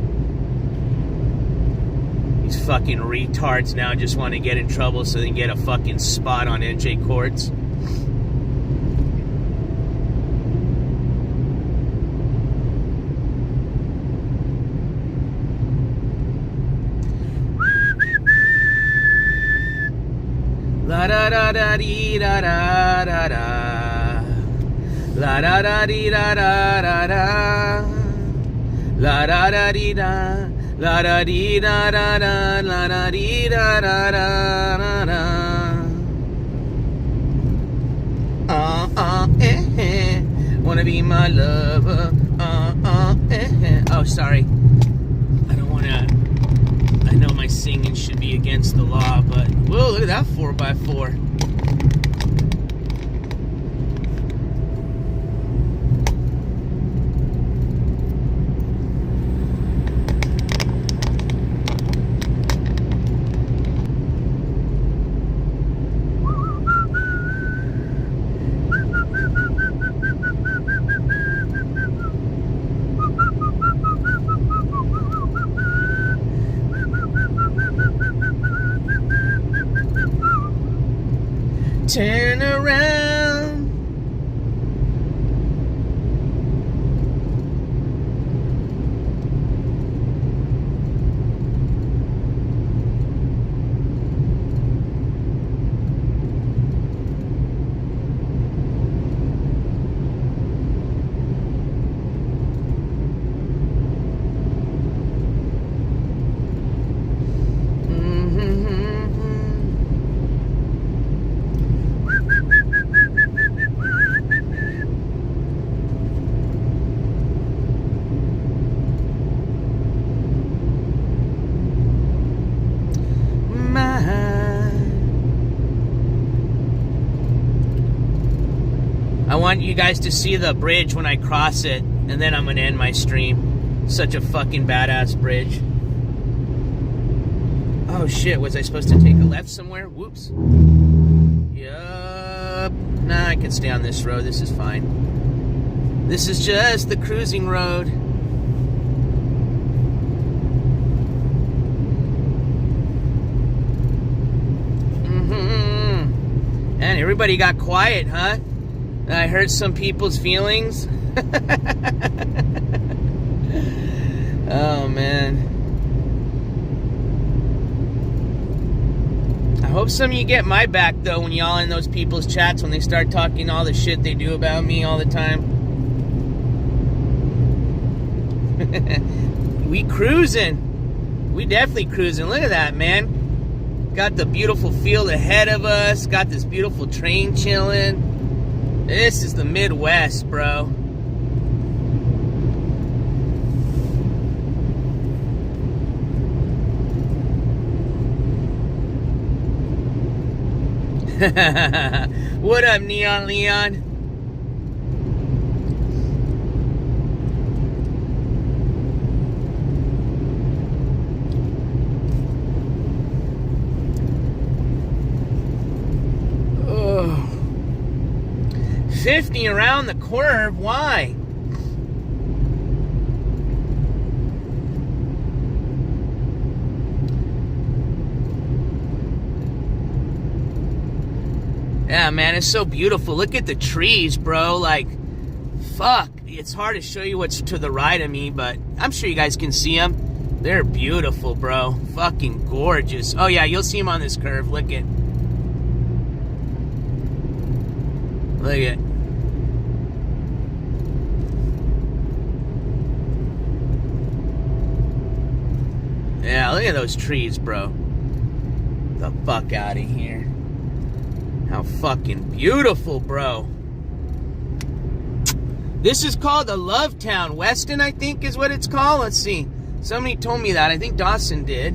These fucking retards now just want to get in trouble so they can get a fucking spot on NJCourts. La da da da dee da da da da. La da da dee da da da da. La da da dee da. La da dee da da da. La da dee da da da da. Wanna be my lover. Oh, sorry. I don't wanna. I know my singing should be against the law, but whoa, look at that 4x4. Turn around. I want you guys to see the bridge when I cross it, and then I'm gonna end my stream. Such a fucking badass bridge. Oh shit, was I supposed to take a left somewhere? Whoops. Yup. Nah, I can stay on this road. This is fine. This is just the cruising road. And everybody got quiet, huh? I hurt some people's feelings. Oh, man. I hope some of you get my back, though, when y'all in those people's chats, when they start talking all the shit they do about me all the time. We cruising. We definitely cruising. Look at that, man. Got the beautiful field ahead of us. Got this beautiful train chilling. This is the Midwest, bro. What up, Neon Leon? 50 around the curve. Why? Yeah, man, it's so beautiful. Look at the trees, bro. Like, fuck. It's hard to show you what's to the right of me, but I'm sure you guys can see them. They're beautiful, bro. Fucking gorgeous. Oh, yeah, you'll see them on this curve. Look at. Look at. Yeah, look at those trees, bro. Get the fuck out of here. How fucking beautiful, bro. This is called the Love Town. Weston, I think, is what it's called. Let's see. Somebody told me that. I think Dawson did.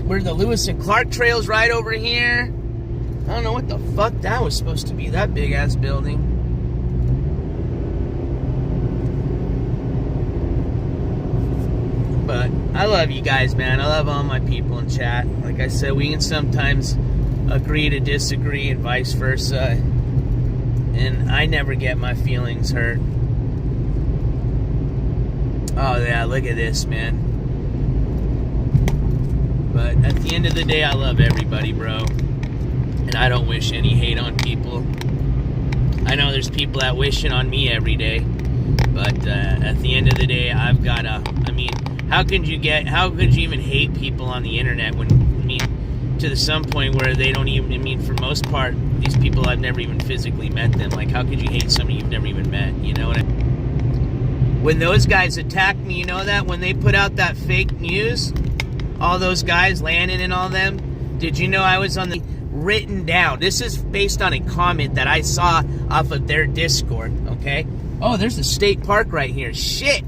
Where the Lewis and Clark Trail's right over here. I don't know what the fuck that was supposed to be. That big-ass building. But I love you guys, man. I love all my people in chat. Like I said, we can sometimes agree to disagree and vice versa. And I never get my feelings hurt. Oh, yeah, look at this, man. But at the end of the day, I love everybody, bro. And I don't wish any hate on people. I know there's people that wish it on me every day. But at the end of the day, I've got to... I mean, how could you even hate people on the internet when... I mean, to some point where they don't even... I mean, for most part, these people, I've never even physically met them. Like, how could you hate somebody you've never even met? You know what I mean? When those guys attacked me, you know that? When they put out that fake news, all those guys, Landon and all them, did you know I was on the written down? This is based on a comment that I saw off of their Discord, okay? Oh, there's a state park right here. Shit!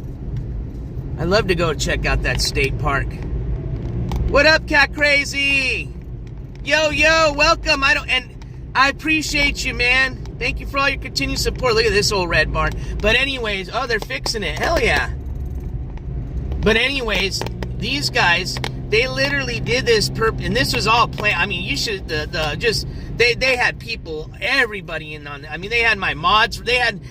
I'd love to go check out that state park. What up, Cat Crazy? Yo, welcome. I appreciate you, man. Thank you for all your continued support. Look at this old red barn. But anyways, oh, they're fixing it. Hell yeah. But anyways, these guys, they literally did this and this was all planned. I mean, you should, they had people, everybody in on, I mean, they had my mods, they had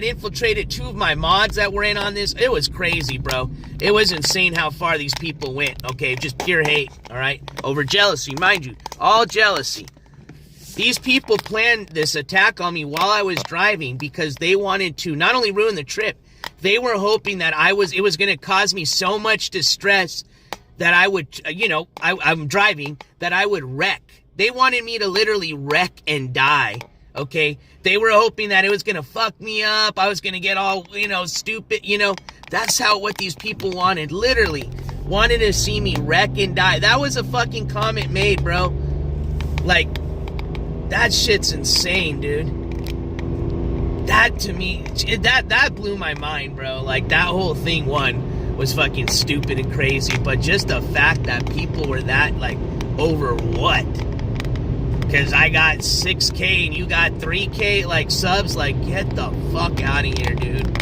infiltrated 2 of my mods that were in on this. It was crazy, bro. It was insane how far these people went, okay? Just pure hate, all right? Over jealousy, mind you, all jealousy. These people planned this attack on me while I was driving because they wanted to not only ruin the trip, they were hoping that it was going to cause me so much distress that I would, I'm driving, that I would wreck. They wanted me to literally wreck and die, okay? They were hoping that it was going to fuck me up. I was going to get all, stupid, That's what these people wanted, literally. Wanted to see me wreck and die. That was a fucking comment made, bro. Like, that shit's insane, dude. That, to me, that blew my mind, bro. Like, that whole thing, was fucking stupid and crazy. But just the fact that people were that, like, over what? Because I got 6K and you got 3K, like, subs. Like, get the fuck out of here, dude.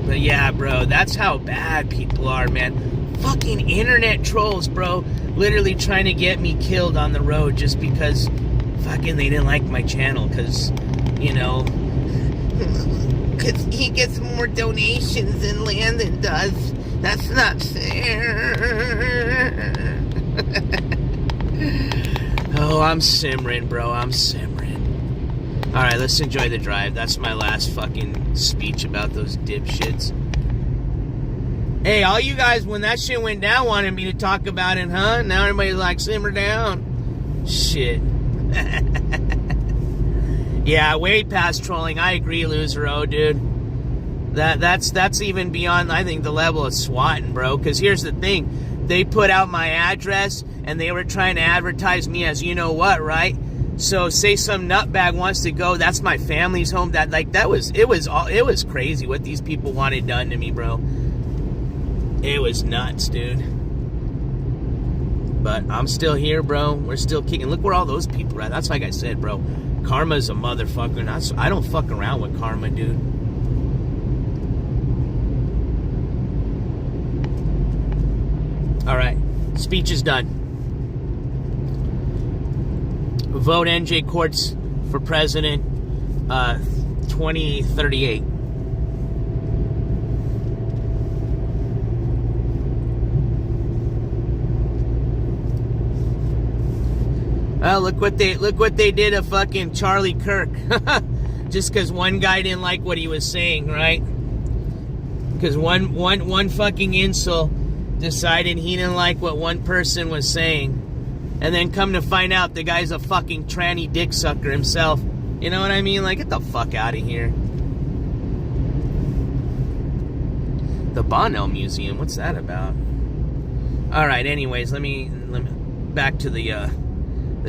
But yeah, bro, that's how bad people are, man. Fucking internet trolls, bro. Literally trying to get me killed on the road just because fucking they didn't like my channel. Because, because he gets more donations than Landon does. That's not fair. Oh, I'm simmering, bro. I'm simmering. Alright, let's enjoy the drive. That's my last fucking speech about those dipshits. Hey, all you guys, when that shit went down, wanted me to talk about it, huh? Now everybody's like, simmer down. Shit. Yeah, way past trolling. I agree, Loser-O, dude. That's even beyond, I think, the level of swatting, bro. Because here's the thing. They put out my address, and they were trying to advertise me as you-know-what, right? So, say some nutbag wants to go, that's my family's home. It was crazy what these people wanted done to me, bro. It was nuts, dude. But I'm still here, bro. We're still kicking. Look where all those people are at. That's like I said, bro. Karma's a motherfucker. I don't fuck around with karma, dude. All right, speech is done. Vote NJCourts for president 2038. Well, look what they did to fucking Charlie Kirk. Just because one guy didn't like what he was saying, right? Because one fucking incel decided he didn't like what one person was saying. And then come to find out the guy's a fucking tranny dick sucker himself. You know what I mean? Like, get the fuck out of here. The Bonnell Museum, what's that about? Alright, anyways, let me back to the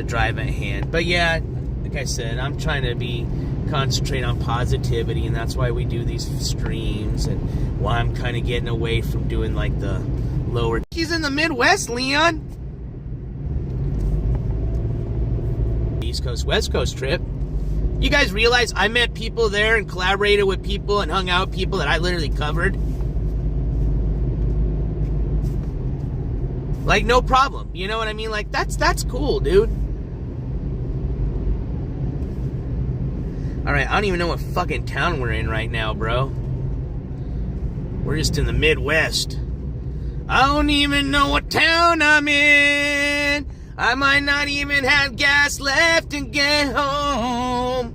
drive at hand. But yeah, like I said, I'm trying to concentrate on positivity, and that's why we do these streams, and why I'm kind of getting away from doing like the lower. He's in the Midwest, Leon. East Coast, West Coast trip. You guys realize I met people there and collaborated with people and hung out with people that I literally covered? Like, no problem. You know what I mean? Like, that's cool, dude. Alright, I don't even know what fucking town we're in right now, bro. We're just in the Midwest. I don't even know what town I'm in. I might not even have gas left and get home.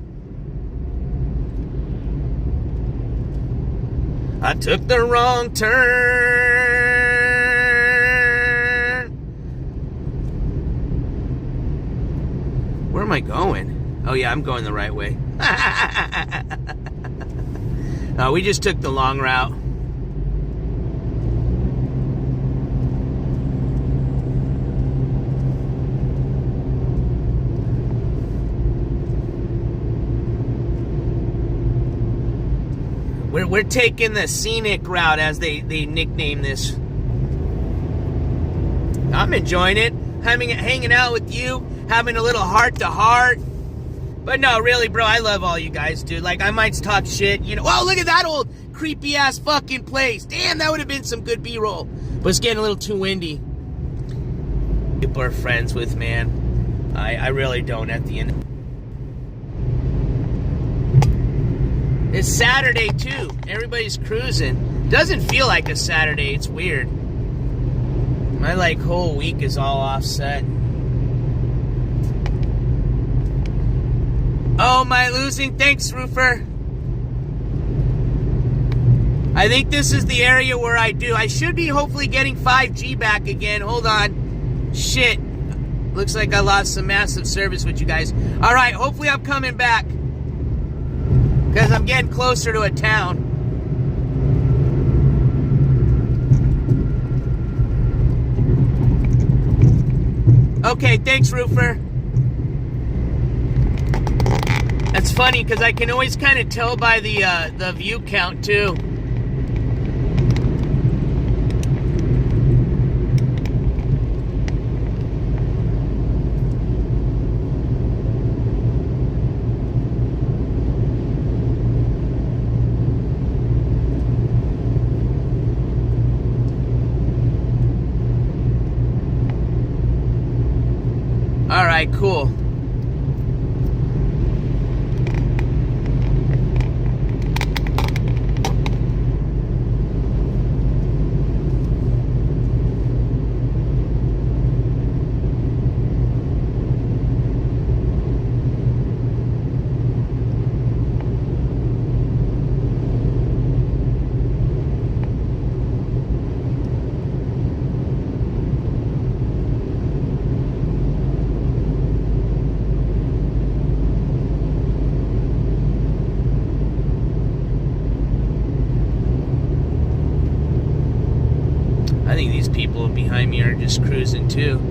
I took the wrong turn. Where am I going? Oh yeah, I'm going the right way. We just took the long route. We're taking the scenic route, as they nickname this. I'm enjoying it. Hanging out with you, having a little heart-to-heart. But no, really, bro, I love all you guys, dude. Like, I might talk shit, you know. Oh, look at that old creepy-ass fucking place. Damn, that would have been some good B-roll. But it's getting a little too windy. People are friends with, man. I really don't at the end. It's Saturday, too. Everybody's cruising. Doesn't feel like a Saturday. It's weird. My, like, whole week is all offset. Oh, am I losing? Thanks, Roofer. I think this is the area where I should be hopefully getting 5G back again. Hold on. Shit. Looks like I lost some massive service with you guys. Alright, hopefully I'm coming back. Because I'm getting closer to a town. Okay, thanks, Roofer. That's funny, because I can always kind of tell by the view count, too. Alright, cool. I think these people behind me are just cruising too.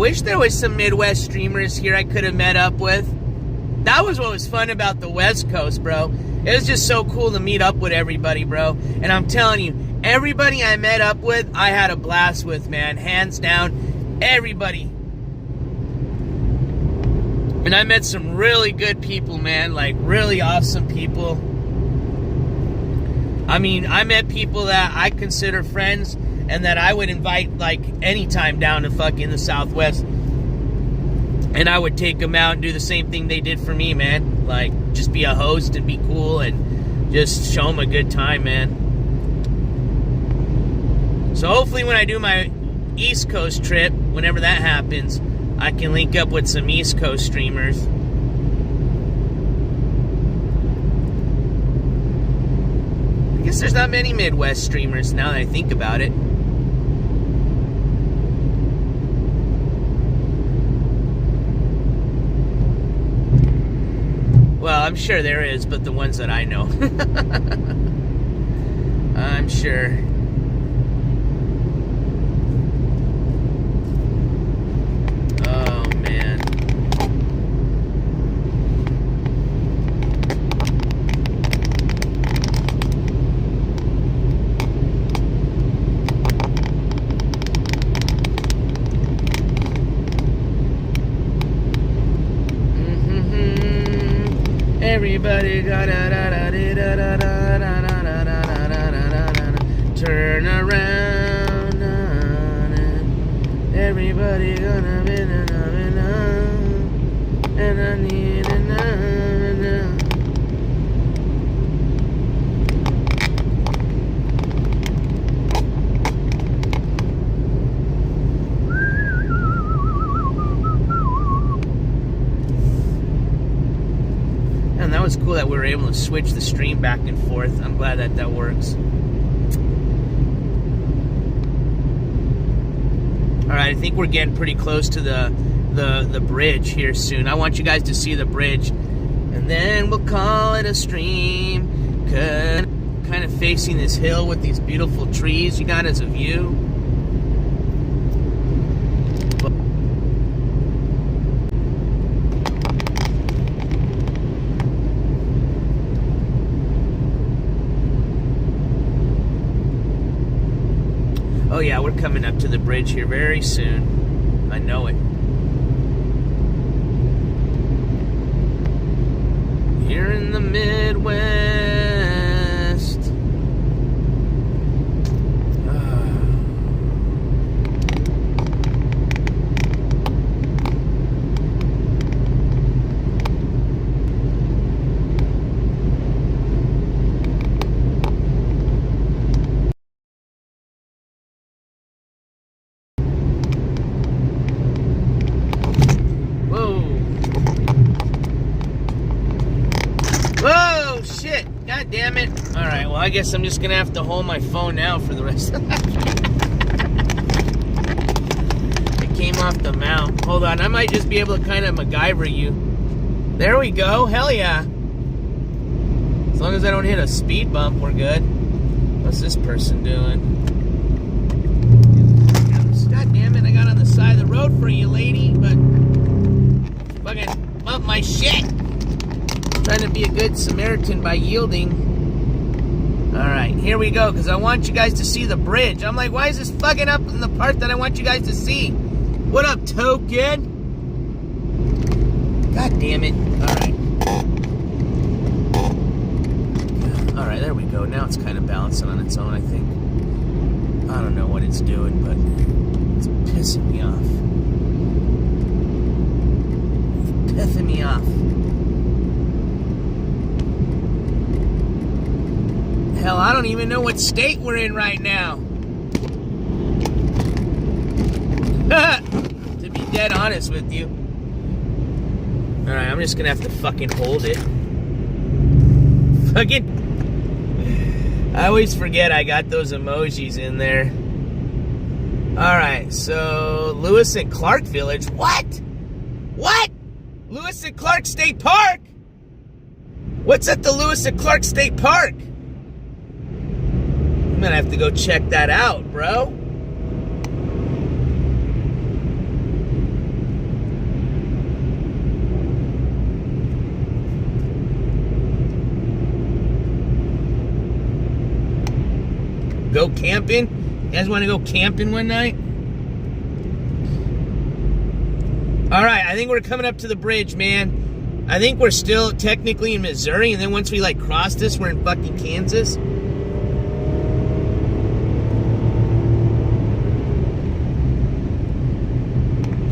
wish there was some Midwest streamers here I could have met up with. That was what was fun about the West Coast, bro. It was just so cool to meet up with everybody, bro. And I'm telling you, everybody I met up with, I had a blast with, man. Hands down, everybody. And I met some really good people, man. Like, really awesome people. I mean, I met people that I consider friends and that I would invite, like, anytime down to fucking the Southwest. And I would take them out and do the same thing they did for me, man. Like, just be a host and be cool and just show them a good time, man. So hopefully when I do my East Coast trip, whenever that happens, I can link up with some East Coast streamers. I guess there's not many Midwest streamers now that I think about it. Well, I'm sure there is, but the ones that I know. I'm sure. Oh, man. Everybody turn around. Everybody gonna be and I need another. And that was cool that we were able to switch the stream back and forth. I'm glad that that works. Alright, I think we're getting pretty close to the bridge here soon. I want you guys to see the bridge. And then we'll call it a stream. Kind of facing this hill with these beautiful trees you got as a view. Oh yeah, we're coming up to the bridge here very soon. I know it. Here in the Midwest. God damn it. Alright, well, I guess I'm just gonna have to hold my phone now for the rest of that. It came off the mount. Hold on, I might just be able to kind of MacGyver you. There we go. Hell yeah. As long as I don't hit a speed bump, we're good. What's this person doing? God damn it, I got on the side of the road for you, lady, but fucking bump my shit. Trying to be a good Samaritan by yielding. Alright, here we go, because I want you guys to see the bridge. I'm like, why is this fucking up in the part that I want you guys to see? What up, token? God damn it. Alright. Alright, there we go. Now it's kind of balancing on its own, I think. I don't know what it's doing, but it's pissing me off. It's pissing me off. Hell, I don't even know what state we're in right now. To be dead honest with you. Alright, I'm just gonna have to fucking hold it. Fucking... I always forget I got those emojis in there. Alright, so... Lewis and Clark Village. What? What? Lewis and Clark State Park? What's at the Lewis and Clark State Park? I'm gonna have to go check that out, bro. go camping? You guys want to go camping one night? All right, I think we're coming up to the bridge, man. I think we're still technically in Missouri, and then once we, like, cross this, we're in fucking Kansas.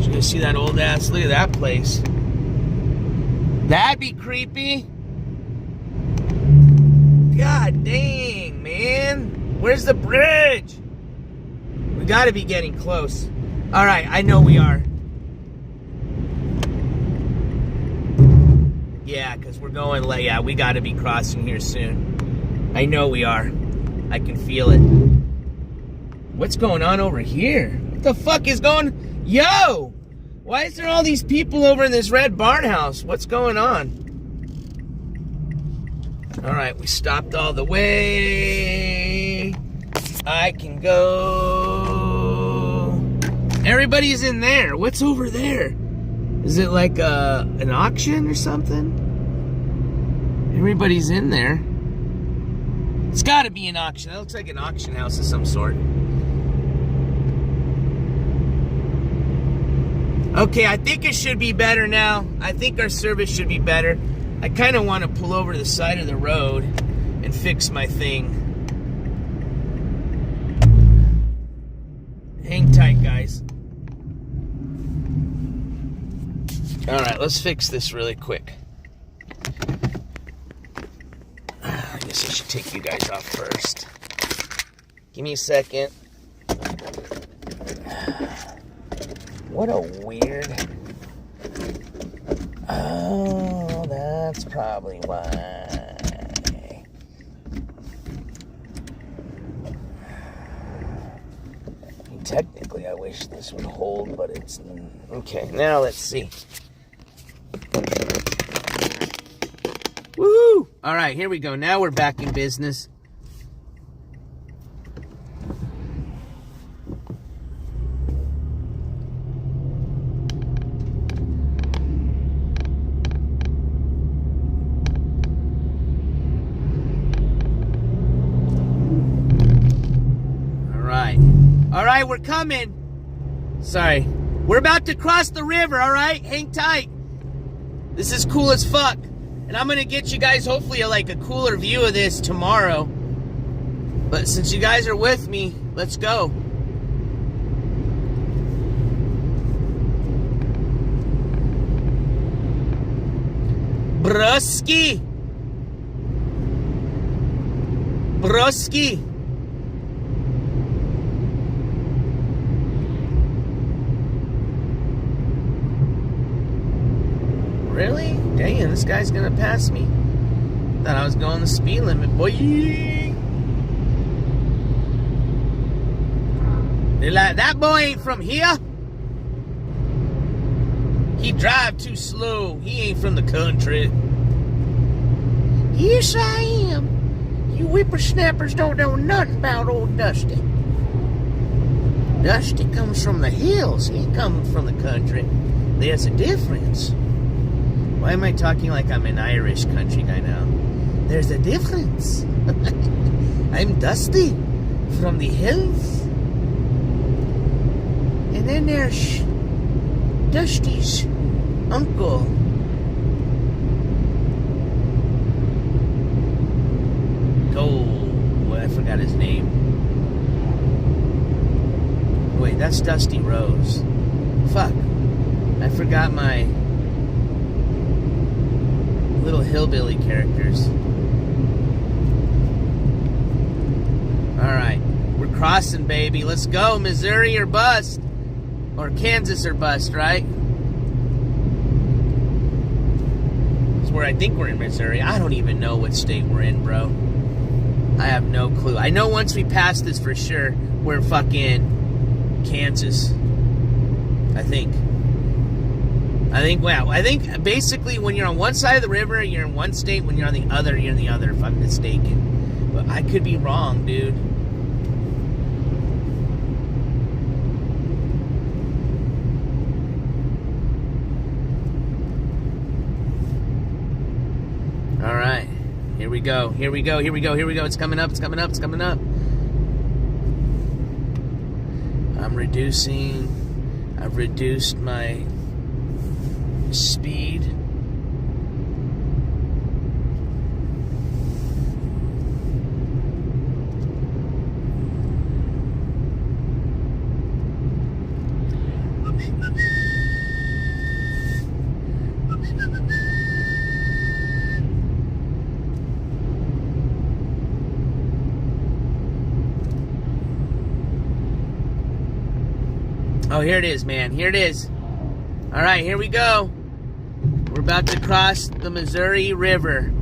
You guys see that old ass? Look at that place. That'd be creepy. God dang, man. Where's the bridge? We gotta be getting close. All right, I know we are. Yeah, because we're going, yeah, we gotta be crossing here soon. I know we are. I can feel it. What's going on over here? What the fuck is going... Yo! Why is there all these people over in this red barn house? What's going on? All right, we stopped all the way. I can go. Everybody's in there. What's over there? Is it like an auction or something? Everybody's in there. It's got to be an auction. That looks like an auction house of some sort. Okay, I think it should be better now. I think our service should be better. I kind of want to pull over to the side of the road and fix my thing. Hang tight, guys. All right, let's fix this really quick. I guess I should take you guys off first. Give me a second. What a weird... Oh, that's probably why. Technically, I wish this would hold, but it's... Okay, now let's see. Woo! All right, here we go. Now we're back in business. All right, we're coming. Sorry. We're about to cross the river, all right? Hang tight. This is cool as fuck. And I'm going to get you guys hopefully a cooler view of this tomorrow. But since you guys are with me, let's go. Broski. Broski. Really? Dang, this guy's gonna pass me. Thought I was going the speed limit, boy. They're like, that boy ain't from here. He drive too slow. He ain't from the country. Yes, I am. You whippersnappers don't know nothing about old Dusty. Dusty comes from the hills. He ain't coming from the country. There's a difference. Why am I talking like I'm an Irish country guy now? There's a difference. I'm Dusty from the hills. And then there's Dusty's uncle. Oh, I forgot his name. Wait, that's Dusty Rose. Fuck. I forgot my little hillbilly characters. Alright, we're crossing, baby. Let's go, Missouri or bust. Or Kansas or bust, right? It's where I think we're in Missouri. I don't even know what state we're in, bro. I have no clue. I know once we pass this for sure, we're fucking Kansas. I think. Wow. I think basically when you're on one side of the river, you're in one state. When you're on the other, you're in the other, if I'm mistaken. But I could be wrong, dude. All right. Here we go. Here we go. Here we go. Here we go. It's coming up. It's coming up. It's coming up. I've reduced my speed. Oh, here it is, man. Here it is. All right, here we go. We're about to cross the Missouri River.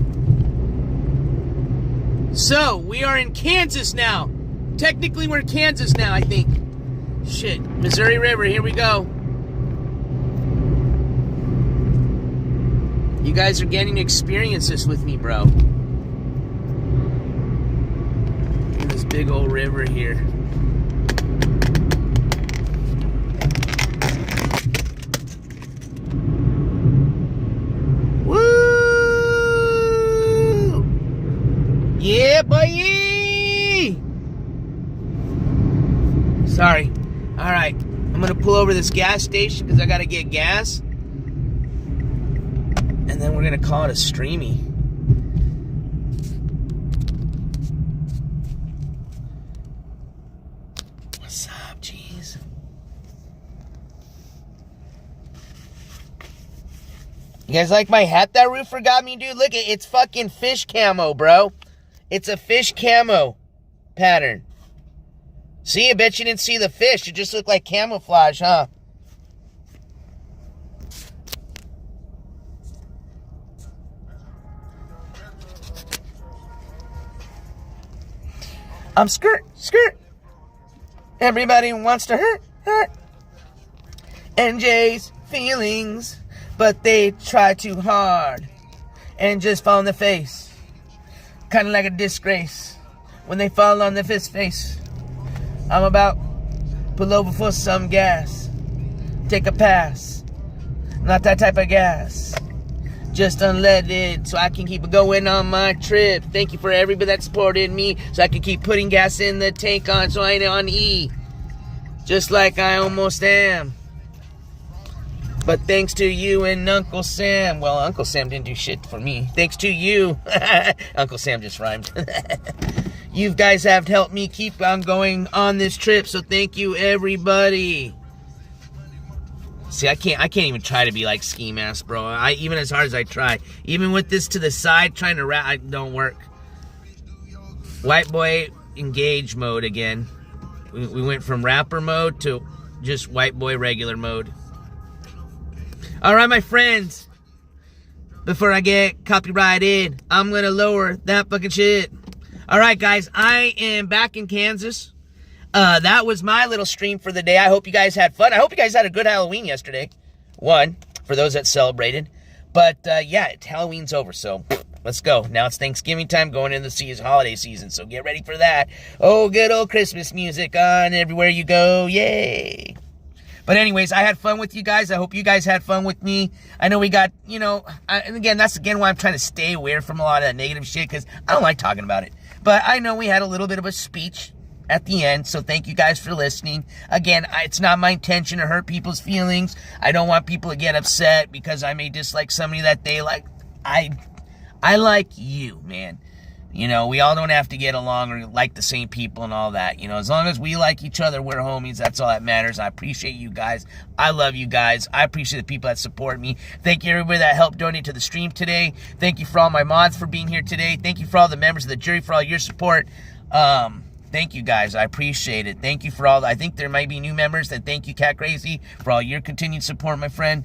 So, we are in Kansas now. Technically, we're in Kansas now, I think. Shit. Missouri River, here we go. You guys are getting to experience this with me, bro. In this big old river here. Yeah, boy! Sorry. Alright. I'm gonna pull over this gas station because I gotta get gas. And then we're gonna call it a streamy. What's up, jeez? You guys like my hat that Roofer got me, dude? Look, it's fucking fish camo, bro. It's a fish camo pattern. See, I bet you didn't see the fish. It just looked like camouflage, huh? I'm skirt. Everybody wants to hurt. NJ's feelings, but they try too hard and just fall in the face. Kind of like a disgrace when they fall on their face. I'm about pull over for some gas. Take a pass. Not that type of gas. Just unleaded so I can keep going on my trip. Thank you for everybody that supported me so I can keep putting gas in the tank on so I ain't on E. Just like I almost am. But thanks to you and Uncle Sam. Well, Uncle Sam didn't do shit for me. Thanks to you. Uncle Sam just rhymed. You guys have helped me keep on going on this trip. So thank you, everybody. See, I can't even try to be like Ski Mask, bro. Even as hard as I try. Even with this to the side, trying to rap, it don't work. White boy engage mode again. We went from rapper mode to just white boy regular mode. All right, my friends, before I get copyrighted, I'm going to lower that fucking shit. All right, guys, I am back in Kansas. That was my little stream for the day. I hope you guys had fun. I hope you guys had a good Halloween yesterday. One, for those that celebrated. But, yeah, Halloween's over, so let's go. Now it's Thanksgiving time, going into the holiday season, so get ready for that. Oh, good old Christmas music on everywhere you go. Yay. But anyways, I had fun with you guys. I hope you guys had fun with me. I know we got, and again, that's again why I'm trying to stay away from a lot of that negative shit, because I don't like talking about it. But I know we had a little bit of a speech at the end, so thank you guys for listening. Again, it's not my intention to hurt people's feelings. I don't want people to get upset because I may dislike somebody that they like. I like you, man. We all don't have to get along or like the same people and all that. As long as we like each other, we're homies. That's all that matters. I appreciate you guys. I love you guys. I appreciate the people that support me. Thank you, everybody that helped donate to the stream today. Thank you for all my mods for being here today. Thank you for all the members of the jury for all your support. Thank you, guys. I appreciate it. Thank you for all. I think there might be new members. And thank you, Cat Crazy, for all your continued support, my friend.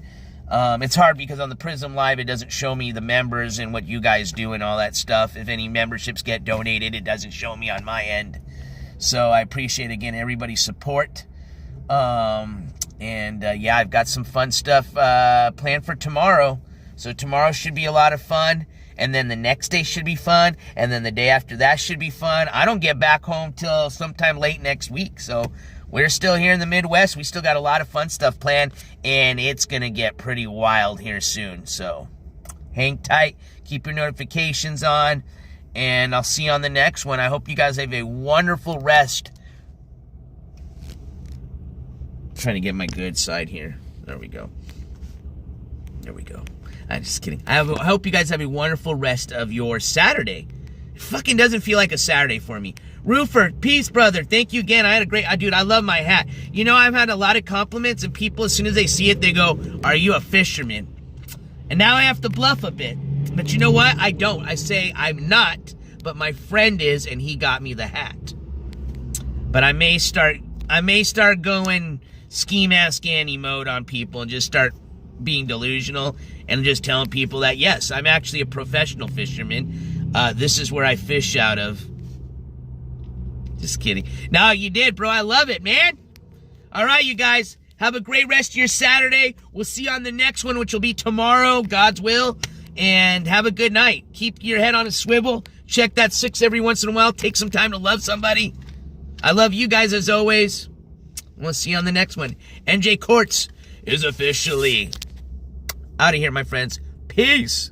It's hard because on the Prism Live, it doesn't show me the members and what you guys do and all that stuff. If any memberships get donated, it doesn't show me on my end. So I appreciate, again, everybody's support. Yeah, I've got some fun stuff planned for tomorrow. So tomorrow should be a lot of fun. And then the next day should be fun. And then the day after that should be fun. I don't get back home till sometime late next week. So we're still here in the Midwest. We still got a lot of fun stuff planned. And it's going to get pretty wild here soon. So hang tight. Keep your notifications on. And I'll see you on the next one. I hope you guys have a wonderful rest trying to get my good side here. There we go. There we go. I'm just kidding. I hope you guys have a wonderful rest of your Saturday. It fucking doesn't feel like a Saturday for me. Roofer, peace, brother. Thank you again. I had a great... dude, I love my hat. You know, I've had a lot of compliments, and people, as soon as they see it, they go, are you a fisherman? And now I have to bluff a bit. But you know what? I don't. I say I'm not, but my friend is, and he got me the hat. But I may start going ski mask Annie mode on people and just start being delusional and just telling people that, yes, I'm actually a professional fisherman. This is where I fish out of. Just kidding. No, you did, bro. I love it, man. All right, you guys. Have a great rest of your Saturday. We'll see you on the next one, which will be tomorrow, God's will. And have a good night. Keep your head on a swivel. Check that 6 every once in a while. Take some time to love somebody. I love you guys as always. We'll see you on the next one. NJ Courts is officially out of here, my friends. Peace.